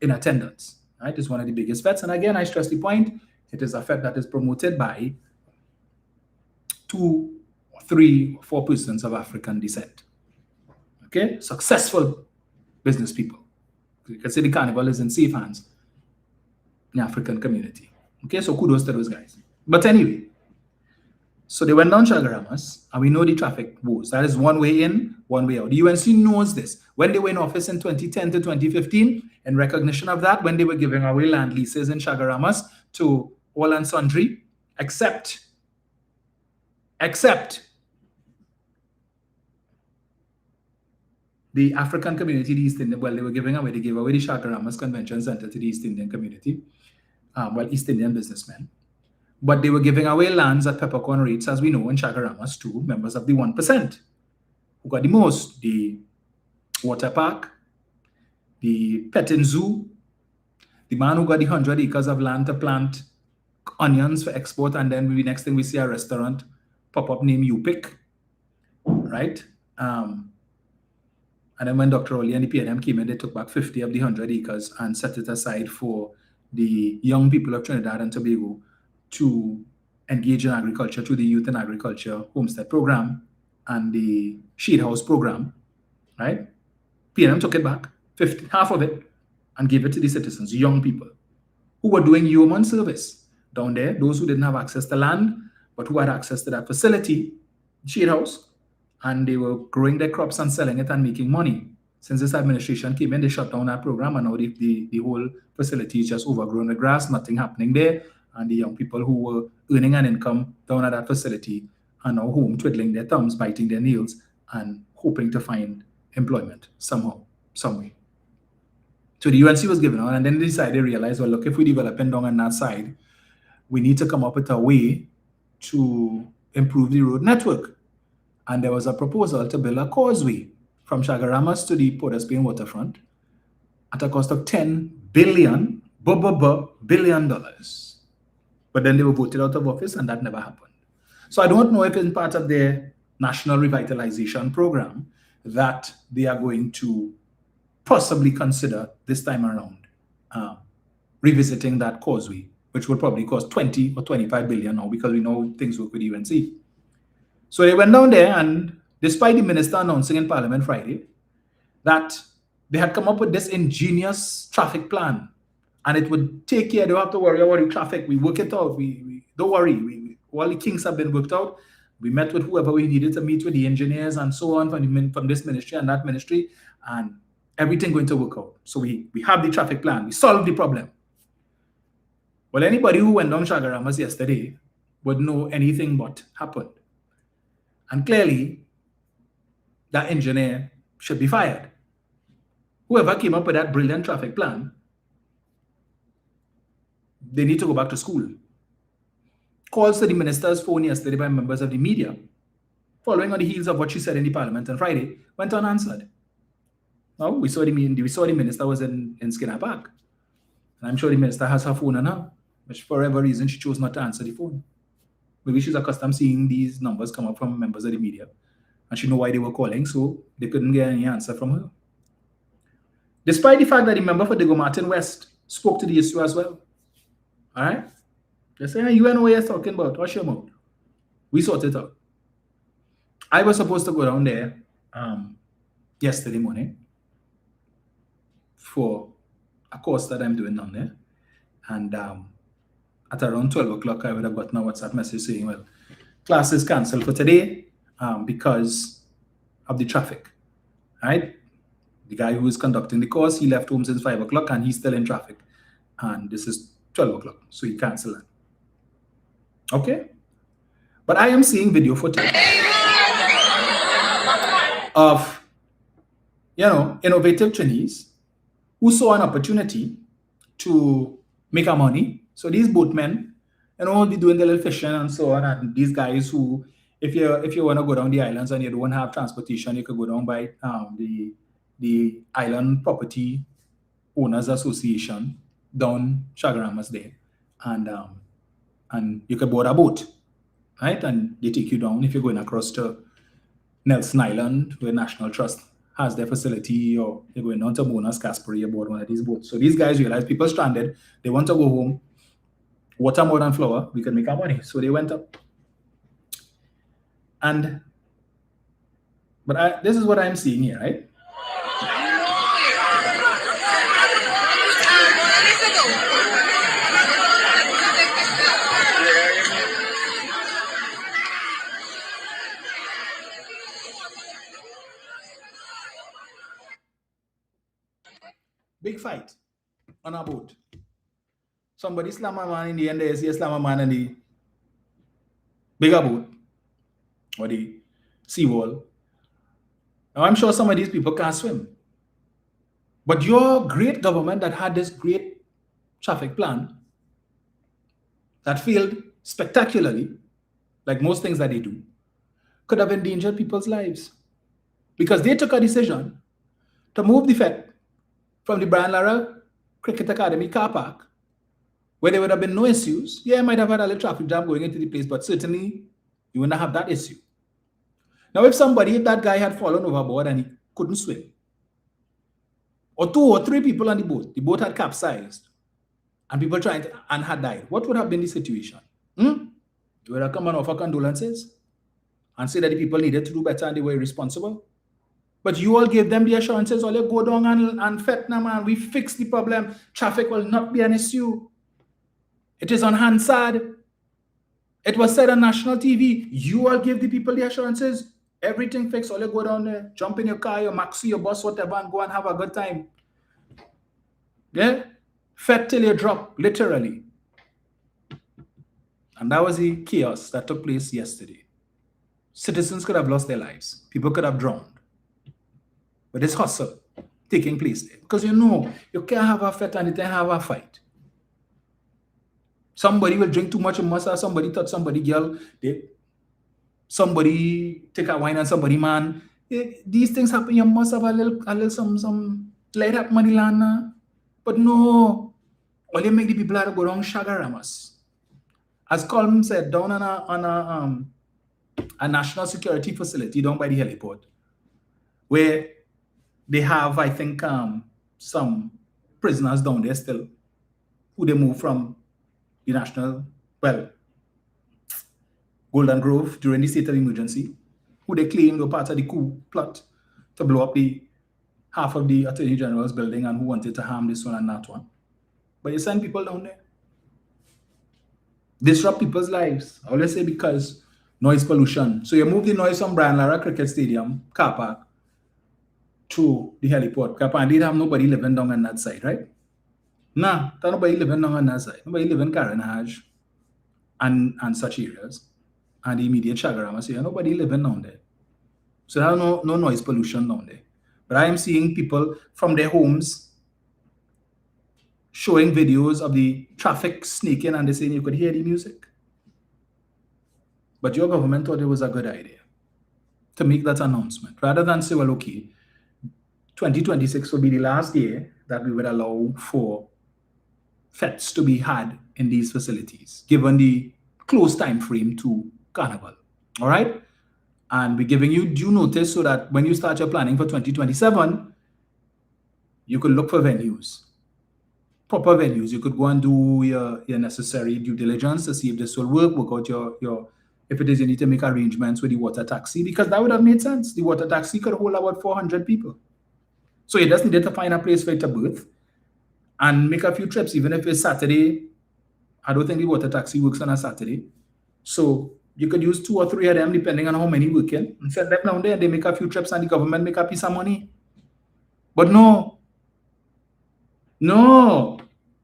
in attendance. Right? It's one of the biggest fets. And again, I stress the point, it is a fet that is promoted by 2, 3, 4 persons of African descent. Okay, successful business people. You can say the carnival is in safe hands in the African community. Okay, so kudos to those guys. But anyway, so they went down Shagaramas, and we know the traffic woes. That is one way in, one way out. The UNC knows this. When they were in office in 2010 to 2015, in recognition of that, when they were giving away land leases in Shagaramas to all and sundry, except the African community, the East Indian, well, they gave away the Shagaramas Convention Center to the East Indian community, East Indian businessmen. But they were giving away lands at peppercorn rates, as we know, in Shagaramas to members of the 1%, who got the most: the water park, the petting zoo, the man who got the 100 acres of land to plant onions for export, and then the next thing we see a restaurant pop up named UPIC, right? And then when Dr. Oli and the PNM came in, they took back 50 of the 100 acres and set it aside for the young people of Trinidad and Tobago to engage in agriculture through the Youth in Agriculture Homestead Program and the Shade House Program, right? PNM took it back, half of it, and gave it to the citizens, young people, who were doing human service down there, those who didn't have access to land, but who had access to that facility, Shade House, and they were growing their crops and selling it and making money. Since this administration came in, they shut down that program, and now the whole facility is just overgrown with grass, nothing happening there. And the young people who were earning an income down at that facility are now home twiddling their thumbs, biting their nails, and hoping to find employment somehow, some way. So the UNC was given out, and then they realized, well, look, if we develop down on that side, we need to come up with a way to improve the road network. And there was a proposal to build a causeway from Shagaramas to the Port of Spain waterfront at a cost of $10 billion. But then they were voted out of office, and that never happened. So I don't know if it's part of their national revitalization program that they are going to possibly consider this time around revisiting that causeway, which will probably cost 20 or 25 billion now, because we know things work with UNC. So they went down there, and despite the minister announcing in Parliament Friday that they had come up with this ingenious traffic plan, and it would take care, they don't have to worry about the traffic, we work it out, we don't worry, all the kinks have been worked out. We met with whoever we needed to meet with, the engineers and so on from this ministry and that ministry, and everything going to work out. So we have the traffic plan, we solved the problem. Well, anybody who went down Shagaramas yesterday would know anything but happened. And clearly, that engineer should be fired. Whoever came up with that brilliant traffic plan, they need to go back to school. Calls to the minister's phone yesterday by members of the media, following on the heels of what she said in the Parliament on Friday, went unanswered. Now, we saw the minister was in Skinner Park. And I'm sure the minister has her phone on her, but for whatever reason, she chose not to answer the phone. Maybe she's accustomed to seeing these numbers come up from members of the media, and she knew why they were calling, so they couldn't get any answer from her. Despite the fact that the member for Diego Martin West spoke to the issue as well. All right? They say, hey, you know what you're talking about. Hush your mouth. We sorted it out. I was supposed to go down there yesterday morning for a course that I'm doing down there. And at around 12 o'clock, I would have gotten a WhatsApp message saying, well, class is cancelled for today because of the traffic, right? The guy who is conducting the course, he left home since 5 o'clock and he's still in traffic. And this is 12 o'clock, so he canceled it. Okay? But I am seeing video footage of, innovative Chinese who saw an opportunity to make a money. So these boatmen, will be doing the little fishing and so on. And these guys who, if you want to go down the islands and you don't have transportation, you could go down by the Island Property Owners Association down Chaguaramas there, and you could board a boat, right? And they take you down if you're going across to Nelson Island, where National Trust has their facility, or you're going down to Mona's Caspery aboard one of these boats. So these guys realize people stranded, they want to go home, water more than flour, we can make our money. So they went up. But this is what I'm seeing here, right? Big fight on a boat. Somebody slam a man in the end, they see a slam a man in the bigger boat or the seawall. Now, I'm sure some of these people can't swim. But your great government that had this great traffic plan that failed spectacularly, like most things that they do, could have endangered people's lives. Because they took a decision to move the FET from the Brian Lara Cricket Academy car park, where there would have been no issues. Yeah, you might have had a little traffic jam going into the place, but certainly you wouldn't have that issue. Now, if that guy had fallen overboard and he couldn't swim, or 2 or 3 people on the boat had capsized, and people and had died, what would have been the situation? You would have come and offer condolences and say that the people needed to do better and they were irresponsible. But you all gave them the assurances, all you go down and Vietnam and we fix the problem. Traffic will not be an issue. It is on Hansard. It was said on national TV. You all gave the people the assurances. Everything fixed. All you go down there, jump in your car, your maxi, your bus, whatever, and go and have a good time. Yeah? Fed till you drop, literally. And that was the chaos that took place yesterday. Citizens could have lost their lives. People could have drowned. But it's hustle taking place there. Because you can't have a FET and you can't have a fight. Somebody will drink too much of mustard, somebody touch somebody girl, somebody take a wine and somebody man. These things happen, you must have a little some light up money land. But no, all you make the people have to go down Chaguaramas. As Colm said, down on a national security facility down by the heliport, where they have, I think, some prisoners down there still, who they moved from the Golden Grove during the state of emergency, who they claimed were part of the coup plot to blow up the half of the Attorney General's building and who wanted to harm this one and that one. But you send people down there, disrupt people's lives. I always say because noise pollution. So you move the noise from Brian Lara Cricket Stadium car park to the heliport. Apparently, they have nobody living down on that side, right? Nah, there's nobody living down on that side. Nobody living in Carenage and such areas. And the immediate Chaguaramas, so nobody living down there. So there's no noise pollution down there. But I am seeing people from their homes showing videos of the traffic sneaking and they saying you could hear the music. But your government thought it was a good idea to make that announcement. Rather than say, well, okay, 2026 will be the last year that we would allow for FETs to be had in these facilities, given the close time frame to Carnival. All right? And we're giving you due notice so that when you start your planning for 2027, you could look for venues, proper venues. You could go and do your necessary due diligence to see if this will work out your if it is you need to make arrangements with the water taxi, because that would have made sense. The water taxi could hold about 400 people. So you just needed to find a place for it to berth and make a few trips, even if it's Saturday I don't think the water taxi works on a Saturday. So you could use 2 or 3 of them depending on how many working. And send them down there, they make a few trips and the government make a piece of money. But no,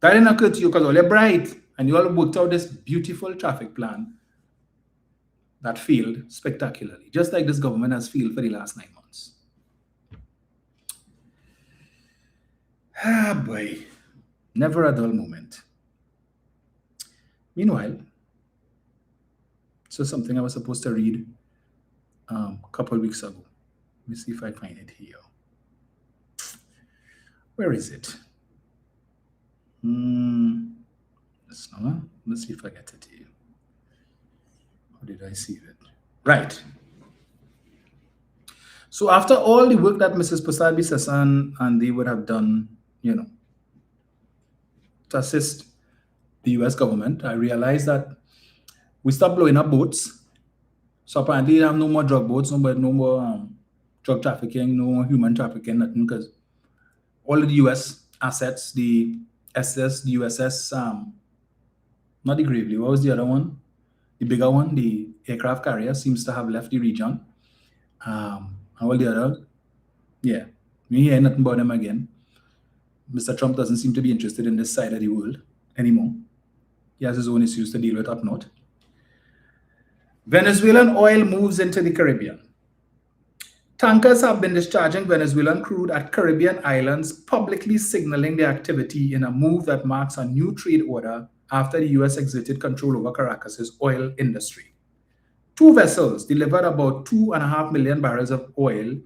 that didn't occur to you because all you're bright and you all worked out this beautiful traffic plan that failed spectacularly, just like this government has failed for the last 9 months. Ah, boy, never a dull moment. Meanwhile, so something I was supposed to read a couple of weeks ago. Let me see if I find it here. Where is it? Let's see if I get it here. Or did I see it? Right. So after all the work that Mrs. Prasad Bisasan and they would have done, to assist the US government, I realized that we stopped blowing up boats. So apparently they have no more drug boats, no more drug trafficking, no more human trafficking, nothing, because all of the US assets, the SS, the USS, not the Gravely, what was the other one? The bigger one, the aircraft carrier, seems to have left the region. And all the other, we hear nothing about them again. Mr. Trump doesn't seem to be interested in this side of the world anymore. He has his own issues to deal with up north. Venezuelan oil moves into the Caribbean. Tankers have been discharging Venezuelan crude at Caribbean islands, publicly signaling their activity in a move that marks a new trade order after the US exerted control over Caracas's oil industry. 2 vessels delivered about 2.5 million barrels of oil,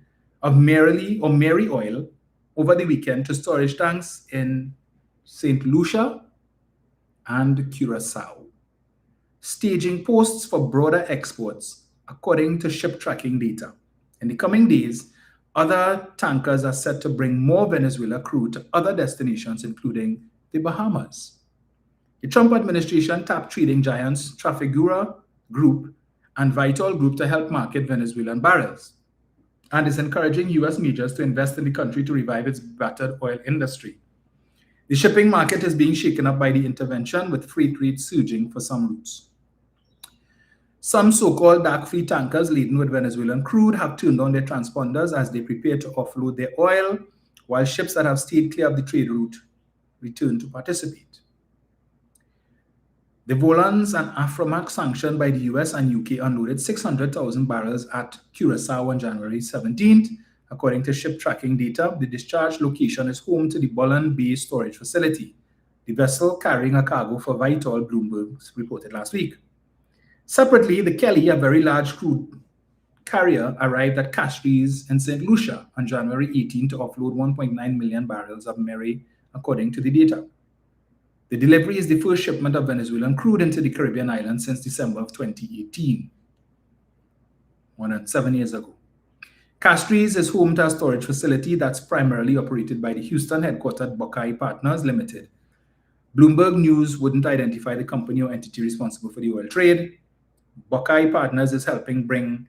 of Mary oil, over the weekend to storage tanks in St. Lucia and Curacao, staging posts for broader exports, according to ship tracking data. In the coming days, other tankers are set to bring more Venezuela crude to other destinations, including the Bahamas. The Trump administration tapped trading giants Trafigura Group and Vitol Group to help market Venezuelan barrels, and is encouraging US majors to invest in the country to revive its battered oil industry. The shipping market is being shaken up by the intervention, with freight rates surging for some routes. Some so-called dark fleet tankers laden with Venezuelan crude have turned on their transponders as they prepare to offload their oil, while ships that have stayed clear of the trade route return to participate. The Volans and Aframax sanctioned by the US and UK unloaded 600,000 barrels at Curacao on January 17th. According to ship tracking data, the discharge location is home to the Bolan Bay storage facility, the vessel carrying a cargo for Vitol, Bloomberg reported last week. Separately, the Kelly, a very large crude carrier, arrived at Castries in St. Lucia on January 18 to offload 1.9 million barrels of Mary, according to the data. The delivery is the first shipment of Venezuelan crude into the Caribbean islands since December of 2018, 7 years ago. Castries is home to a storage facility that's primarily operated by the Houston headquartered Buckeye Partners Limited. Bloomberg News wouldn't identify the company or entity responsible for the oil trade. Buckeye Partners is helping bring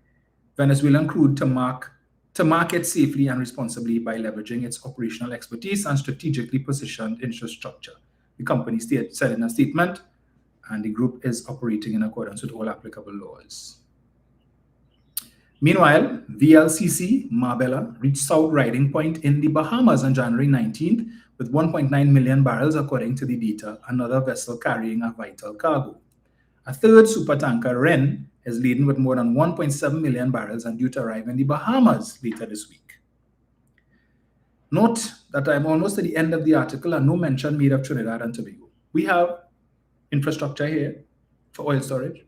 Venezuelan crude to market safely and responsibly by leveraging its operational expertise and strategically positioned infrastructure, the company said in a statement, and the group is operating in accordance with all applicable laws. Meanwhile, VLCC Marbella reached South Riding Point in the Bahamas on January 19th with 1.9 million barrels, according to the data, another vessel carrying a vital cargo. A third supertanker, Wren, is laden with more than 1.7 million barrels and due to arrive in the Bahamas later this week. Note that I'm almost at the end of the article and no mention made of Trinidad and Tobago. We have infrastructure here for oil storage.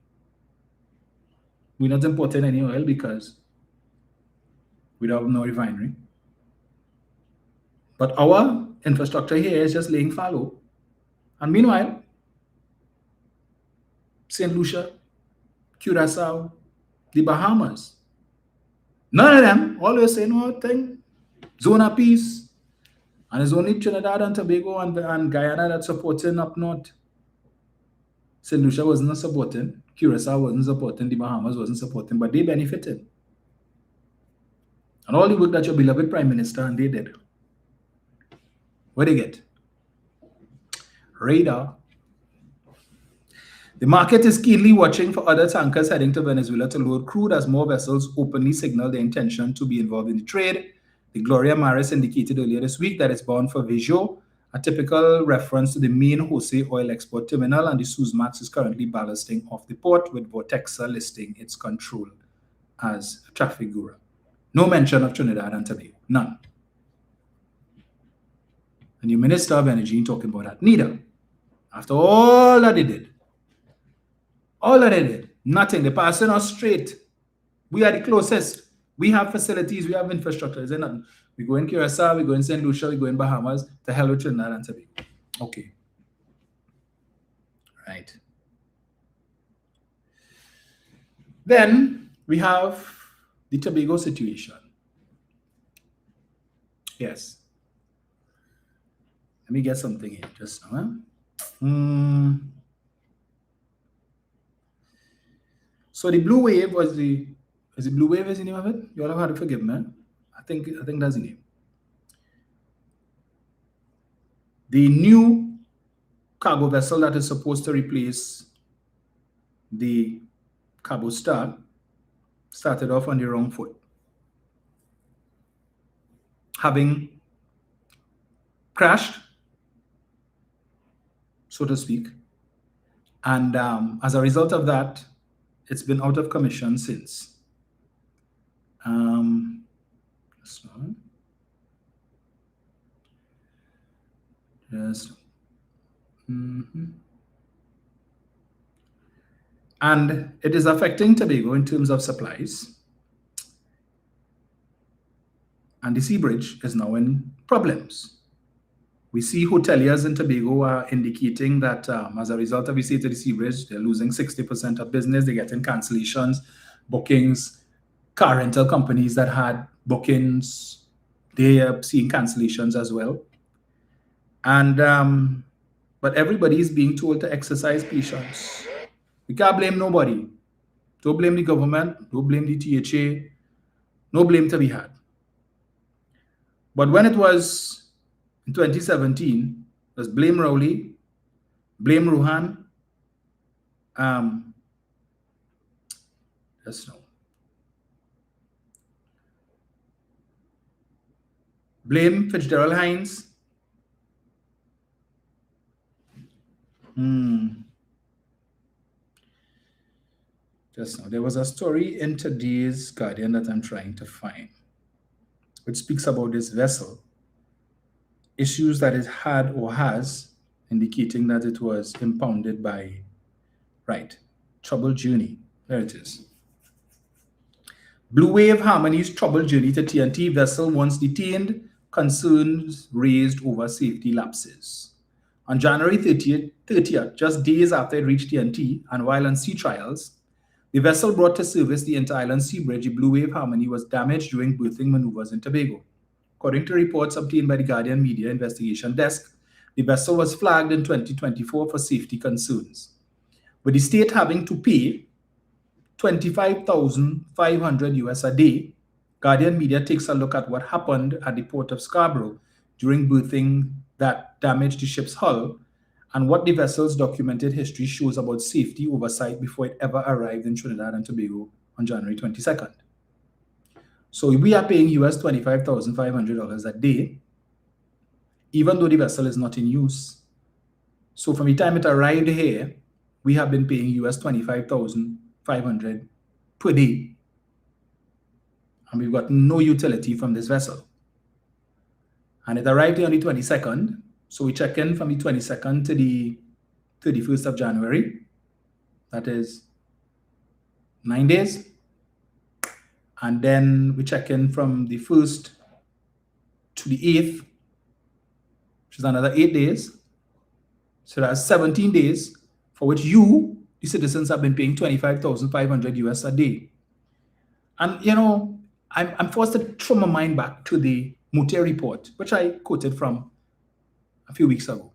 We're not importing any oil because we have no refinery. But our infrastructure here is just laying fallow. And meanwhile, St. Lucia, Curacao, the Bahamas, none of them always say no thing. Zone of peace. And it's only Trinidad and Tobago and Guyana that's supporting up north. St. Lucia wasn't supporting, Curacao wasn't supporting, the Bahamas wasn't supporting, but they benefited. And all the work that your beloved Prime Minister and they did. What they get? Radar. The market is keenly watching for other tankers heading to Venezuela to load crude as more vessels openly signal their intention to be involved in the trade. The Gloria Maris indicated earlier this week that it's bound for Vigo, a typical reference to the main Jose oil export terminal, and the Suezmax is currently ballasting off the port, with Vortexa listing its control as Trafigura. No mention of Trinidad and Tobago, none. The new Minister of Energy talking about that, neither. After all that they did, nothing. They're passing us straight. We are the closest. We have facilities, we have infrastructure. Is there nothing? We go in Curacao, we go in St. Lucia, we go in Bahamas, to hell with Trinidad and Tobago. Okay. Right. Then we have the Tobago situation. Yes. Let me get something here just now. So the Blue Wave was the Blue Wave is the name of it? You all have had to forgive me. I think that's the name. The new cargo vessel that is supposed to replace the Cabo Star started off on the wrong foot, having crashed, so to speak, and as a result of that, it's been out of commission since. And it is affecting Tobago in terms of supplies. And the sea bridge is now in problems. We see hoteliers in Tobago are indicating that as a result of the state of the sea bridge, they're losing 60% of business. They're getting cancellations, bookings. Car rental companies that had bookings, they are seeing cancellations as well. And but everybody is being told to exercise patience. We can't blame nobody. Don't blame the government. Don't blame the THA. No blame to be had. But when it was in 2017, it was blame Rowley, blame Ruhan. Just no. Blame Fitzgerald Hines. Just now, there was a story in today's Guardian that I'm trying to find, which speaks about this vessel, issues that it had or has, indicating that it was impounded by, Troubled Journey. There it is. Blue Wave Harmony's troubled journey to TNT vessel once detained, concerns raised over safety lapses. On January 30th, just days after it reached TNT, and while on sea trials, the vessel brought to service the inter-island sea bridge, the Blue Wave Harmony, was damaged during berthing maneuvers in Tobago. According to reports obtained by the Guardian Media Investigation Desk, the vessel was flagged in 2024 for safety concerns, with the state having to pay $25,500 US a day. Guardian Media takes a look at what happened at the port of Scarborough during berthing that damaged the ship's hull, and what the vessel's documented history shows about safety oversight before it ever arrived in Trinidad and Tobago on January 22nd. So we are paying US $25,500 a day, even though the vessel is not in use. So from the time it arrived here, we have been paying US $25,500 per day. And we've got no utility from this vessel. And it arrived here on the 22nd. So we check in from the 22nd to the 31st of January. That is 9 days. And then we check in from the 1st to the 8th, which is another 8 days. So that's 17 days for which you, the citizens, have been paying $25,500 US a day. And, you know, I'm forced to throw my mind back to the Mute report, which I quoted from a few weeks ago.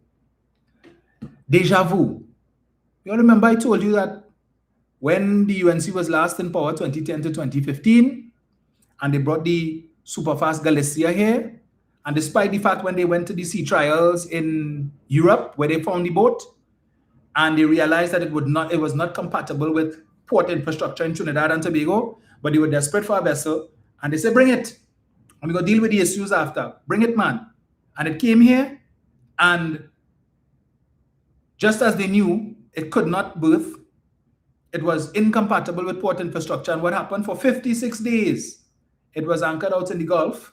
Deja vu. You all remember I told you that when the UNC was last in power, 2010 to 2015, and they brought the Superfast Galicia here, and despite the fact when they went to the sea trials in Europe, where they found the boat, and they realized that it was not compatible with port infrastructure in Trinidad and Tobago, but they were desperate for a vessel, and they said, bring it, and we're going to deal with the issues after. Bring it, man. And it came here, and just as they knew it could not berth, it was incompatible with port infrastructure. And what happened? For 56 days, it was anchored out in the Gulf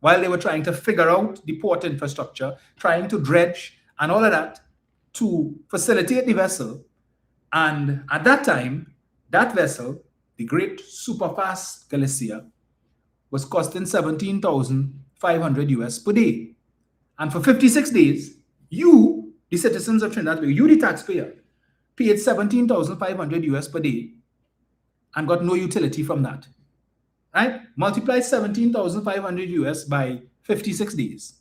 while they were trying to figure out the port infrastructure, trying to dredge and all of that to facilitate the vessel. And at that time, that vessel, the great superfast Galicia, was costing 17,500 US per day. And for 56 days, you, the citizens of Trinidad, you, the taxpayer, paid 17,500 US per day and got no utility from that. Right? Multiply 17,500 US by 56 days.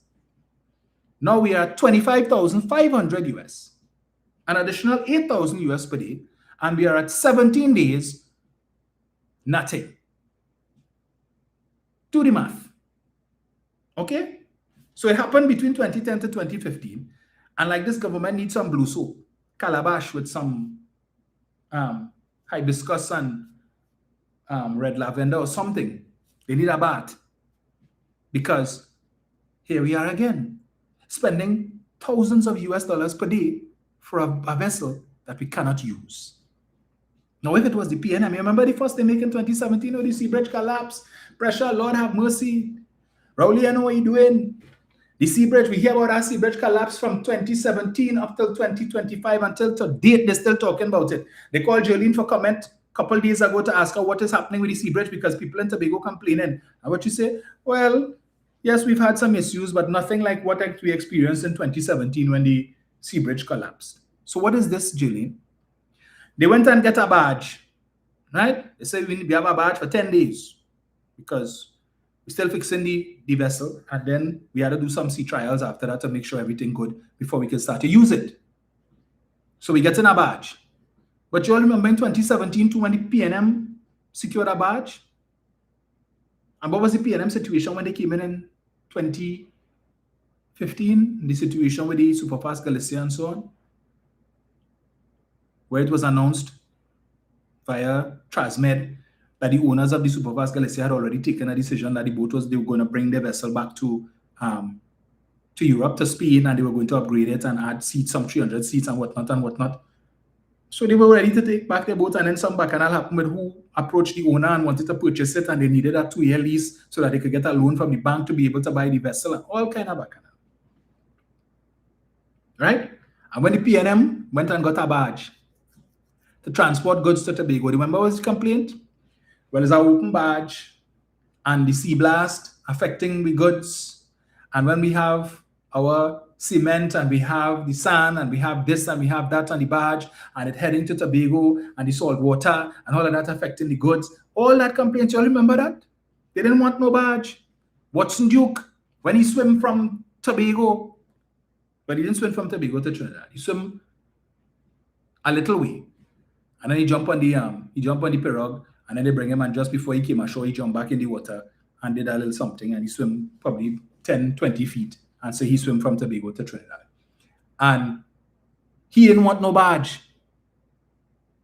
Now we are at 25,500 US, an additional 8,000 US per day, and we are at 17 days, nothing. Do the math. Okay? So it happened between 2010 to 2015, and like this government needs some blue soap, calabash with some hibiscus and red lavender or something. They need a bath, because here we are again, spending thousands of US dollars per day for a vessel that we cannot use. Now, if it was the PNM, you remember the first thing in 2017 when the sea bridge collapsed? Pressure, Lord have mercy. Rowley, I know what you're doing. The sea bridge, we hear about our sea bridge collapse from 2017 up till 2025. Until to date, they're still talking about it. They called Jolene for comment a couple days ago to ask her what is happening with the sea bridge, because people in Tobago complaining. And what you say? Well, yes, we've had some issues, but nothing like what we experienced in 2017 when the sea bridge collapsed. So what is this, Jolene? They went and get a badge, right? They said we have a badge for 10 days because we're still fixing the vessel, and then we had to do some sea trials after that to make sure everything good before we can start to use it. So we get in a badge. But you all remember in 2017 too, when the PNM secured a badge? And what was the PNM situation when they came in 2015? The situation with the Superfast Galicia and so on? Where it was announced via Transmed that the owners of the Superfast Galicia had already taken a decision that they were going to bring their vessel back to Europe, to Spain, and they were going to upgrade it and add seats, some 300 seats and whatnot. So they were ready to take back their boat, and then some bacchanal happened with who approached the owner and wanted to purchase it, and they needed a 2-year lease so that they could get a loan from the bank to be able to buy the vessel, and all kind of bacchanal. Right? And when the PNM went and got a badge to transport goods to Tobago, remember what was the complaint? Well, it's an open badge and the sea blast affecting the goods. And when we have our cement and we have the sand and we have this and we have that on the barge and it heading to Tobago and the salt water and all of that affecting the goods, all that complaints, you all remember that? They didn't want no barge. Watson Duke, when he swam from Tobago, but he didn't swim from Tobago to Trinidad. He swam a little way. And then he jumped on the pirogue, and then they bring him, and just before he came ashore, he jumped back in the water and did a little something, and he swam probably 10, 20 feet. And so he swam from Tobago to Trinidad. And he didn't want no barge.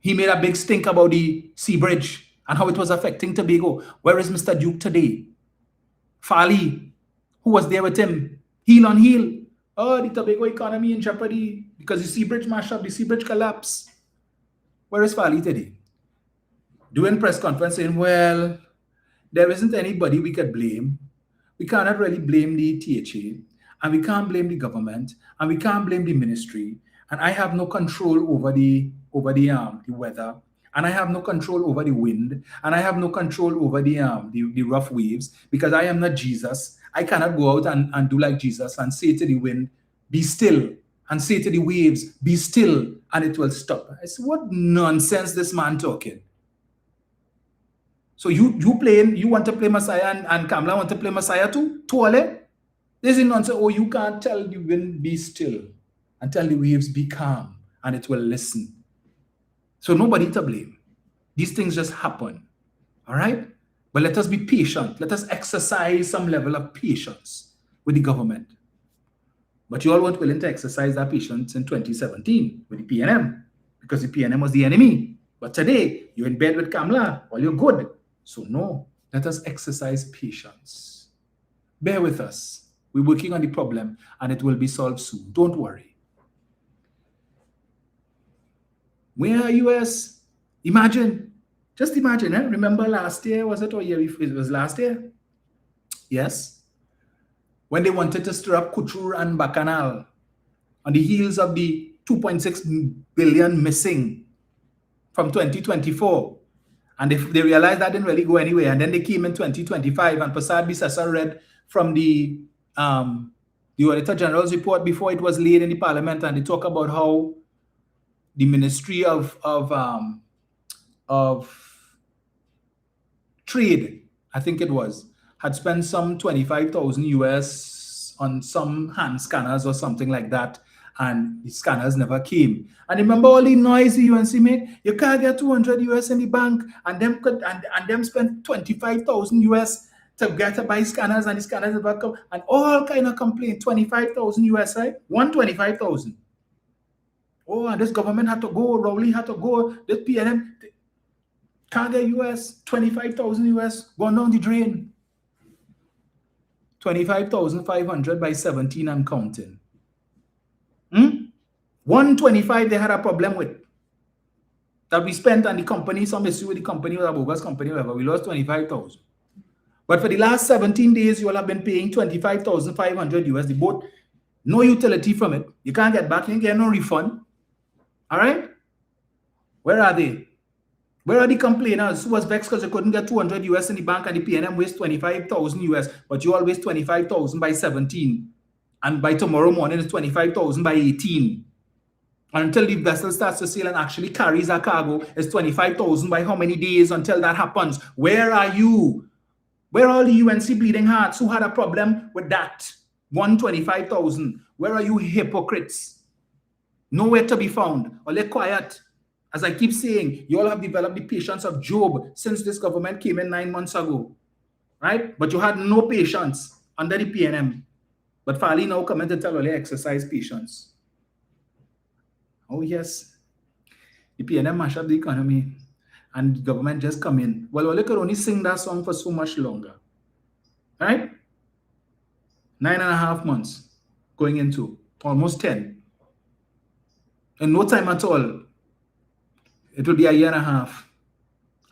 He made a big stink about the sea bridge and how it was affecting Tobago. Where is Mr. Duke today? Farley, who was there with him? Heel on heel. Oh, the Tobago economy in jeopardy because the sea bridge mashed up, the sea bridge collapsed. Where is Farley today? Doing press conference saying, well, there isn't anybody we could blame. We cannot really blame the THA, and we can't blame the government, and we can't blame the ministry, and I have no control over the weather, and I have no control over the wind, and I have no control over the rough waves, because I am not Jesus. I cannot go out and do like Jesus and say to the wind, be still, and say to the waves, be still, and it will stop. I said, what nonsense this man talking? So you want to play Messiah, and Kamala want to play Messiah too? Tuale? This is nonsense. Oh, you can't tell the wind be still and tell the waves be calm, and it will listen. So nobody to blame. These things just happen. All right? But let us be patient. Let us exercise some level of patience with the government. But you all weren't willing to exercise that patience in 2017 with the PNM because the PNM was the enemy. But today, you're in bed with Kamala, well, you're good. So no, let us exercise patience. Bear with us. We're working on the problem and it will be solved soon. Don't worry. Where are US? Imagine, just imagine, remember last year, was it, or year before? It was last year? Yes. When they wanted to stir up Couture and Bacchanal on the heels of the 2.6 billion missing from 2024. And they realized that didn't really go anywhere. And then they came in 2025 and Prasad Bisasa read from the Auditor General's report before it was laid in the Parliament, and they talk about how the Ministry of Trade, I think it was, had spent some 25,000 US on some hand scanners or something like that, and the scanners never came. And remember all the noise the UNC made? You can't get 200 US in the bank, and them spend 25,000 US to get to buy scanners, and the scanners never come, and all kind of complaint. 25,000 US, right? 125,000. Oh, and this government had to go, Rowley had to go, this PNM can't get US, 25,000 US going down the drain. 25,500 by 17 and counting. 125 they had a problem with. That we spent on the company, some issue with the company, or a bogus company, whatever. We lost 25,000. But for the last 17 days, you all have been paying 25,500 US. The boat, no utility from it. You can't get back, you can't get no refund. All right? Where are they? Where are the complainers who was vexed because they couldn't get 200 US in the bank and the PNM waste 25,000 US, but you all waste 25,000 by 17. And by tomorrow morning, it's 25,000 by 18. And until the vessel starts to sail and actually carries a cargo, it's 25,000 by how many days until that happens? Where are you? Where are all the UNC bleeding hearts who had a problem with that? 125,000. Where are you hypocrites? Nowhere to be found. Or let quiet. As I keep saying, you all have developed the patience of Job since this government came in 9 months ago. Right? But you had no patience under the PNM. But Fali now come in to tell you exercise patience. Oh yes. The PNM mash up the economy and the government just come in. Well, they could only sing that song for so much longer. Right? 9.5 months going into almost 10. In no time at all. It will be 1.5 years.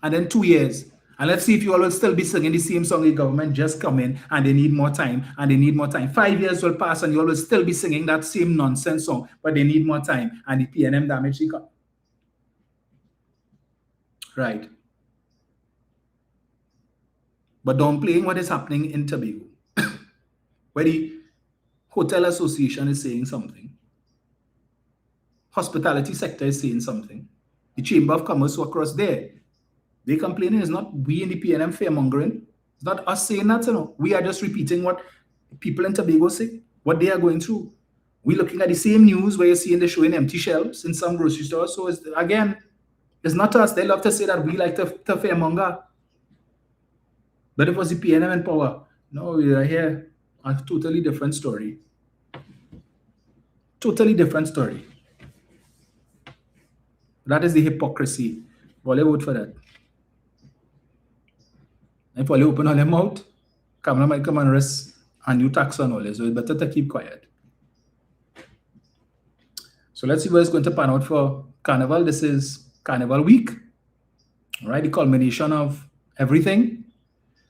And then 2 years. And let's see if you all will still be singing the same song. The government just come in and they need more time and they need more time. 5 years will pass and you all will still be singing that same nonsense song, but they need more time and the PNM damage the economy. Right. But downplaying what is happening in Tobago, where the Hotel Association is saying something, hospitality sector is saying something, the Chamber of Commerce who across there, they complaining. Is not we in the PNM fear-mongering. It's not us saying that, you know. We are just repeating what people in Tobago say, what they are going through. We're looking at the same news where you're seeing they're showing empty shelves in some grocery stores. So, it's not us. They love to say that we like to fear-monger. But if it was the PNM in power, no, we are here. A totally different story. Totally different story. That is the hypocrisy. Bollywood for that. If you open all your mouth, Kamala might come and arrest a new tax on all this. So it's better to keep quiet. So let's see where it's going to pan out for Carnival. This is Carnival week. All right, the culmination of everything.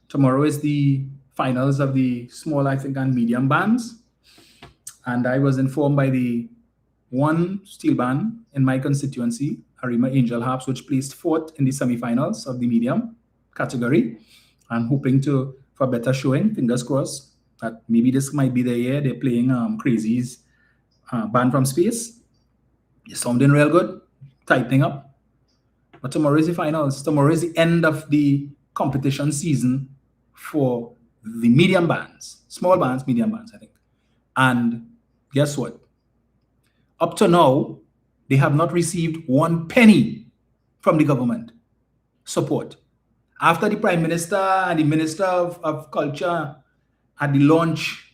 Tomorrow is the finals of the small, I think, and medium bands. And I was informed by the one steel band in my constituency, Arima Angel Harps, which placed 4th in the semifinals of the medium category. I'm hoping for better showing, fingers crossed, that maybe this might be the year they're playing Crazy's Band from Space. It's sounding real good, tightening up. But tomorrow is the finals. Tomorrow is the end of the competition season for the medium bands, small bands, medium bands, I think. And guess what? Up to now, they have not received 1 penny from the government support. After the Prime Minister and the Minister of Culture had the launch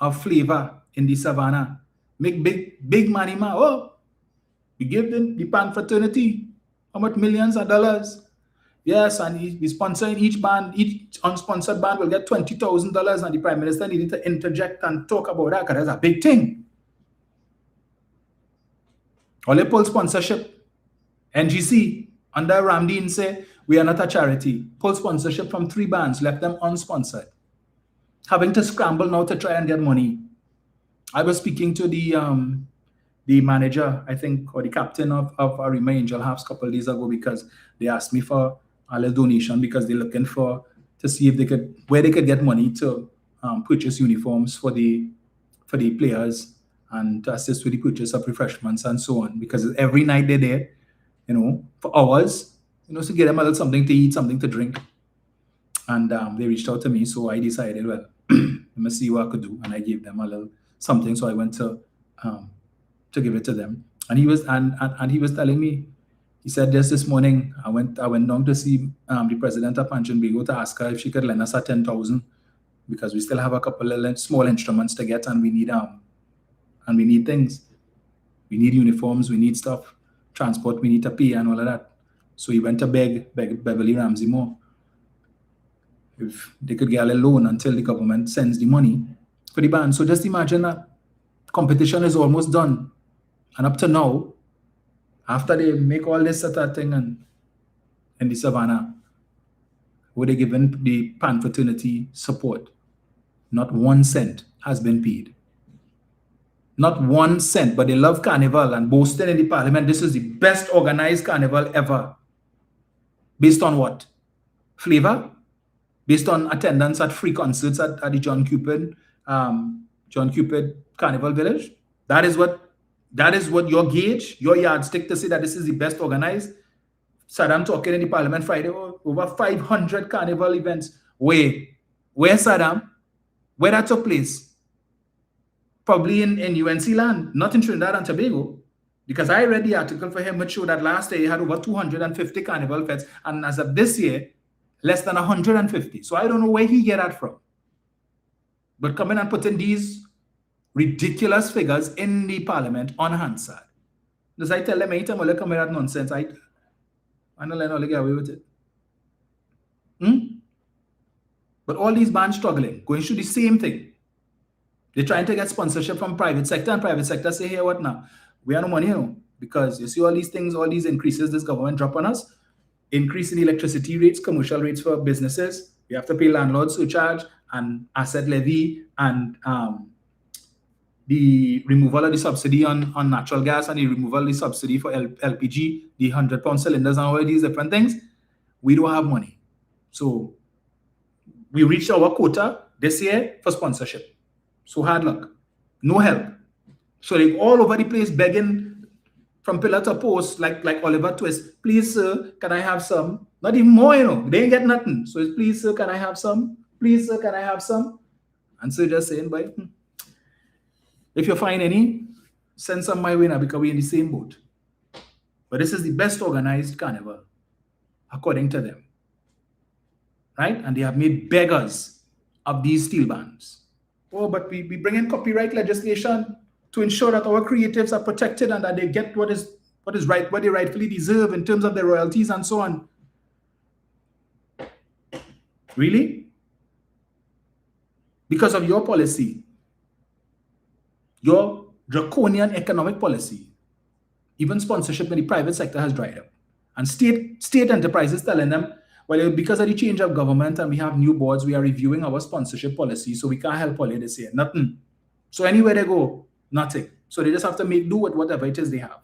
of Flavor in the savannah. Make big money, man. Oh, we give them the Pan fraternity how much millions of dollars. Yes, and we sponsoring each band, each unsponsored band will get $20,000, and the Prime Minister needed to interject and talk about that because that's a big thing. Only pull sponsorship. NGC under Ramdeen say we are not a charity. Pull sponsorship from 3 bands, left them unsponsored. Having to scramble now to try and get money. I was speaking to the manager, I think, or the captain of Arima Angel Harps a couple of days ago because they asked me for a little donation because they're looking to see if they could, where they could get money to purchase uniforms for the players and to assist with the purchase of refreshments and so on. Because every night they're there, for hours, to get them a little something to eat, something to drink. And they reached out to me, so I decided, well, let me see what I could do, and I gave them a little something. So I went to give it to them, and he was telling me, he said just this morning I went down to see the president of Pancho Bigo to ask her if she could lend us a 10,000 because we still have a couple of small instruments to get, and we need things, we need uniforms, we need stuff, transport, we need to pay and all of that. So he went to beg Beverly Ramsey more if they could get a loan until the government sends the money for the band. So just imagine that competition is almost done. And up to now, after they make all this sort of thing in the savannah, where they given the Pan fraternity support, not 1 cent has been paid. Not 1 cent, but they love carnival and boasting in the parliament. This is the best organized carnival ever. Based on what? Flavor? Based on attendance at free concerts at the John Cupid Carnival Village? That is what your gauge, your yardstick to say that this is the best organized. Saddam talking in the parliament Friday, over 500 carnival events. Where Saddam? Where that took place? Probably in UNC land, not in Trinidad and Tobago. Because I read the article for him which showed that last year he had over 250 carnival feds, and as of this year, less than 150. So I don't know where he get that from. But coming and putting these ridiculous figures in the parliament on Hansard. Does I tell them anytime I come with that nonsense, I don't let them get away with it. But all these bands struggling, going through the same thing. They're trying to get sponsorship from private sector, and private sector say, hey, what now? We have no money, because you see all these things, all these increases this government drop on us. Increase in electricity rates, commercial rates for businesses. We have to pay landlord surcharge and asset levy and the removal of the subsidy on natural gas and the removal of the subsidy for LPG, the 100-pound cylinders and all these different things. We don't have money. So we reached our quota this year for sponsorship. So hard luck. No help. So they're all over the place begging from pillar to post, like Oliver Twist. Please, sir, can I have some? Not even more, They ain't get nothing. So it's, please, sir, can I have some? Please, sir, can I have some? And so just saying, boy, if you find any, send some my way now because we're in the same boat. But this is the best organized carnival, according to them. Right? And they have made beggars of these steel bands. Oh, but we bring in copyright legislation to ensure that our creatives are protected and that they get what is right, what they rightfully deserve in terms of their royalties and so on. Really? Because of your policy, your draconian economic policy, even sponsorship in the private sector has dried up. And state enterprises telling them, well, because of the change of government and we have new boards, we are reviewing our sponsorship policy, so we can't help all this year. Nothing. So anywhere they go, nothing. So they just have to make do with whatever it is they have.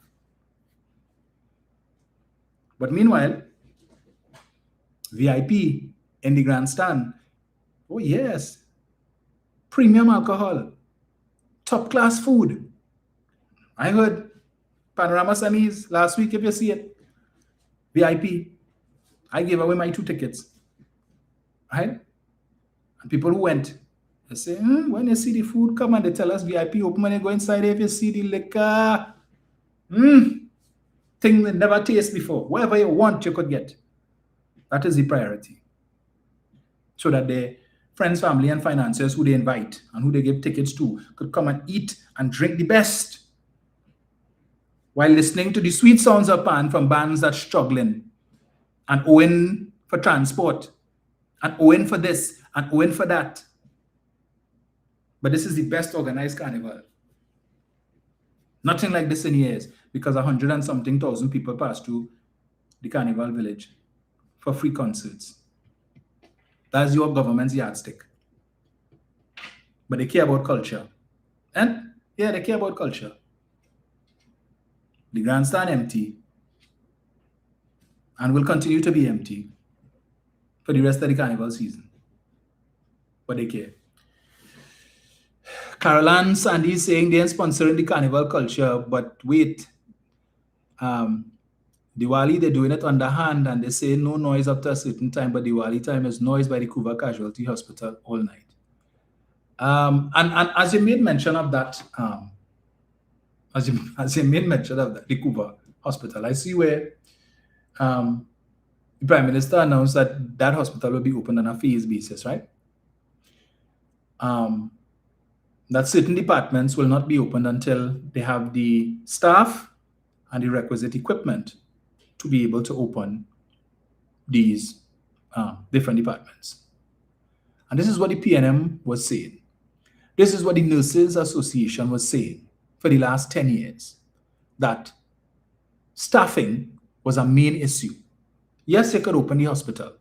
But meanwhile, VIP in the grandstand, oh yes, premium alcohol, top class food. I heard Panorama Semis last week, if you see it, VIP. I gave away my 2 tickets, right? And people who went, they say, when you see the food come and they tell us VIP open, when you go inside, if you see the liquor, thing that never tasted before, whatever you want, you could get. That is the priority. So that friends, family, and financiers who they invite and who they give tickets to could come and eat and drink the best while listening to the sweet sounds of pan from bands that's struggling and owing for transport and owing for this and owing for that. But this is the best organized carnival. Nothing like this in years, because 100 and something thousand people pass through the carnival village for free concerts. That's your government's yardstick. But they care about culture. And yeah, they care about culture. The grandstand empty and will continue to be empty for the rest of the carnival season. But they care. Caroline Sandy is saying they're sponsoring the carnival culture, but wait. Diwali, they're doing it underhand and they say no noise up to a certain time, but Diwali time is noise by the Kuva Casualty Hospital all night. And as you made mention of that, as you made mention of that, the Kuva Hospital, I see where the Prime Minister announced that that hospital will be opened on a phase basis, right? That certain departments will not be opened until they have the staff and the requisite equipment to be able to open these different departments. And this is what the PNM was saying. This is what the Nurses Association was saying for the last 10 years, that staffing was a main issue. Yes, you could open the hospital,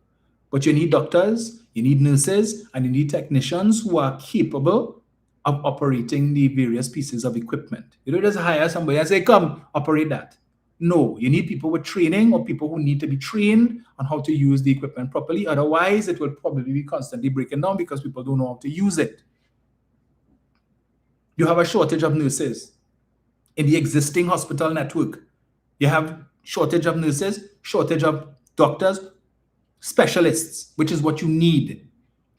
but you need doctors, you need nurses, and you need technicians who are capable of operating the various pieces of equipment. You don't just hire somebody and say, come, operate that. No, you need people with training or people who need to be trained on how to use the equipment properly. Otherwise, it will probably be constantly breaking down because people don't know how to use it. You have a shortage of nurses in the existing hospital network. You have shortage of nurses, shortage of doctors, specialists, which is what you need.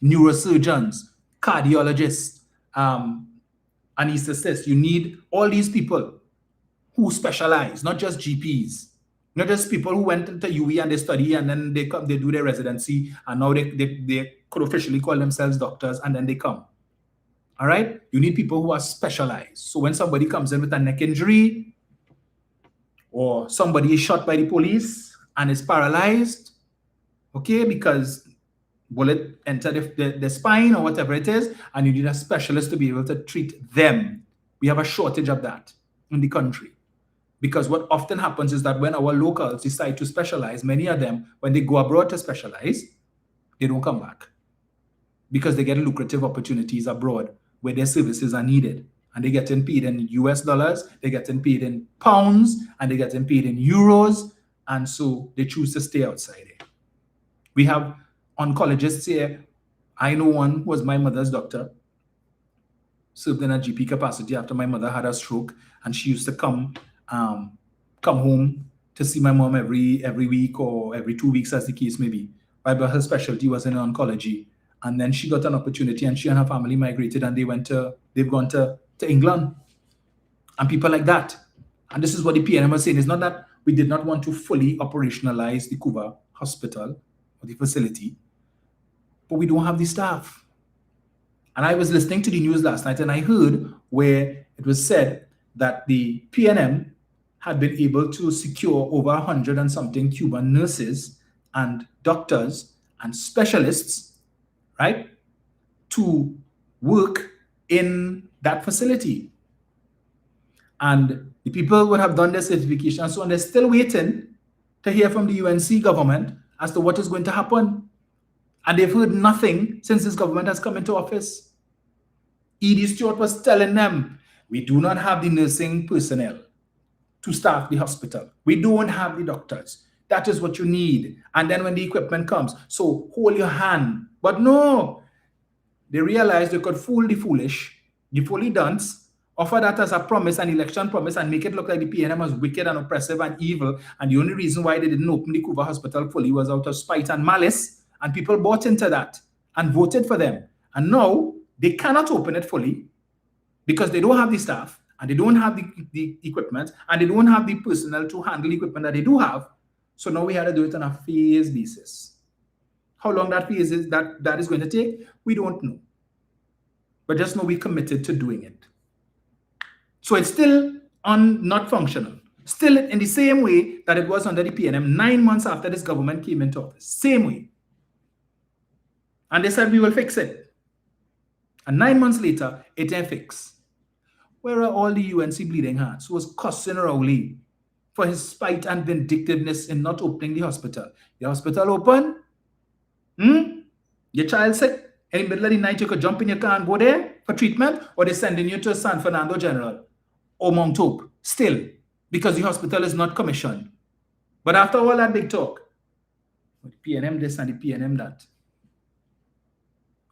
Neurosurgeons, cardiologists, anesthetists. You need all these people who specialize, not just GPs, not just people who went into UE and they study and then they come, they do their residency and now they could officially call themselves doctors and then they come. All right? You need people who are specialized. So when somebody comes in with a neck injury or somebody is shot by the police and is paralyzed, okay, because bullet entered the spine or whatever it is, and you need a specialist to be able to treat them. We have a shortage of that in the country. Because what often happens is that when our locals decide to specialize, many of them, when they go abroad to specialize, they don't come back. Because they get lucrative opportunities abroad where their services are needed. And they get paid in US dollars, they get paid in pounds, and they get paid in euros. And so they choose to stay outside it. We have oncologists here. I know one who was my mother's doctor, served in a GP capacity after my mother had a stroke, and she used to come home to see my mom every week or every 2 weeks, as the case may be. But her specialty was in oncology. And then she got an opportunity and she and her family migrated and they've gone to England. And people like that. And this is what the PNM was saying. It's not that we did not want to fully operationalize the Kuva hospital or the facility, but we don't have the staff. And I was listening to the news last night and I heard where it was said that the PNM had been able to secure over 100 and something Cuban nurses and doctors and specialists, right, to work in that facility. And the people would have done their certification and so on. They're still waiting to hear from the UNC government as to what is going to happen. And they've heard nothing since this government has come into office. Edie Stewart was telling them, we do not have the nursing personnel to staff the hospital. We don't have the doctors. That is what you need. And then when the equipment comes, so hold your hand. But no, they realized they could fool the foolish, the fully dunce, offer that as a promise, an election promise, and make it look like the PNM was wicked and oppressive and evil. And the only reason why they didn't open the Kuva hospital fully was out of spite and malice. And people bought into that and voted for them. And now they cannot open it fully because they don't have the staff and they don't have the equipment and they don't have the personnel to handle the equipment that they do have. So now we had to do it on a phase basis. How long that phase is that is going to take, we don't know. But just know we committed to doing it. So it's still not functional. Still in the same way that it was under the PNM 9 months after this government came into office. Same way. And they said we will fix it. And 9 months later, it ain't fixed. Where are all the UNC bleeding hearts who was cussing Rowley for his spite and vindictiveness in not opening the hospital? The hospital open? Your child sick? In the middle of the night, you could jump in your car and go there for treatment, or they're sending you to San Fernando General or Mount Hope still, because the hospital is not commissioned. But after all that big talk, the PNM this and the PNM that.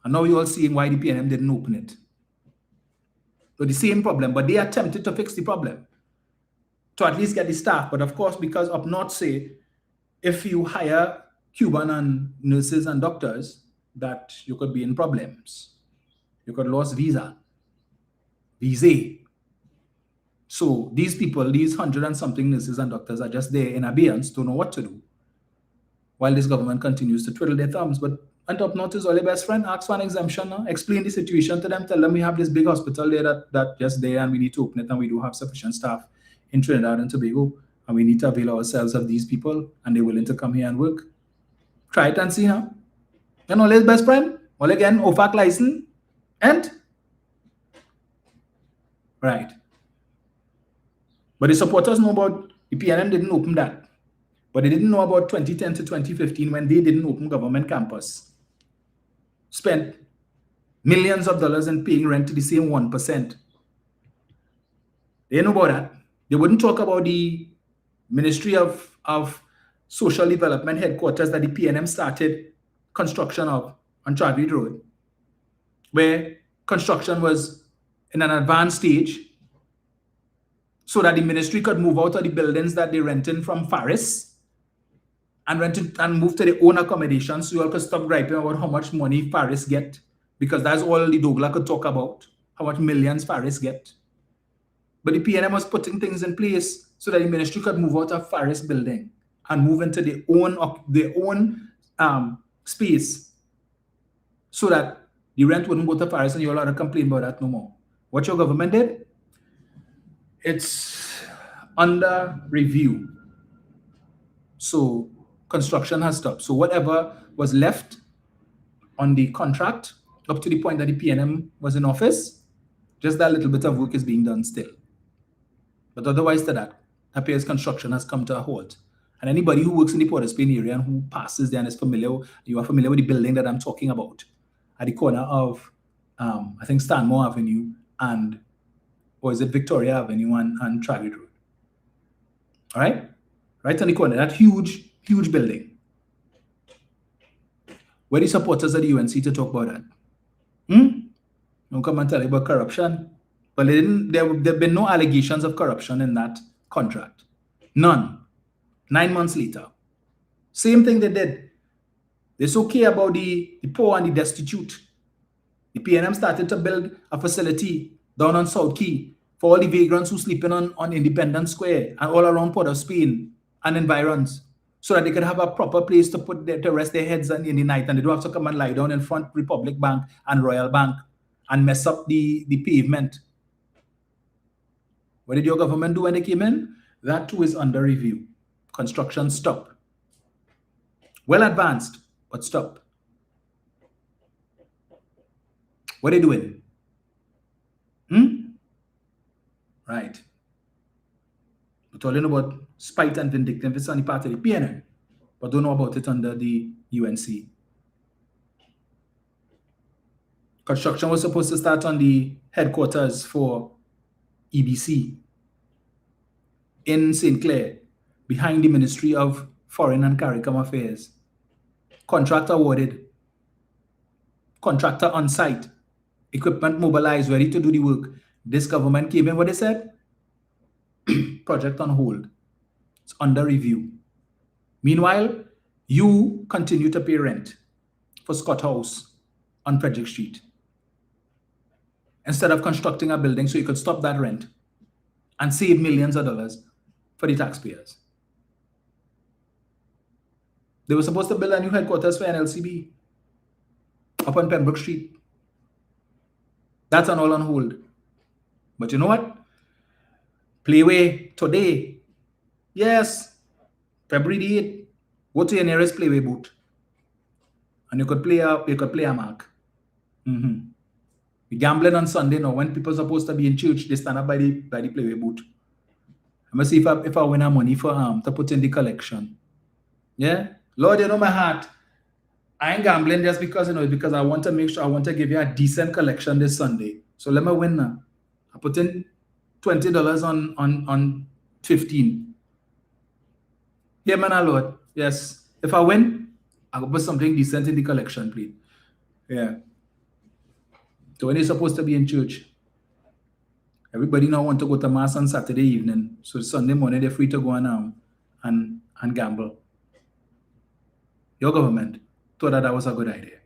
And now you're all seeing why the PNM didn't open it. So the same problem, but they attempted to fix the problem, to at least get the staff. But of course, because up north say, if you hire Cuban and nurses and doctors, that you could be in problems. You could lose visa. So these people, these 100 and something nurses and doctors are just there in abeyance, don't know what to do, while this government continues to twiddle their thumbs. But and up north is all your best friend, ask for an exemption, explain the situation to them, tell them we have this big hospital there that just there and we need to open it, and we do have sufficient staff in Trinidad and Tobago, and we need to avail ourselves of these people, and they're willing to come here and work. Try it and see, huh? And all his best friend, all again, OFAC license, and right. But the supporters know about the PNM didn't open that. But they didn't know about 2010 to 2015 when they didn't open government campus. Spent millions of dollars in paying rent to the same 1%. They didn't know about that. They wouldn't talk about the Ministry of Social Development headquarters that the PNM started construction of on Chadwick Road, where construction was in an advanced stage so that the ministry could move out of the buildings that they rented from Faris and move to their own accommodation, so you all could stop griping about how much money Faris get, because that's all the Douglas could talk about, how much millions Faris get. But the PNM was putting things in place so that the ministry could move out of Faris building and move into their own space, so that the rent wouldn't go to Faris and you all had to complain about that no more. What your government did? It's under review. So construction has stopped. So whatever was left on the contract up to the point that the PNM was in office, just that little bit of work is being done still. But otherwise to that, appears construction has come to a halt. And anybody who works in the Port of Spain area and who passes there and is familiar, you are familiar with the building that I'm talking about at the corner of, I think, Stanmore Avenue and, or is it Victoria Avenue and Travis Road? All right? Right on the corner, that huge building. Where the supporters of the UNC to talk about that? Don't come and tell you about corruption. But there have been no allegations of corruption in that contract. None. 9 months later. Same thing they did. They're so care about the poor and the destitute. The PNM started to build a facility down on South Key for all the vagrants who sleeping on Independence Square and all around Port of Spain and environs, so that they could have a proper place to rest their heads in the night, and they don't have to come and lie down in front of Republic Bank and Royal Bank and mess up the pavement. What did your government do when they came in? That too is under review. Construction stopped. Well advanced, but stopped. What are they doing? Right. We're talking about spite and vindictiveness on the part of the PNM, but don't know about it under the UNC. Construction was supposed to start on the headquarters for EBC in St. Clair, behind the Ministry of Foreign and CARICOM Affairs. Contractor awarded. Contractor on site. Equipment mobilized, ready to do the work. This government came in, what they said? Project on hold. It's under review. Meanwhile, you continue to pay rent for Scott House on Frederick Street, instead of constructing a building so you could stop that rent and save millions of dollars for the taxpayers. They were supposed to build a new headquarters for NLCB up on Pembroke Street. That's all on hold. But you know what? Playway today. Yes. February the 8th. Go to your nearest Playway booth. And you could play a mark. We gambling on Sunday now. When people are supposed to be in church, they stand up by the Playway booth. I'm gonna see if I win our money for to put in the collection. Yeah? Lord, you know my heart. I ain't gambling just because because I want to make sure I want to give you a decent collection this Sunday. So let me win now. I put in $20 on 15. Yeah, man, Lord. Yes. If I win, I'll put something decent in the collection, please. Yeah. So when you're supposed to be in church, everybody now want to go to mass on Saturday evening. So Sunday morning they're free to go and gamble. Your government thought that was a good idea.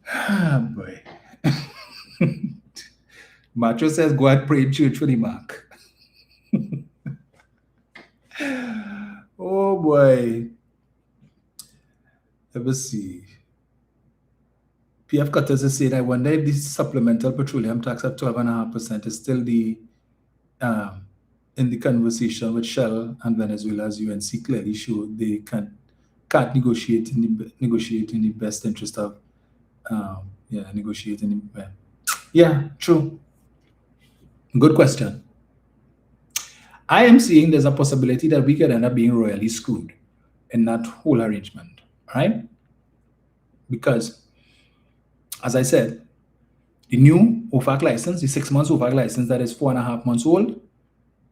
Ah, boy. Macho says go and pray in church for the mark. Oh boy. Let me see. PF Cutters is saying, I wonder if this supplemental petroleum tax at 12.5% is still the in the conversation with Shell and Venezuela's UNC clearly show they can't negotiate in the best interest of negotiating. Yeah, true. Good question. I am seeing there's a possibility that we could end up being royally screwed in that whole arrangement, right? Because, as I said, the new OFAC license, the 6 months OFAC license that is 4.5 months old,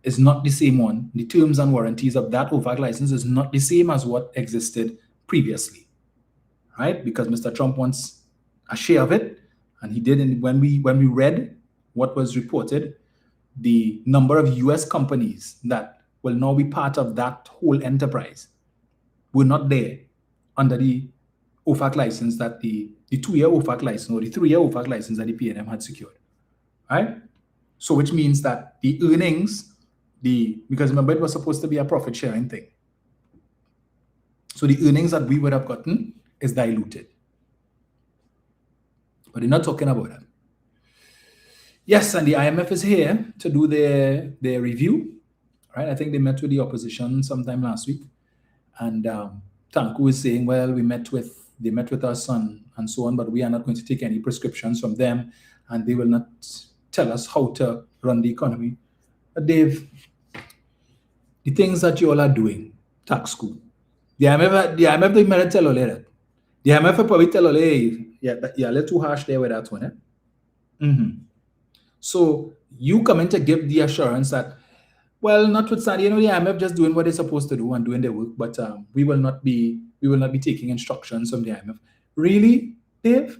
is not the same one. The terms and warranties of that OFAC license is not the same as what existed previously, right? Because Mr. Trump wants a share of it, and he did. When we read what was reported, the number of U.S. companies that will now be part of that whole enterprise were not there under the OFAC license that the 2-year OFAC license or the 3-year OFAC license that the PNM had secured, right? So which means that the earnings, because remember it was supposed to be a profit sharing thing. So the earnings that we would have gotten is diluted. But they're not talking about that. Yes, and the IMF is here to do their review, right? I think they met with the opposition sometime last week. And Tanku is saying, well, they met with us and so on, but we are not going to take any prescriptions from them, and they will not tell us how to run the economy. But Dave, the things that you all are doing, tax school, the IMF don't even tell all that. The IMF probably tell all, hey, you're a little too harsh there with that one. So you come in to give the assurance that, well, notwithstanding, the IMF just doing what they're supposed to do and doing their work, but we will not be taking instructions from the IMF. Really, Dave?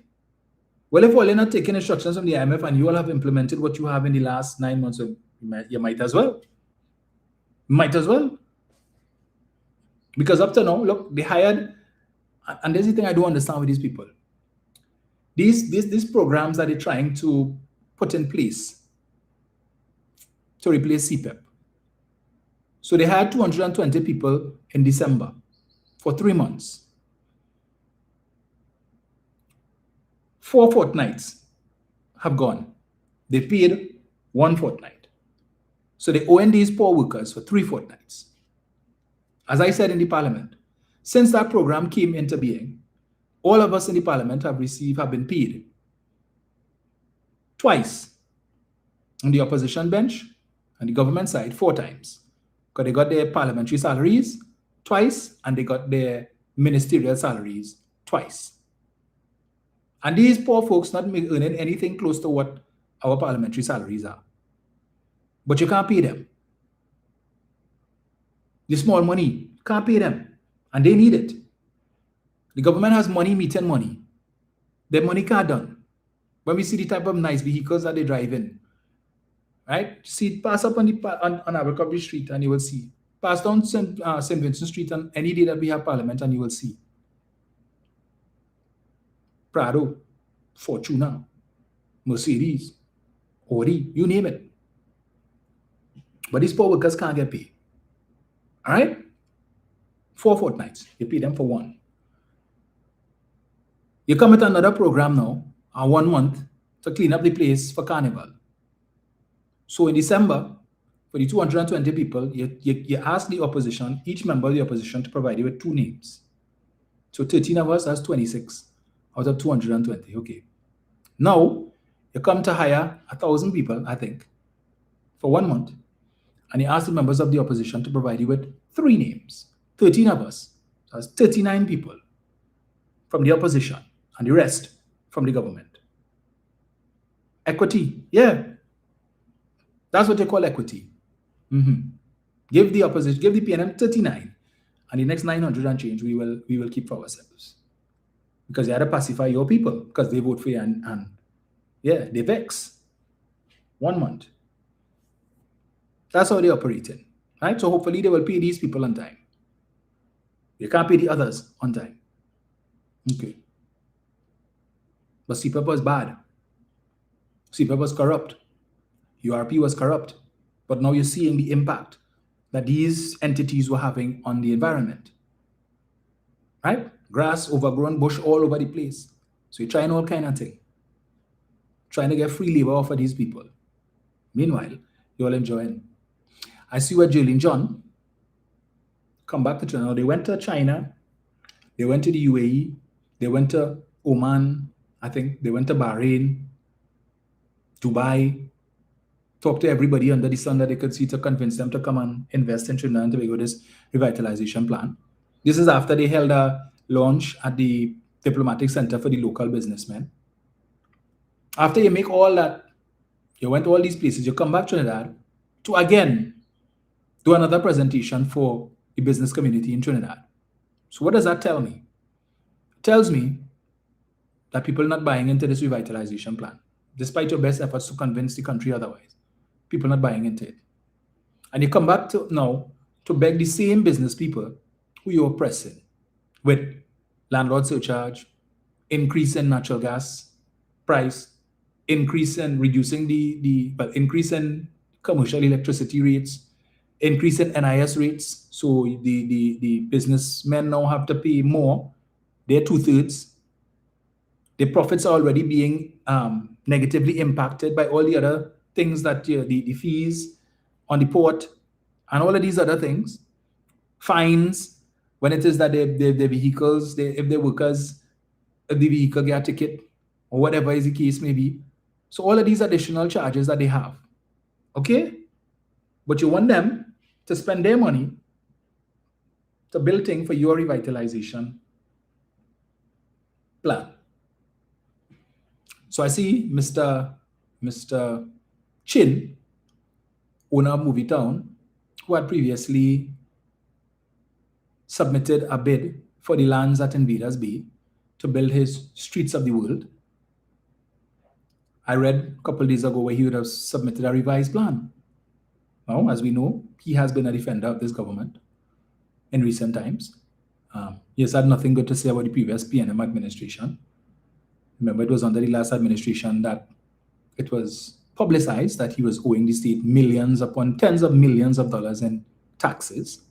Well, if all you're not taking instructions from the IMF and you all have implemented what you have in the last 9 months, you might as well. Might as well. Because up to now, look, they hired, and there's the thing I don't understand with these people. These programs that they're trying to put in place to replace CPEP. So they hired 220 people in December for 3 months. 4 fortnights have gone. They paid 1 fortnight. So they owe these poor workers for 3 fortnights. As I said in the parliament, since that program came into being, all of us in the parliament have been paid twice on the opposition bench and the government side 4 times. Because they got their parliamentary salaries twice and they got their ministerial salaries twice. And these poor folks not earning anything close to what our parliamentary salaries are. But you can't pay them. The small money, you can't pay them. And they need it. The government has money meeting money. Their money can't done. When we see the type of nice vehicles that they drive in, right? See, pass up on Abercrombie Street and you will see. Pass down St. Vincent Street on any day that we have parliament and you will see. Prado, Fortuna, Mercedes, Audi, you name it. But these poor workers can't get paid. All right? 4 fortnights. You pay them for one. You come with another program now, 1 month, to clean up the place for Carnival. So in December, for the 220 people, you ask the opposition, each member of the opposition, to provide you with 2 names. So 13 of us, that's 26 out of 220. Okay. Now, you come to hire 1,000 people, I think, for 1 month, and you ask the members of the opposition to provide you with 3 names. 13 of us, that's 39 people from the opposition, and the rest from the government. Equity, yeah. That's what they call equity. Give the opposition, give the PNM 39, and the next 900 and change we will keep for ourselves. Because you had to pacify your people, because they vote for you and yeah, they vex. 1 month. That's how they operate in. Right? So hopefully they will pay these people on time. They can't pay the others on time. Okay. But CPEP was bad. CPEP was corrupt. URP was corrupt. But now you're seeing the impact that these entities were having on the environment. Right? Grass, overgrown, bush all over the place. So you're trying all kind of thing. Trying to get free labor off of these people. Meanwhile, you're all enjoying. I see where Jolene John come back to China. They went to China. They went to the UAE. They went to Oman. I think they went to Bahrain, Dubai. Talk to everybody under the sun that they could see to convince them to come and invest in Trinidad and Tobago, this revitalization plan. This is after they held a launch at the Diplomatic Center for the local businessmen. After you make all that, you went to all these places, you come back to Trinidad to again do another presentation for the business community in Trinidad. So what does that tell me? It tells me that people are not buying into this revitalization plan, despite your best efforts to convince the country otherwise. People not buying into it. And you come back to now to beg the same business people who you're oppressing with landlord surcharge, increase in natural gas price, increase in reducing increase in commercial electricity rates, increase in NIS rates. So the businessmen now have to pay more. They're 2/3. Their profits are already being negatively impacted by all the other things that the fees on the port and all of these other things, fines when it is that their vehicles, if their workers, if the vehicle get a ticket or whatever is the case may be. So all of these additional charges that they have, okay? But you want them to spend their money to build things for your revitalization plan. So I see Mr. Chin, owner of Movie Town, who had previously submitted a bid for the lands at Invaders Bay to build his Streets of the World. I read a couple of days ago where he would have submitted a revised plan. Now, as we know, he has been a defender of this government in recent times. He has had nothing good to say about the previous PNM administration. Remember, it was under the last administration that it was publicized that he was owing the state millions upon tens of millions of dollars in taxes.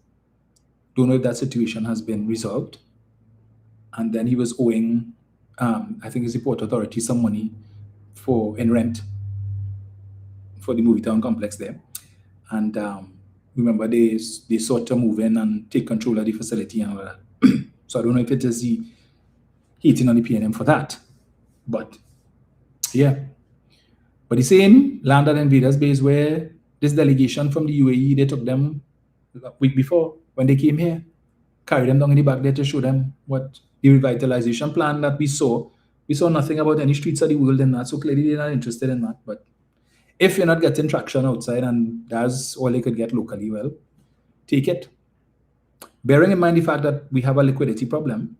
Don't know if that situation has been resolved. And then he was owing, I think it's the Port Authority, some money in rent for the Movie Town complex there. And remember, they sought to move in and take control of the facility and all that. So I don't know if it is the hating on the PNM for that. But yeah. But the same land at Invaders Bay is where this delegation from the UAE, they took them a week before when they came here, carried them down in the back there to show them what the revitalization plan that we saw. We saw nothing about any streets of the world in that, so clearly they're not interested in that. But if you're not getting traction outside and that's all they could get locally, well, take it. Bearing in mind the fact that we have a liquidity problem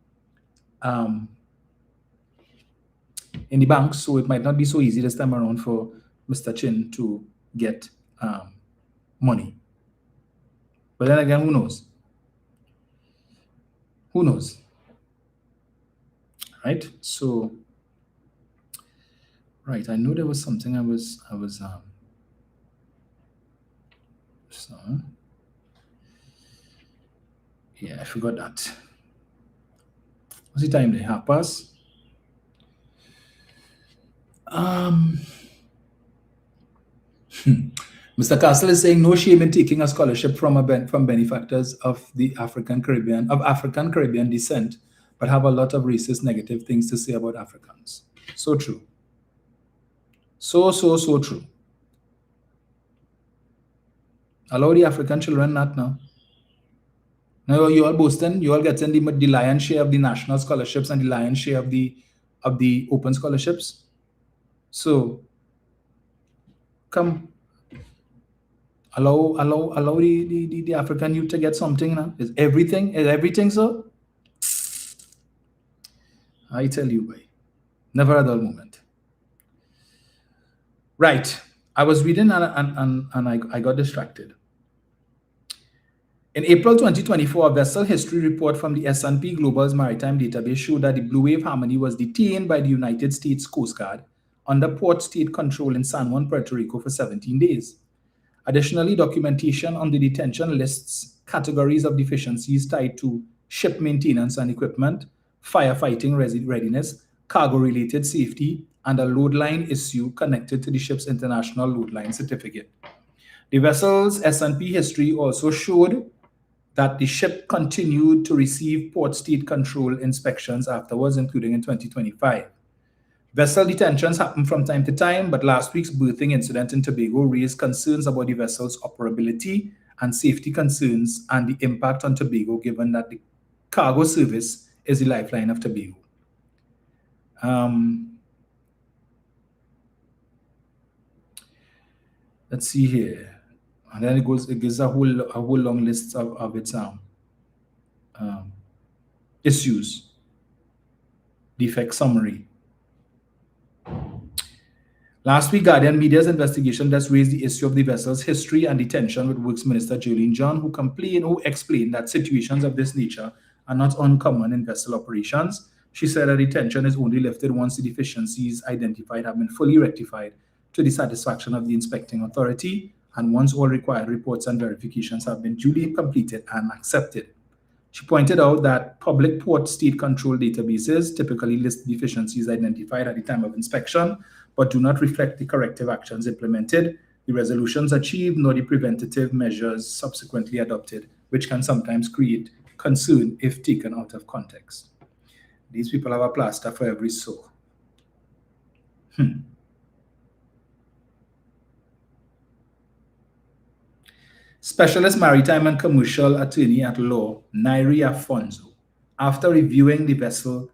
in the banks, so it might not be so easy this time around for Mr. Chin to get money. But then again, who knows? Who knows? Right? So, right, I know there was something I was so Yeah, I forgot that. What's the time there? 1:30. Mr. Castle is saying no shame in taking a scholarship from from benefactors of the African Caribbean descent, but have a lot of racist negative things to say about Africans. So true. So true. Allow the African children not now. Now you all boasting, you all getting the lion's share of the national scholarships and the lion's share of the open scholarships. So come allow the African youth to get something now. Is everything so? I tell you, boy. Never a dull moment. Right. I was reading and I got distracted. In April 2024, a vessel history report from the S&P Global's maritime database showed that the Blue Wave Harmony was detained by the United States Coast Guard under port state control in San Juan, Puerto Rico for 17 days. Additionally, documentation on the detention lists categories of deficiencies tied to ship maintenance and equipment, firefighting readiness, cargo-related safety, and a load line issue connected to the ship's international load line certificate. The vessel's S&P history also showed that the ship continued to receive port state control inspections afterwards, including in 2025. Vessel detentions happen from time to time, but last week's berthing incident in Tobago raised concerns about the vessel's operability and safety concerns and the impact on Tobago, given that the cargo service is the lifeline of Tobago. Let's see here. And then it gives a whole long list of its issues. Defect summary. Last week, Guardian Media's investigation just raised the issue of the vessel's history and detention with Works Minister Jolene John, who explained that situations of this nature are not uncommon in vessel operations. She said that detention is only lifted once the deficiencies identified have been fully rectified to the satisfaction of the inspecting authority, and once all required reports and verifications have been duly completed and accepted. She pointed out that public port state control databases typically list deficiencies identified at the time of inspection, but do not reflect the corrective actions implemented, the resolutions achieved, nor the preventative measures subsequently adopted, which can sometimes create concern if taken out of context. These people have a plaster for every sore. Specialist Maritime and Commercial Attorney at Law, Nairi Afonso, after reviewing the vessel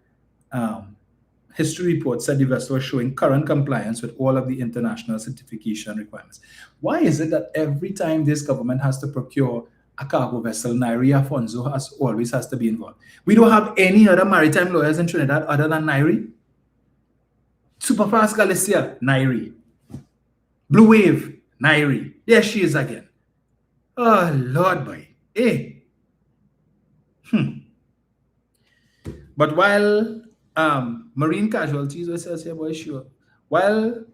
history report, said the vessel was showing current compliance with all of the international certification requirements. Why is it that every time this government has to procure a cargo vessel, Nairi Afonso always has to be involved? We don't have any other maritime lawyers in Trinidad other than Nairi. Superfast Galicia, Nairi. Blue Wave, Nairi. There she is again. Oh, Lord, boy. Hey. But while marine casualties, what says here, boy, sure. While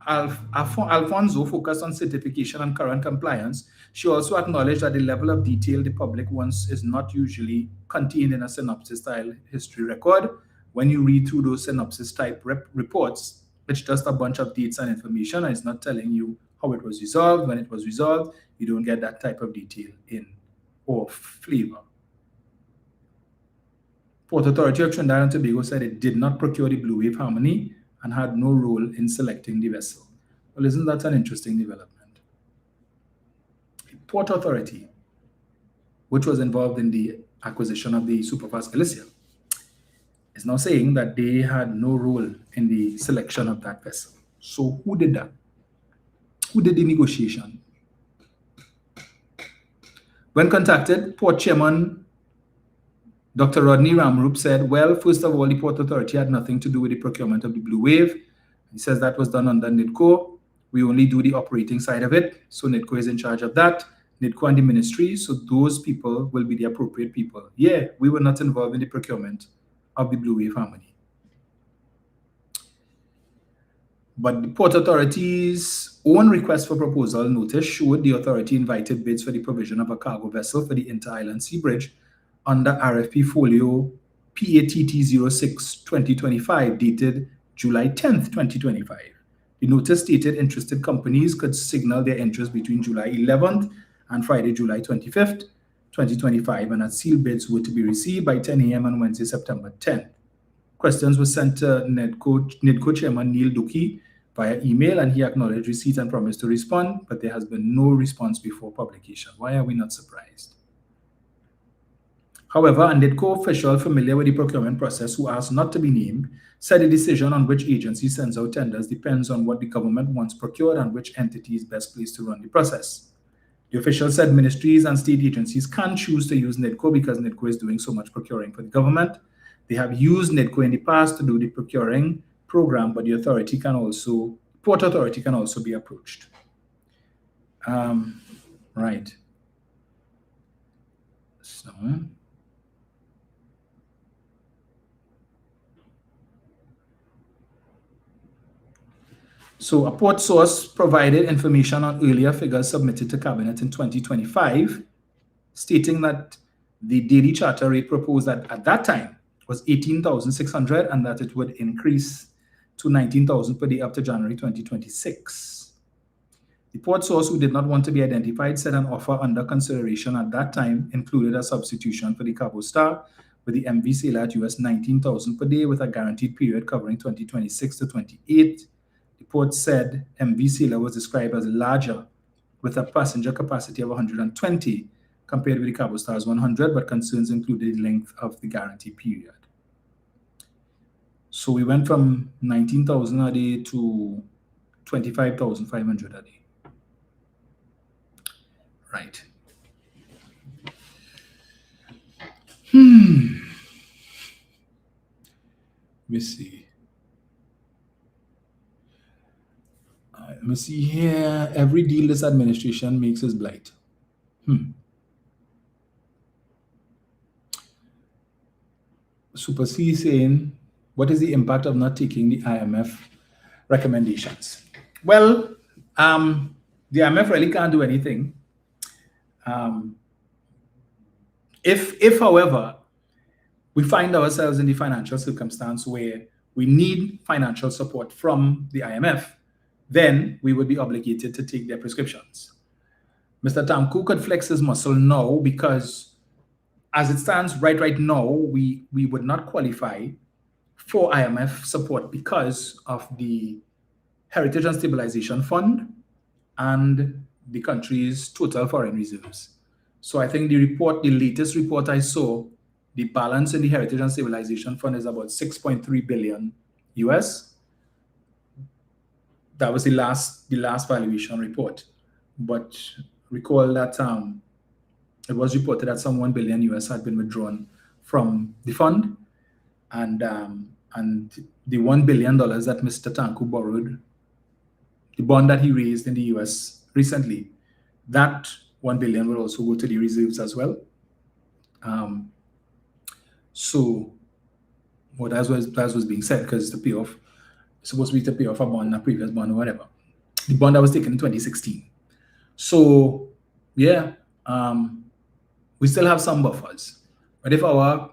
Alfonso focused on certification and current compliance, she also acknowledged that the level of detail the public wants is not usually contained in a synopsis-style history record. When you read through those synopsis-type reports, it's just a bunch of dates and information, and it's not telling you how it was resolved, when it was resolved. You don't get that type of detail or flavor. Port Authority of Trinidad and Tobago said it did not procure the Blue Wave Harmony and had no role in selecting the vessel. Well, isn't that an interesting development? Port Authority, which was involved in the acquisition of the Superfast Galicia, is now saying that they had no role in the selection of that vessel. So who did that? Who did the negotiation? When contacted, Port Chairman Dr. Rodney Ramroop said, well, first of all, the Port Authority had nothing to do with the procurement of the Blue Wave. He says that was done under NIDCO. We only do the operating side of it. So NIDCO is in charge of that. NIDCO and the ministry. So those people will be the appropriate people. Yeah, we were not involved in the procurement of the Blue Wave Harmony. But the Port Authority's own request for proposal notice showed the authority invited bids for the provision of a cargo vessel for the Inter-Island Sea Bridge, under RFP folio PATT06-2025 dated July 10th, 2025. The notice stated interested companies could signal their interest between July 11th and Friday, July 25th, 2025, and that sealed bids were to be received by 10 a.m. on Wednesday, September 10th. Questions were sent to NIDCO Chairman Neil Duki via email, and he acknowledged receipt and promised to respond, but there has been no response before publication. Why are we not surprised? However, a NIDCO official familiar with the procurement process who asked not to be named said the decision on which agency sends out tenders depends on what the government wants procured and which entity is best placed to run the process. The official said ministries and state agencies can choose to use NIDCO because NIDCO is doing so much procuring for the government. They have used NIDCO in the past to do the procuring program, but the authority can also, Port Authority can also be approached. Right. So a port source provided information on earlier figures submitted to Cabinet in 2025, stating that the daily charter rate proposed at that time was 18,600 and that it would increase to 19,000 per day up to January 2026. The port source, who did not want to be identified, said an offer under consideration at that time included a substitution for the Cabo Star with the MV Sailor at US 19,000 per day with a guaranteed period covering 2026 to 28. The port said MV Sailor was described as larger with a passenger capacity of 120 compared with the Cabo Star's 100, but concerns included the length of the guarantee period. So we went from 19,000 a day to 25,500 a day. Right. Let me see. Let me see here. Every deal this administration makes is blight. Super C saying, what is the impact of not taking the IMF recommendations? Well, the IMF really can't do anything. If, however, we find ourselves in the financial circumstance where we need financial support from the IMF, then we would be obligated to take their prescriptions. Mr. Tanku could flex his muscle now because as it stands right now, we would not qualify for IMF support because of the Heritage and Stabilization Fund and the country's total foreign reserves. So I think the latest report I saw, the balance in the Heritage and Stabilization Fund is about 6.3 billion US. That was the last valuation report. But recall that it was reported that some 1 billion US had been withdrawn from the fund, and the $1 billion that Mr. Tanku borrowed, the bond that he raised in the US recently, that 1 billion will also go to the reserves as well. So, well, that was being said because the payoff supposed to be to pay off a bond, a previous bond or whatever. The bond that was taken in 2016. So, yeah, we still have some buffers. But if our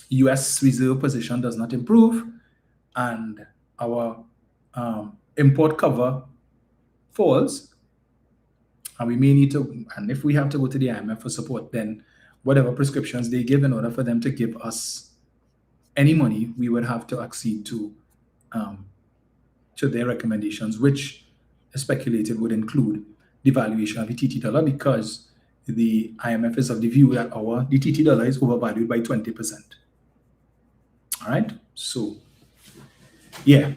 US reserve position does not improve and our import cover falls, and we may need to, and if we have to go to the IMF for support, then whatever prescriptions they give in order for them to give us any money, we would have to accede to their recommendations, which is speculated would include the valuation of the TT dollar, because the IMF is of the view that the TT dollar is overvalued by 20%. All right, so yeah,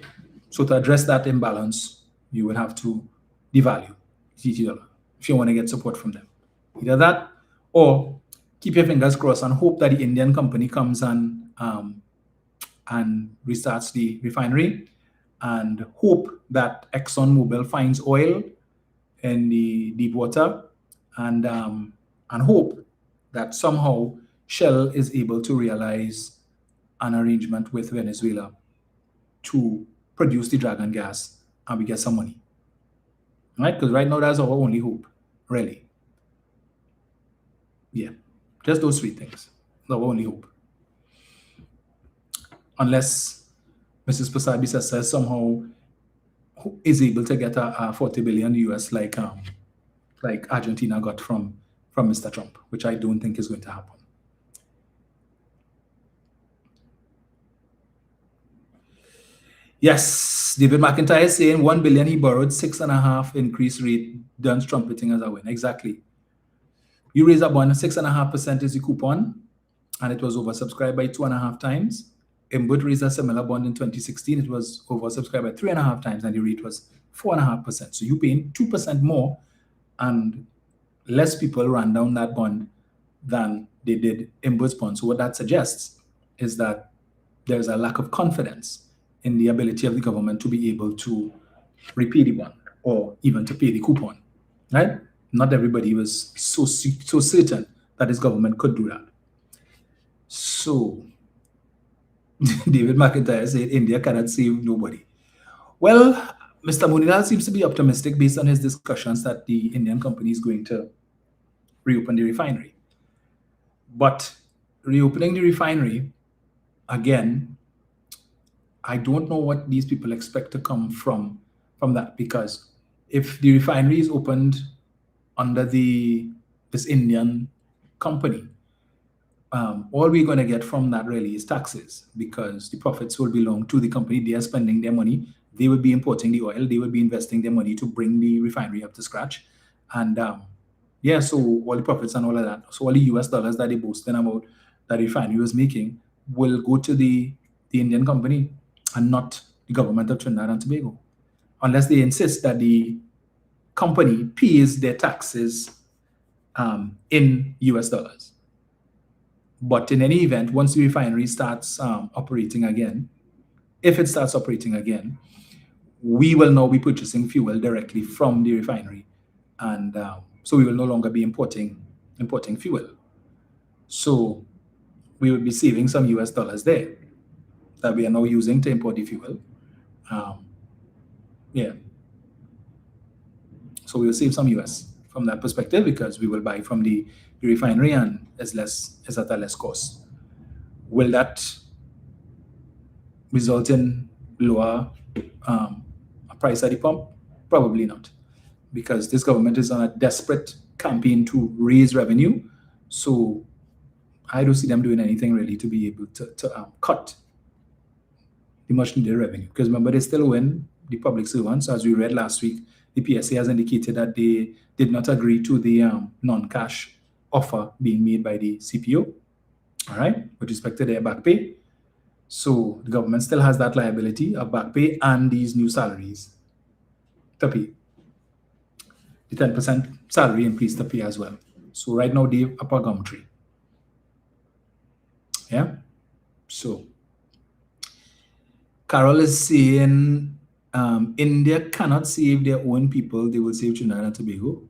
so to address that imbalance, you would have to devalue TT dollar if you want to get support from them. Either that, or keep your fingers crossed and hope that the Indian company comes and restarts the refinery, and hope that ExxonMobil finds oil in the deep water, and hope that somehow Shell is able to realize an arrangement with Venezuela to produce the dragon gas and we get some money. Right? Because right now that's our only hope, really. Yeah, just those three things. our only hope. Unless Mrs. Pasabisa somehow is able to get a 40 billion US like Argentina got from Mr. Trump, which I don't think is going to happen. Yes, David McIntyre is saying 1 billion he borrowed, 6.5 increase rate, done trumpeting as a win. Exactly. You raise a bond, 6.5% is the coupon, and it was oversubscribed by 2.5 times. Imbut raised a similar bond in 2016. It was oversubscribed by 3.5 times, and the rate was 4.5%. So you're paying 2% more, and less people ran down that bond than they did Imbut's bond. So what that suggests is that there's a lack of confidence in the ability of the government to be able to repay the bond or even to pay the coupon, right? Not everybody was so certain that this government could do that. So David McIntyre said India cannot save nobody. Well, Mr. Munilal seems to be optimistic based on his discussions that the Indian company is going to reopen the refinery. But reopening the refinery, again, I don't know what these people expect to come from that, because if the refinery is opened under this Indian company, all we're going to get from that really is taxes, because the profits will belong to the company. They are spending their money. They will be importing the oil. They will be investing their money to bring the refinery up to scratch. And so all the profits and all of that, so all the US dollars that they boasting about that the refinery was making will go to the Indian company and not the government of Trinidad and Tobago, unless they insist that the company pays their taxes in US dollars. But in any event, once the refinery starts operating again, if it starts operating again, we will now be purchasing fuel directly from the refinery. And so we will no longer be importing fuel. So we will be saving some US dollars there that we are now using to import the fuel. So we will save some US from that perspective, because we will buy from the refinery and is at a less cost. Will that result in lower price at the pump? Probably not, because this government is on a desperate campaign to raise revenue. So I don't see them doing anything really to be able to cut the much needed revenue. Because remember, they still win the public servants. As we read last week, the PSA has indicated that they did not agree to the non-cash offer being made by the CPO, all right, with respect to their back pay. So the government still has that liability of back pay and these new salaries to pay. The 10% salary increase to pay as well. So right now, they're up a gum tree. Yeah. So Carol is saying India cannot save their own people. They will save Trinidad and Tobago.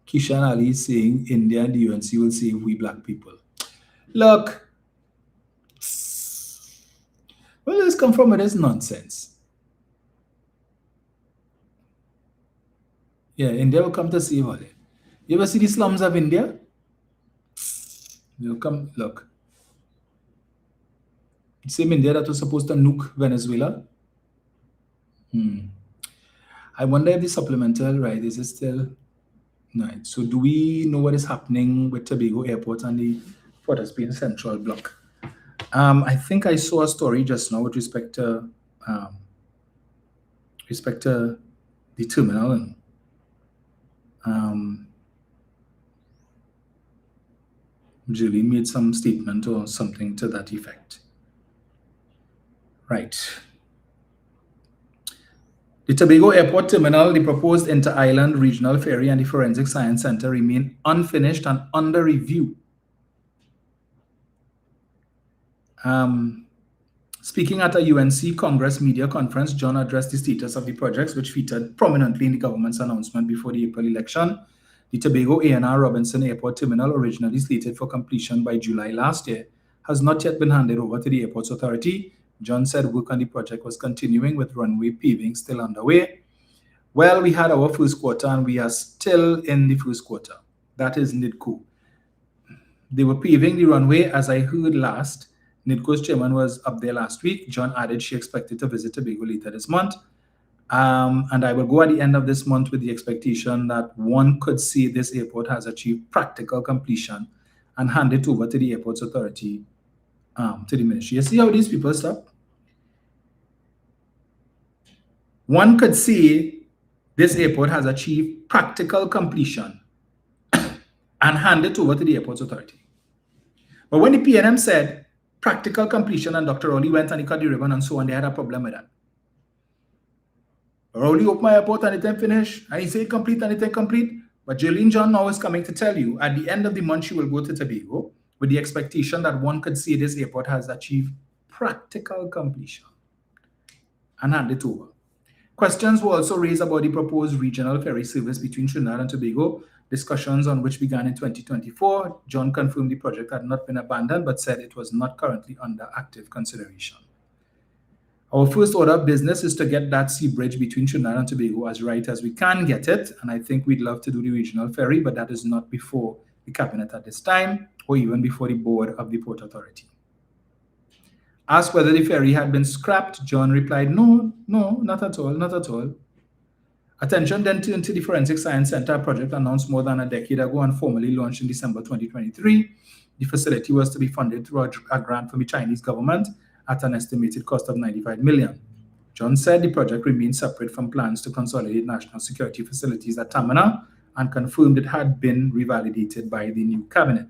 Kishan Ali is saying India and the UNC will save we black people. Look, where does this come from? It is nonsense. Yeah, India will come to save all it. You ever see the slums of India? They'll come, look. Same India that was supposed to nuke Venezuela. I wonder if the supplemental right is it still right. So do we know what is happening with Tobago Airport and the Port of Spain Central Block? I think I saw a story just now with respect to the terminal, and Julie made some statement or something to that effect. Right. The Tobago Airport Terminal, the proposed inter-island regional ferry, and the Forensic Science Center remain unfinished and under review. Speaking at a UNC Congress media conference, John addressed the status of the projects, which featured prominently in the government's announcement before the April election. The Tobago A&R Robinson Airport Terminal, originally slated for completion by July last year, has not yet been handed over to the Airports Authority. John said work on the project was continuing with runway paving still underway. Well, we had our first quarter and we are still in the first quarter. That is NIDCO. They were paving the runway, as I heard last. NIDCO's chairman was up there last week. John added she expected to visit Tobago later this month. And I will go at the end of this month with the expectation that one could see this airport has achieved practical completion and hand it over to the Airports Authority, to the ministry. You see how these people stop? One could see this airport has achieved practical completion and hand it over to the Airports Authority. But when the PNM said practical completion and Dr. Rowley went and he cut the ribbon and so on, they had a problem with that. Rowley opened my airport and it didn't finish, and he said complete and it didn't complete. But Jillian John now is coming to tell you at the end of the month she will go to Tobago with the expectation that one could see this airport has achieved practical completion and hand it over. Questions were also raised about the proposed regional ferry service between Trinidad and Tobago, discussions on which began in 2024. John confirmed the project had not been abandoned, but said it was not currently under active consideration. Our first order of business is to get that sea bridge between Trinidad and Tobago as right as we can get it. And I think we'd love to do the regional ferry, but that is not before the cabinet at this time, or even before the board of the Port Authority. Asked whether the ferry had been scrapped, John replied, no, not at all, not at all. Attention then turned to the Forensic Science Center project announced more than a decade ago and formally launched in December 2023. The facility was to be funded through a grant from the Chinese government at an estimated cost of $95 million. John said the project remained separate from plans to consolidate national security facilities at Tamana and confirmed it had been revalidated by the new cabinet.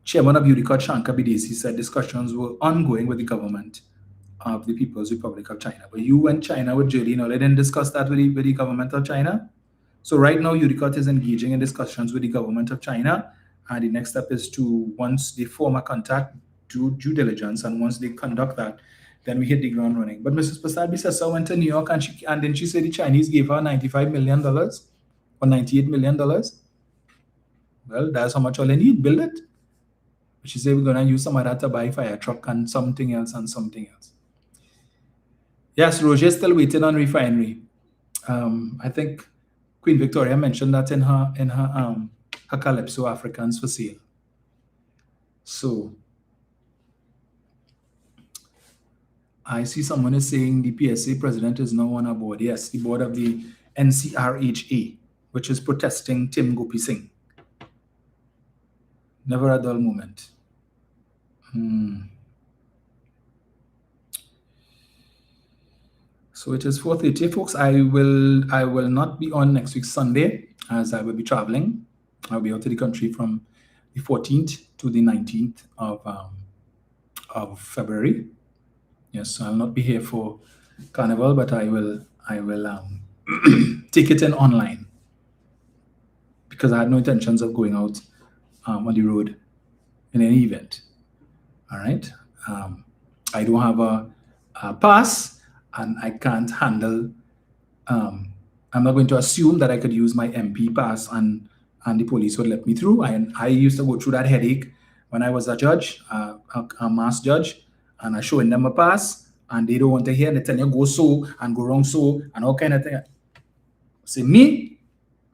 Chairman of URICOT, Shankar Bidesi, said discussions were ongoing with the government of the People's Republic of China. But you went China with Jillian, they didn't discuss that with the government of China. So right now, URICOT is engaging in discussions with the government of China. And the next step is to, once they form a contact, do due diligence. And once they conduct that, then we hit the ground running. But Mrs. Prasad Bisesa went to New York and then she said the Chinese gave her $95 million or $98 million. Well, that's how much all they need, build it. But she said we're going to use some of that to buy a fire truck and something else and something else. Yes, Roger is still waiting on refinery. I think Queen Victoria mentioned that in her Calypso Africans for sale. So I see someone is saying the PSA president is now on a board. Yes, the board of the NCRHA, which is protesting Tim Gopi Singh. Never a dull moment. So it is 4:30, folks. I will not be on next week Sunday, as I will be traveling. I'll be out of the country from the 14th to the 19th of February. Yes, so I'll not be here for Carnival, but I will take it in online because I had no intentions of going out on the road in any event. All right. I don't have a pass, and I can't handle. I'm not going to assume that I could use my MP pass and the police would let me through. I used to go through that headache when I was a judge, a mass judge, and I showing them a pass, and they don't want to hear. They tell you go so and go wrong so and all kind of thing. Say me,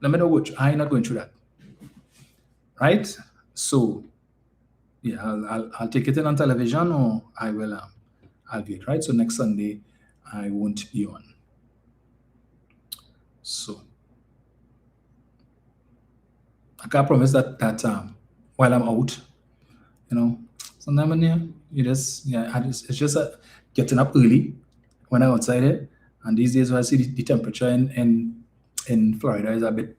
let me know which. I'm not going through that. Right? So yeah, I'll take it in on television, or I'll do it. Right? So next Sunday I won't be on. So I can't promise that while I'm out, sometimes it's just getting up early when I'm outside it. And these days when I see the temperature in Florida is a bit,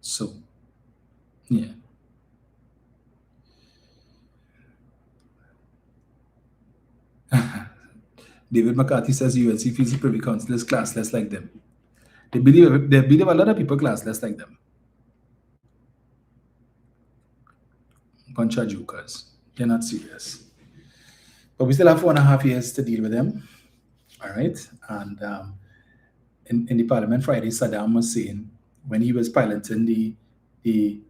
so yeah. David McCarthy says UNC feels the Privy Council is classless like them. They believe a lot of people classless like them. Bunch of jokers. They're not serious. But we still have 4.5 years to deal with them. All right. And in the Parliament Friday, Saddam was saying when he was piloting the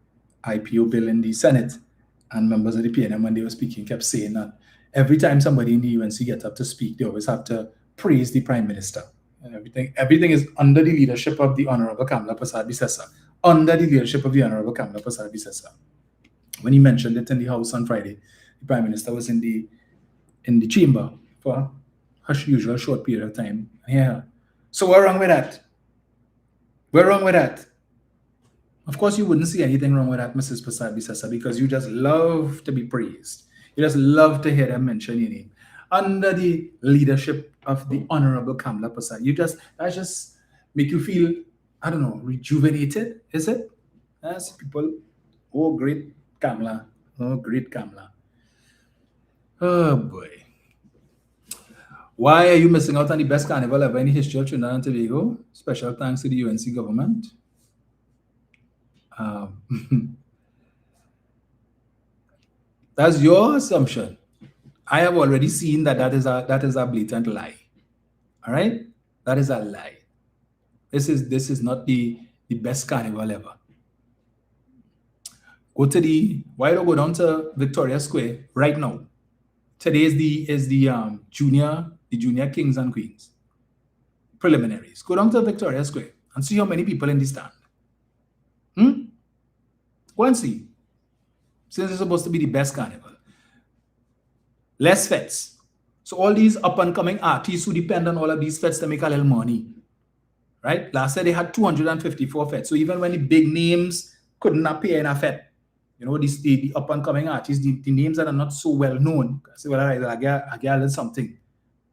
IPO bill in the Senate, and members of the PNM, when they were speaking, kept saying that every time somebody in the UNC gets up to speak, they always have to praise the Prime Minister. And everything is under the leadership of the Honorable Kamala Prasad Bisesa. under the leadership of the Honorable Kamla Prasad Bisesa. When he mentioned it in the House on Friday, the Prime Minister was in the chamber for a usual short period of time. Yeah. So what's wrong with that? What's wrong with that? Of course, you wouldn't see anything wrong with that, Mrs. Prasad Bisesa, because you just love to be praised. You just love to hear them mention your name. Under the leadership of the Honorable Kamla Prasad, that just make you feel, I don't know, rejuvenated, is it? As people, oh, great Kamla. Oh, great Kamla. Oh, boy. Why are you missing out on the best carnival ever in the history of Trinidad and Tobago? Special thanks to the UNC government. That's your assumption. I have already seen that is a blatant lie. All right? That is a lie. This is not the best carnival ever. Why don't go down to Victoria Square right now? Today is the junior kings and queens preliminaries. Go down to Victoria Square and see how many people in the stand. Go and see. Since it's supposed to be the best carnival. Less fets. So all these up-and-coming artists who depend on all of these fets to make a little money. Right? Last year they had 254 fets. So even when the big names couldn't appear in a fet, you know, the up-and-coming artists, the names that are not so well known, say, well, all right, I get a little something.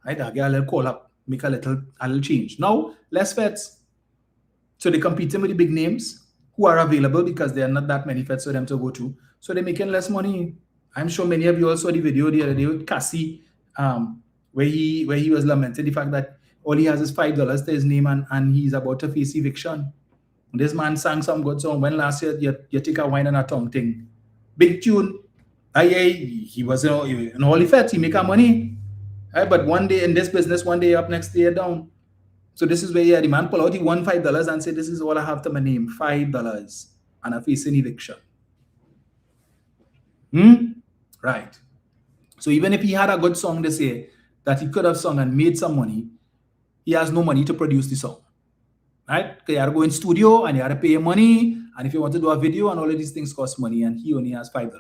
Right? I get a little call up, make a little change. Now, less fets. So they're competing with the big names who are available because there are not that many fets for them to go to. So they're making less money. I'm sure many of you also saw the video the other day with Cassie, where he was lamenting the fact that all he has is $5 to his name and he's about to face eviction. This man sang some good song. When last year you take a wine and a tongue thing. Big tune. He was in all the fets, he make a money. But one day in this business, one day up, next day down. So this is where the man pull out, he won $5 and said, this is all I have to my name, $5. And I face an eviction. Right. So even if he had a good song this year that he could have sung and made some money, he has no money to produce the song. Right? Because you have to go in studio and you have to pay money. And if you want to do a video and all of these things cost money, and he only has $5.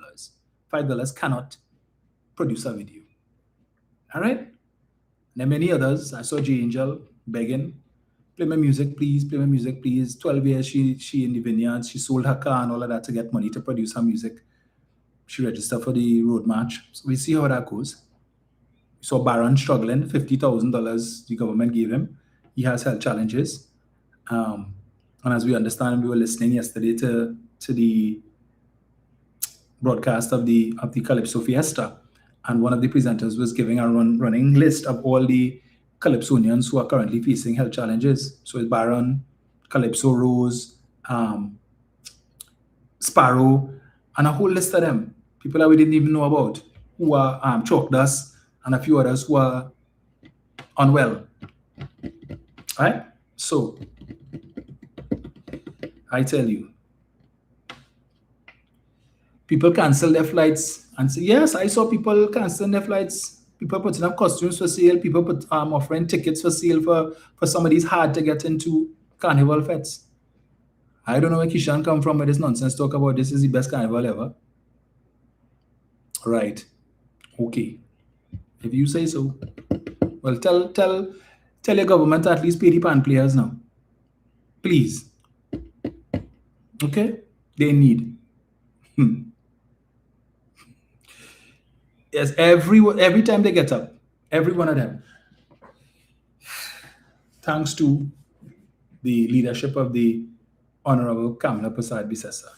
$5 cannot produce a video. All right? And then many others. I saw J Angel begging, play my music, please, play my music, please. 12 years she in the vineyards, she sold her car and all of that to get money to produce her music. She registered for the road march. So we see how that goes. So Baron struggling, $50,000 the government gave him. He has health challenges. And as we understand, we were listening yesterday to the broadcast of the Calypso Fiesta. And one of the presenters was giving a running list of all the Calypsonians who are currently facing health challenges. So it's Baron, Calypso Rose, Sparrow, and a whole list of them. People that we didn't even know about, who are Chalk Dust, and a few others who are unwell. Right? So, I tell you, people cancel their flights and say, yes, I saw people canceling their flights. People putting up costumes for sale. People offering tickets for sale for some of these hard to get into carnival fets. I don't know where Kishan come from with this nonsense talk about this is the best carnival ever. Right. Okay. If you say so. Well, tell your government to at least pay the pan players now. Please. Okay? They need. Yes, every time they get up, every one of them, thanks to the leadership of the Honorable Kamla Prasad Bisesa.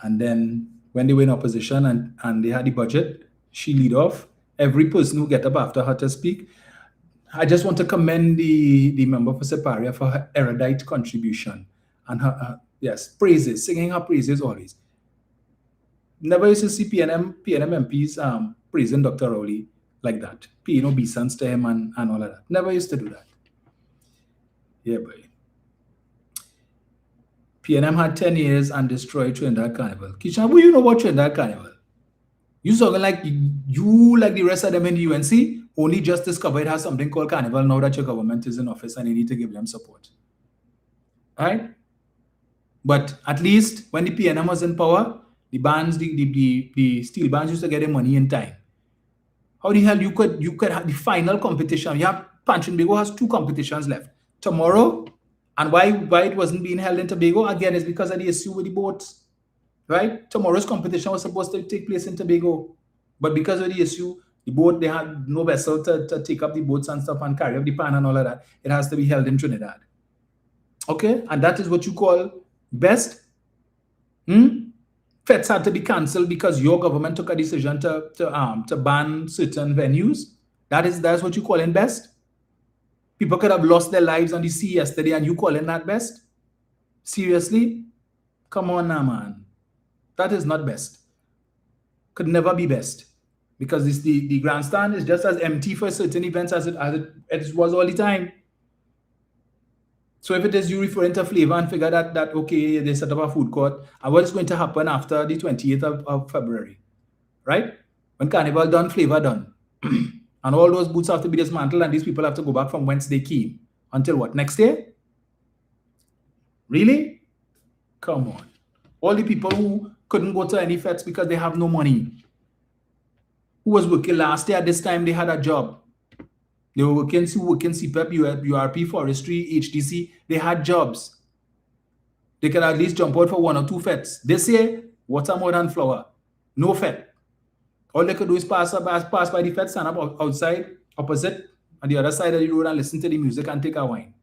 And then when they were in opposition and they had the budget, she lead off. Every person who get up after her to speak, I just want to commend the member for Separia for her erudite contribution and her praises, singing her praises always. Never used to see PNM MPs praising Dr. Rowley like that, paying obeisance to him and all of that. Never used to do that. Yeah, boy. PNM had 10 years and destroyed Trinidad Carnival. Kishan, what do you know about Trinidad Carnival? You talking like you, like the rest of them in the UNC, only just discovered it has something called Carnival now that your government is in office and you need to give them support. All right? But at least when the PNM was in power, the bands, the steel bands used to get their money in time. How the hell you could have the final competition? You have Punch and Tobago has 2 competitions left tomorrow, and why it wasn't being held in Tobago again is because of the issue with the boats, right? Tomorrow's competition was supposed to take place in Tobago, but because of the issue, the boat, they had no vessel to take up the boats and stuff and carry up the pan and all of that. It has to be held in Trinidad. Okay, and that is what you call best? Feds had to be cancelled because your government took a decision to ban certain venues. That's what you call in best? People could have lost their lives on the sea yesterday and you calling that best? Seriously? Come on now, man. That is not best. Could never be best. Because the grandstand is just as empty for certain events as it was all the time. So if it is you referring to flavor and figure that okay, they set up a food court, and what is going to happen after the 28th of February, right? When Carnival done, flavor done. And all those booths have to be dismantled and these people have to go back from whence they came. Until what, next day? Really? Come on. All the people who couldn't go to any fets because they have no money. Who was working last year at this time, they had a job. They were working CPEP, URP, Forestry, HDC. They had jobs. They could at least jump out for 1 or 2 fets. This year, water more than flour. No fet. All they could do is pass by the fet, stand up outside, opposite, on the other side of the road and listen to the music and take a wine.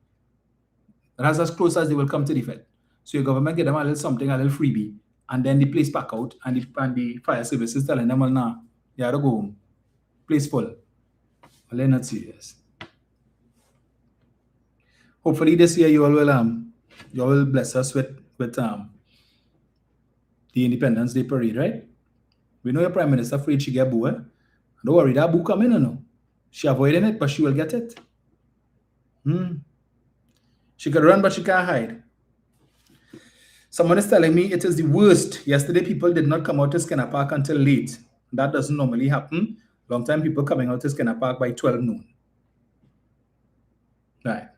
That's as close as they will come to the fet. So your government get them a little something, a little freebie, and then the place back out, and the fire services telling them, well, nah, you have to go home. Place full. Well, they're not serious. Hopefully this year you all will bless us with the Independence Day parade, right? We know your Prime Minister afraid she get boo, eh? Don't worry, that boo coming, no. She avoiding it, but she will get it. She could run, but she can't hide. Someone is telling me it is the worst. Yesterday, people did not come out to Skinner Park until late. That doesn't normally happen. Long time people coming out to Skinner Park by 12 noon. Right.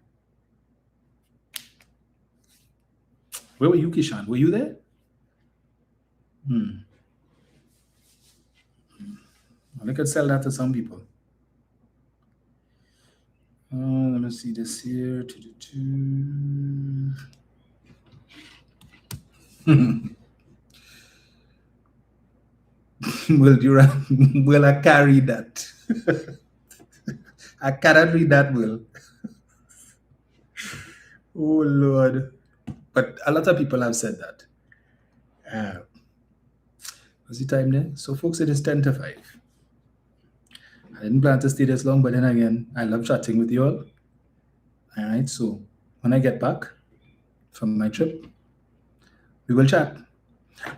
Where were you, Kishan? Were you there? I could sell that to some people. Let me see this here. Will I carry that? I cannot read that, Will. Oh, Lord. But a lot of people have said that. What's the time there? So, folks, it is 10 to 5. I didn't plan to stay this long, but then again, I love chatting with you all. All right, so when I get back from my trip, we will chat.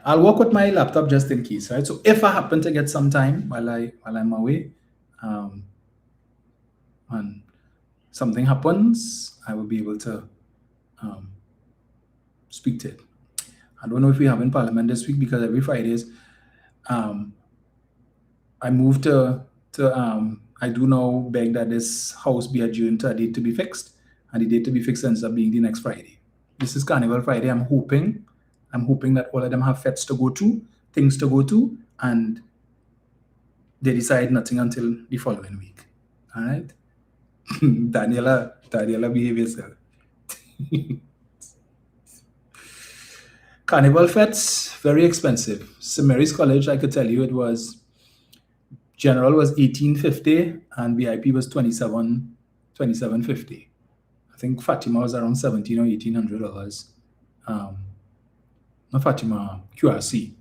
I'll work with my laptop just in case, right? So if I happen to get some time while I'm away, and something happens, I will be able to speak to it. I don't know if we have in Parliament this week because every Fridays, I moved to I do now beg that this house be adjourned to a date to be fixed, and the date to be fixed ends up being the next Friday. This is Carnival Friday. I'm hoping that all of them have fets to go to, things to go to, and they decide nothing until the following week. All right? Daniela, behave yourself. Carnival fets, very expensive. St. Mary's College, I could tell you, it was general was $18.50 and VIP was $27.50. I think Fatima was around $1,700 or $1,800. Not Fatima, QRC.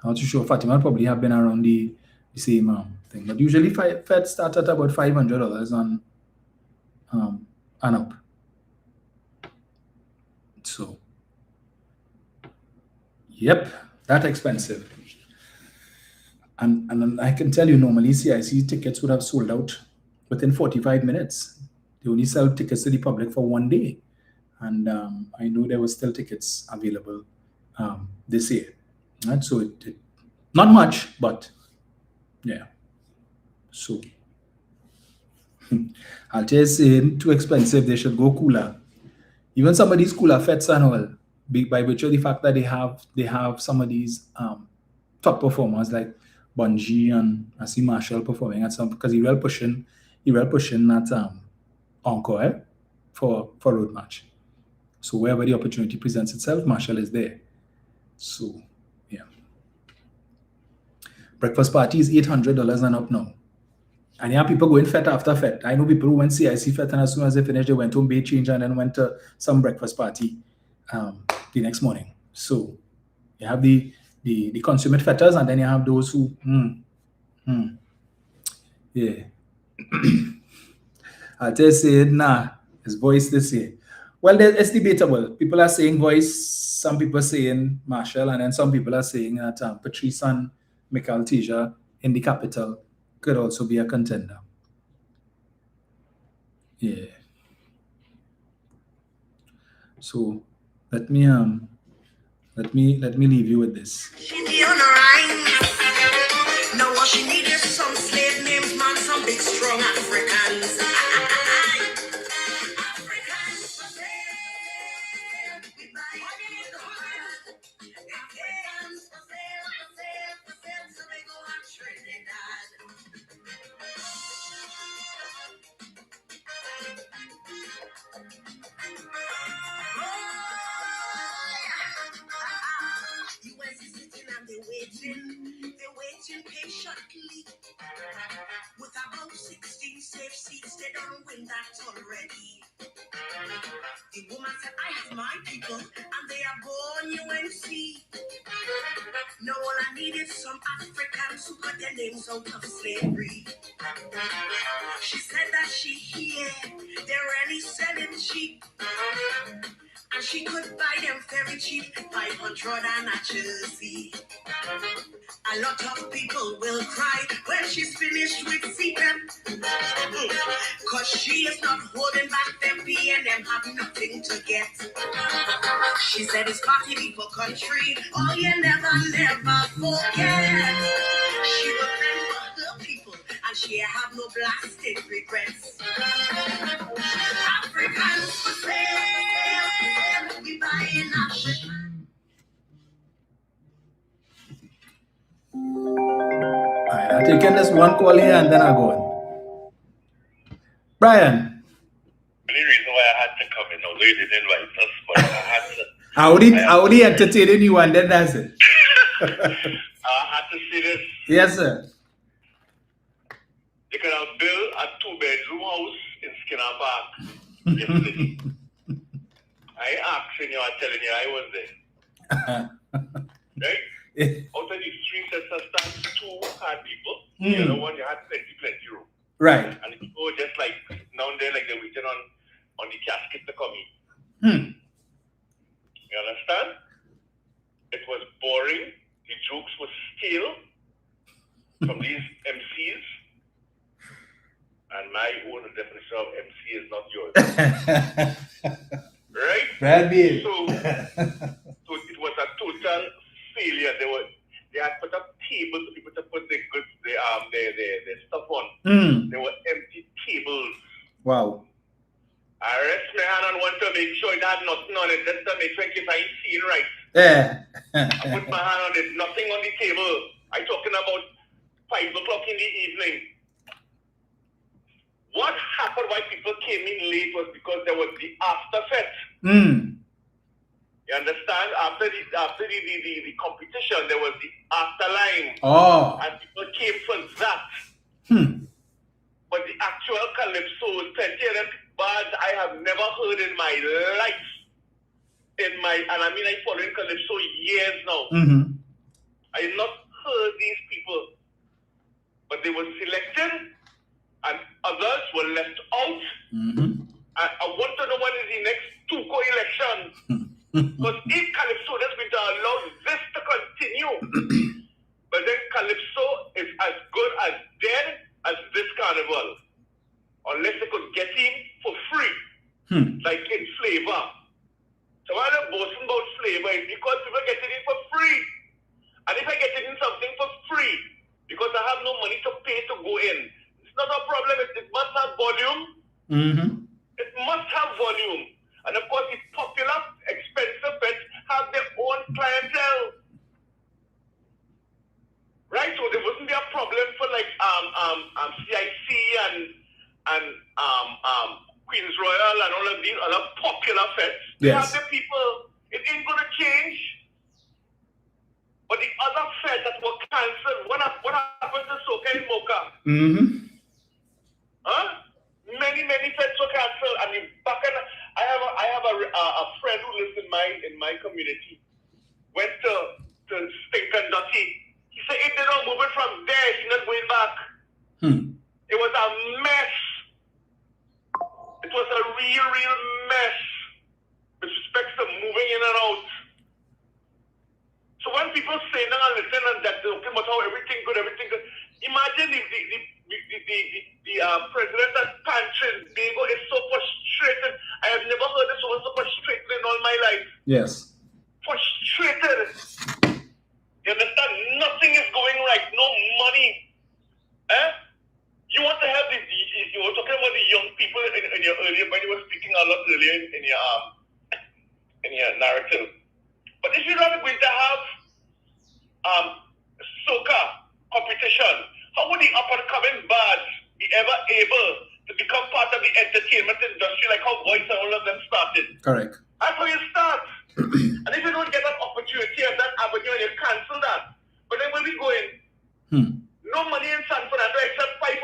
I'm not too sure. Fatima probably have been around the same thing, but usually feds start at about $500 on and up. So, yep, that expensive. And I can tell you, normally CIC tickets would have sold out within 45 minutes. They only sell tickets to the public for 1 day. And I know there were still tickets available this year. Right? So it not much, but yeah. So I'll just say too expensive, they should go cooler. Even some of these cooler fets and all, by virtue of the fact that they have some of these top performers like Bungie and I see Marshall performing at some because he will pushing that encore for road match. So wherever the opportunity presents itself, Marshall is there. So yeah. Breakfast party is $800 and up now. And you have people going fet after fet. I know people who went CIC fet and as soon as they finished, they went home, bay change, and then went to some breakfast party the next morning. So you have the consummate fetters, and then you have those who, yeah. I'll just say, nah, it's voice this year. Well, it's debatable. People are saying voice, some people are saying Marshall, and then some people are saying that Patrice and Michael Teja in the capital could also be a contender. Yeah. So let me leave you with this. She be on a rhyme. Now what she need is some slave names, man, some big strong Africans. Africans for sale. We buy money in the world. Africans for sale, so they go on Trinidad. US is sitting and they're waiting patiently. With about 16 safe seats, they don't win that already. The woman said, I have my people, and they are born UNC. No, all I need is some Africans who got their names out of slavery. She said that she hear they're really selling cheap. And she could buy them very cheap, 500 and a jersey. A lot of people will cry when she's finished with CPEP. Cause she is not holding back them P and them have nothing to get. She said it's party people country, oh you never forget. She will remember her people and she have no blasted regrets. Africans for sale, we buying Africa. Alright, I'll take in this one call here and then I'll go on. Brian. The only reason why I had to come in, although you didn't invite us, but I had to. I only entertaining you and then that's it. I had to see this. Yes, sir. You could have built a 2-bedroom house in Skinner Park yesterday. I ain't asking you, I'm telling you, I was there. Right? Out of these 3 sets of stands, 2 had people. The other one, you had plenty room. Right. And the people were just like, now and then, like they're waiting on the casket to come in. You understand? It was boring. The jokes were stale from these MCs. And my own definition of MC is not yours. Right? Bad beer. So it was a total failure. They had put up tables for people to put their goods, their stuff on. There were empty tables. Wow. I rest my hand on one to make sure it had nothing on it, just to make sure in case I ain't seeing right. Yeah. I put my hand on it, nothing on the table. I'm talking about 5 o'clock in the evening. What happened why people came in late was because there was the after fete. You understand? After the competition, there was the afterline. Oh. And people came for that. But the actual calypso, plenty of them bad I have never heard in my life. And I mean, I following calypso years now. I have not heard these people, but they were selected, and others were left out. And I want to know when is the next Tuco election. Because if calypso is going to allow this to continue, but then calypso is as good as dead as this carnival. Unless they could get him for free, like in Flavor. So why I'm boasting about Flavor is because people are getting it for free. And if I get it in something for free, because I have no money to pay to go in, it's not a problem. It must have volume. It must have volume. And of course, it's popular, expensive pets like CIC and Queens Royal and all of these other popular feds. They Yes. have the people. It ain't gonna change. But the other feds that were cancelled, what happened to Soca and Mocha? Mm-hmm. Huh? Many feds were cancelled. I mean, back in, I have a friend who lives in my community. Went to Stink and Dirty. He said if they don't move it from there, he's not going back. It was a mess. It was a real mess with respect to moving in and out. So when people say now and listen and that okay, but how everything good, imagine if the president of Pantrin Bingo is so frustrated. I have never heard this someone so frustrated in all my life. Yes. Frustrated. You understand? Nothing is going right. No money. You want to have you were talking about the young people in your earlier, when you were speaking a lot earlier in your narrative. But if you're not going to have soca competition, how would the up and coming bands be ever able to become part of the entertainment industry like how Voice and all of them started? Correct. That's how you start. And if you don't get that opportunity and that avenue and you cancel that, but then where we going? No money in San Fernando except $500,000.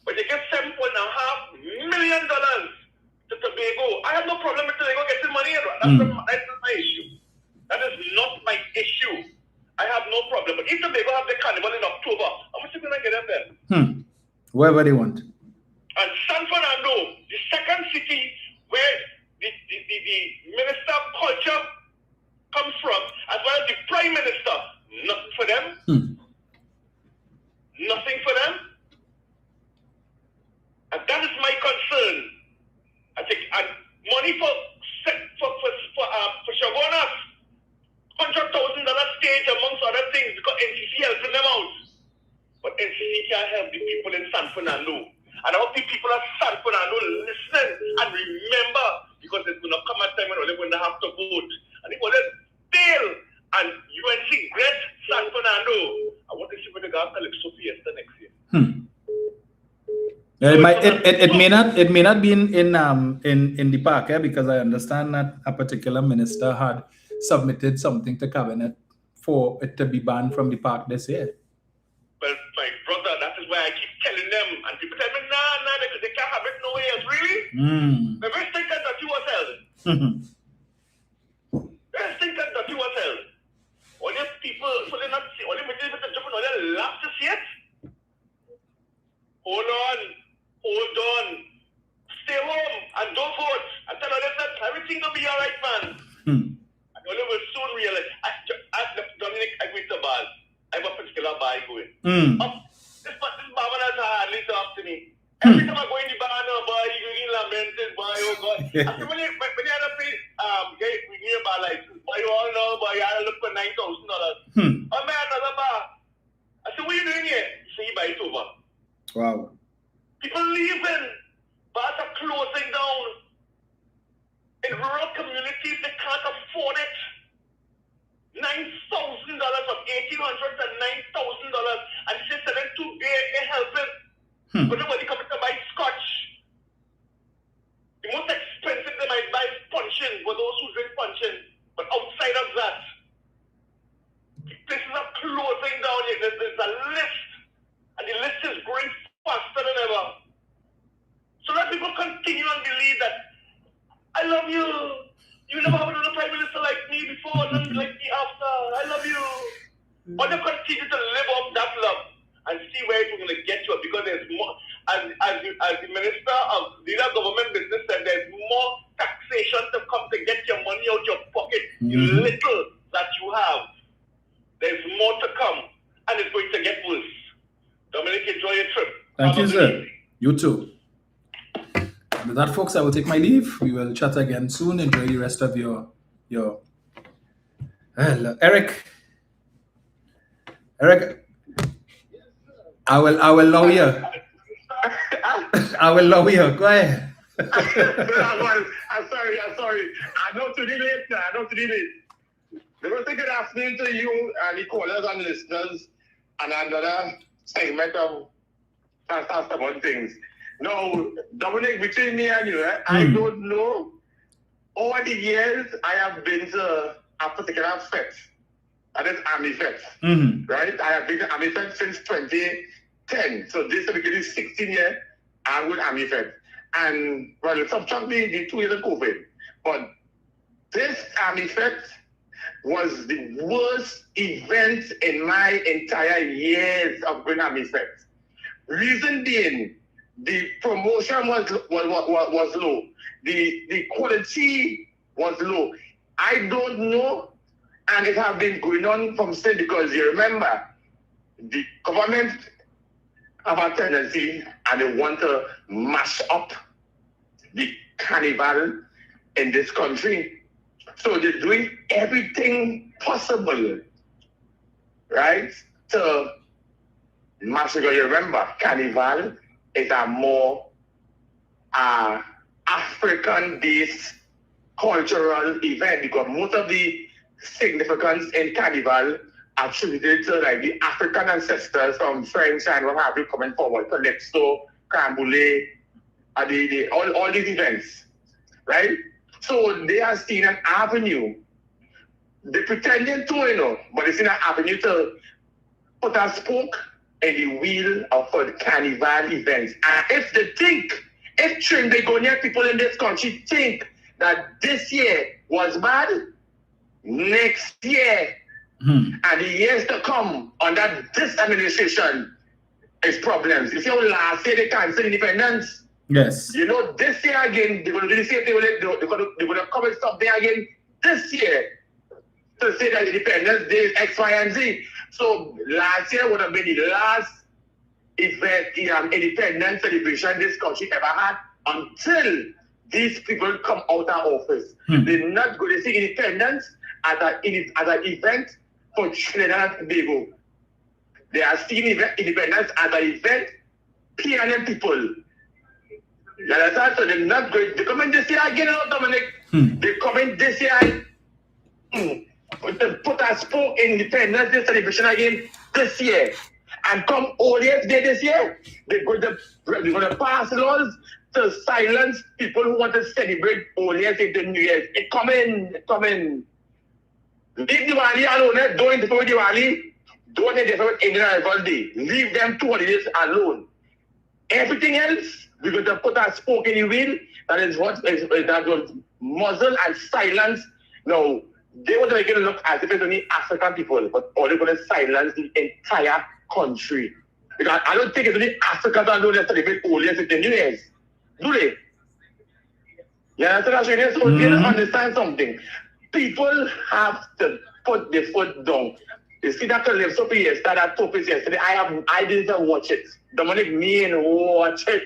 But you get $7.5 million to Tobago. I have no problem with Tobago getting money. That's not my issue. That is not my issue. I have no problem. But if Tobago have the carnival in October, how much are you going to get them there? Wherever they want. And San Fernando, the second city where the Minister of Culture comes from, as well as the Prime Minister, nothing for them. Nothing for them. And that is my concern. I think money for Shogunas, $100,000 stage amongst other things because NCC helping them out. But NCC can't help the people in San Fernando. And I hope the people of San Fernando listen and remember, because there's going to come a time when they're going to have to vote. And if they fail and UNC great San Fernando, I want to see when they got Calypso Fiesta next year. It may not be in the park, because I understand that a particular minister had submitted something to cabinet for it to be banned from the park this year. Well, my brother, that is why I keep telling them, and people tell me, nah, they can't have it nowhere else. Really? The best thing that you was held. Best thing that you was held. All these people, so they're not see, all the material to jump on, all they love to see it. Hold on. Stay home and don't vote. And tell all that everything will be all right, man. And all they will soon realize. Dominic, I go to bars. I have a particular bar going. This barman has hardly talked to me. Every time I go in the bar, you lamented, oh God. I said, when you had to pay your bar license, you all know, you had to look for $9,000. Oh man, another bar. I said, what are you doing here? He said, you buy it over. Wow. People leaving. Bars are closing down. In rural communities, they can't afford it. $9,000 from $1,800 to $9,000, and she said that today ain't helping. But nobody coming to buy scotch. The most expensive they might buy is puncheon for those who drink puncheon. But outside of that, places are closing down. There's a list, and the list is growing faster than ever. So let people continue and believe that I love you. You never have another prime minister like me before, not like me after. I love you. But they continue to live up that love and see where it's going to get you, because there's more. As the minister of the government business said, there's more taxation to come to get your money out your pocket. The little that you have, there's more to come, and it's going to get worse. Dominic, enjoy your trip. Thank you, sir. You too. With that, folks, I will take my leave. We will chat again soon. Enjoy the rest of your Eric, I will allow you. I will allow you. Go ahead. I'm sorry. I know to delay. The first thing good afternoon to you and the callers and listeners. another segment of some things. Now, Dominic, between me and you, I don't know. Over the years, I have been to a particular fete. That is Army Fete. Right? I have been to Army Fete since 2010. So this is the beginning 16 years, I'm with Army Fete. And, well, subtract the 2 years of COVID. But this Army Fete was the worst event in my entire years of going Army Fete. Reason being, the promotion was low. The quality was low. I don't know, and it has been going on from since, because you remember, the government have a tendency and they want to mash up the carnival in this country. So they're doing everything possible, right, to mash it. You remember, carnival is a more African-based cultural event, because most of the significance in carnival attributed to like the African ancestors from French and what have you coming forward, Calypso, Candomblé, all these events, right? So they are seeing an avenue. They're pretending to, but it's in an avenue to put a spoke in the wheel of the carnival events. And if they think, if Trinbagonian people in this country think that this year was bad, next year and the years to come under this administration is problems. You see how last year they canceled independence? Yes. You know, this year again, they're going to do the same thing. They're going to come and stop there again this year to say that Independence Day is X, Y, and Z. So last year would have been the last event, independence celebration this country ever had until these people come out of office. They're not going to see independence as an event for Trinidad and Tobago. They are seeing independence as an event, PNM people. You understand? So they're not going to come in this year again, Dominic. They come in this year to put a spoke in Independence Day celebration again this year. And come ODF Day this year, they're going to pass laws to silence people who want to celebrate ODF Day to New Year's. It come in. Leave Diwali alone. Don't interfere with Diwali. Don't interfere with Indian Arrival Day. Leave them 2 holidays alone. Everything else, we're going to put a spoke in the wheel that will muzzle and silence. No, they want to make it look as if it's only African people, but they're going to silence the entire country. Because I don't think it's only Africans that don't celebrate ODF in New Year's. Do they? You understand? So you don't understand something. People have to put their foot down. You see that Calypso Fiesta, that Topaz yesterday, I didn't watch it. Dominic, me and watch it.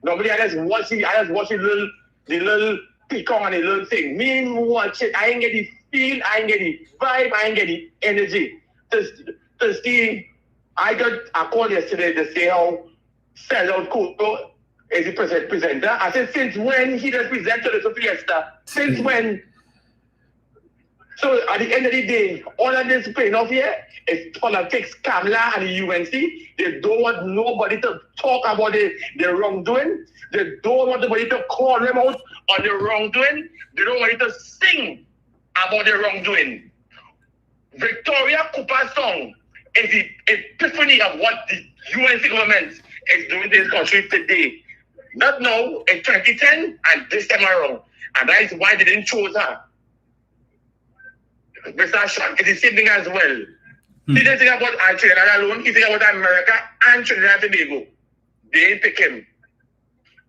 Nobody, I just watch the little peacock and the little thing. Me and watch it. I ain't get the feel, I ain't get the vibe, I ain't get the energy. To see, I got a call yesterday to say how Sellout Coco is the presenter. I said, since when he does present Calypso Fiesta? Since when? So at the end of the day, all of this playing off here is politics, Kamala and the UNC. They don't want nobody to talk about the wrongdoing. They don't want nobody to call them out on the wrongdoing. They don't want you to sing about the wrongdoing. Victoria Cooper's song is the epiphany of what the UNC government is doing in this country today. Not now, in 2010 and this time around. And that is why they didn't choose her. Mr. Sean, it's the same thing as well. He didn't think about Trinidad alone, he think about America and Trinidad and Tobago. They didn't pick him.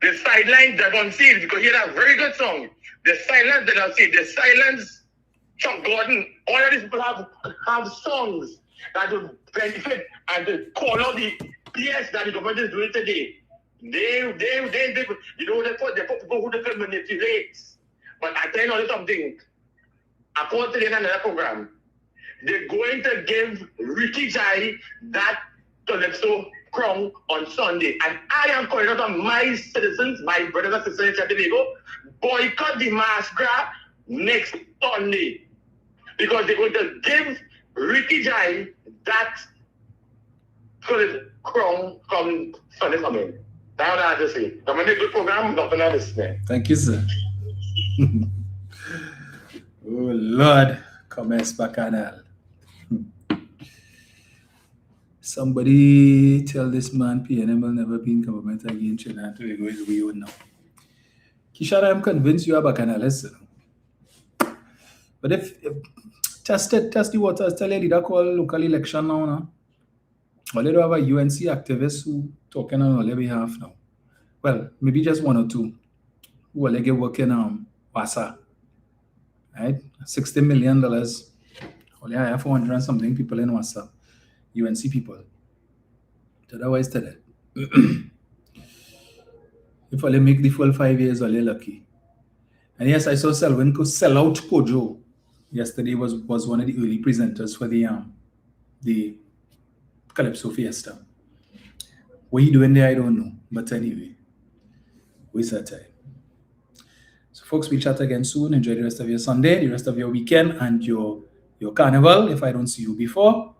The sideline doesn't see it because he had a very good song. The silence doesn't see it. The silence, Chuck Gordon, all of these people have songs that will benefit and to call out the BS that the government is doing today. They you know, they put people who they can manipulate. But I tell you all something. According to another program, they're going to give Ricky Jai that Calypso crown on Sunday. And I am calling out on my citizens, my brothers and sisters in Trinidad and Tobago, boycott the mass grab next Sunday. Because they're going to give Ricky Jai that could crown from Sunday coming. That's what I have to say. I'm in a good program, nothing else there. Thank you, sir. Oh, Lord. Commence bacchanal. Somebody tell this man PNM will never be in government again. Trinidad to go his way now. Kishara, I'm convinced you are bacchanalist. But if test the waters, tell you that call local election now. No? Or let have a UNC activist who talking on their behalf now. Well, maybe just one or two who will get working on WASA. Right? $60 million. Only I have 400 and something people in WASA. UNC people. Otherwise, tell it. If I make the full 5 years, I'll lucky. And yes, I saw Selwyn sell out Kojo. Yesterday was one of the early presenters for the Calypso Fiesta. What he doing there, I don't know. But anyway, waste that time. So folks, we'll chat again soon. Enjoy the rest of your Sunday, the rest of your weekend, and your carnival if I don't see you before.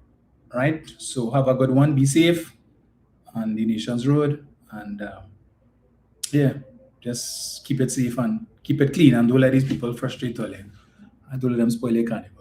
Right? So have a good one. Be safe on the Nations Road. And yeah, just keep it safe and keep it clean. And don't let these people frustrate you. And don't let them spoil your carnival.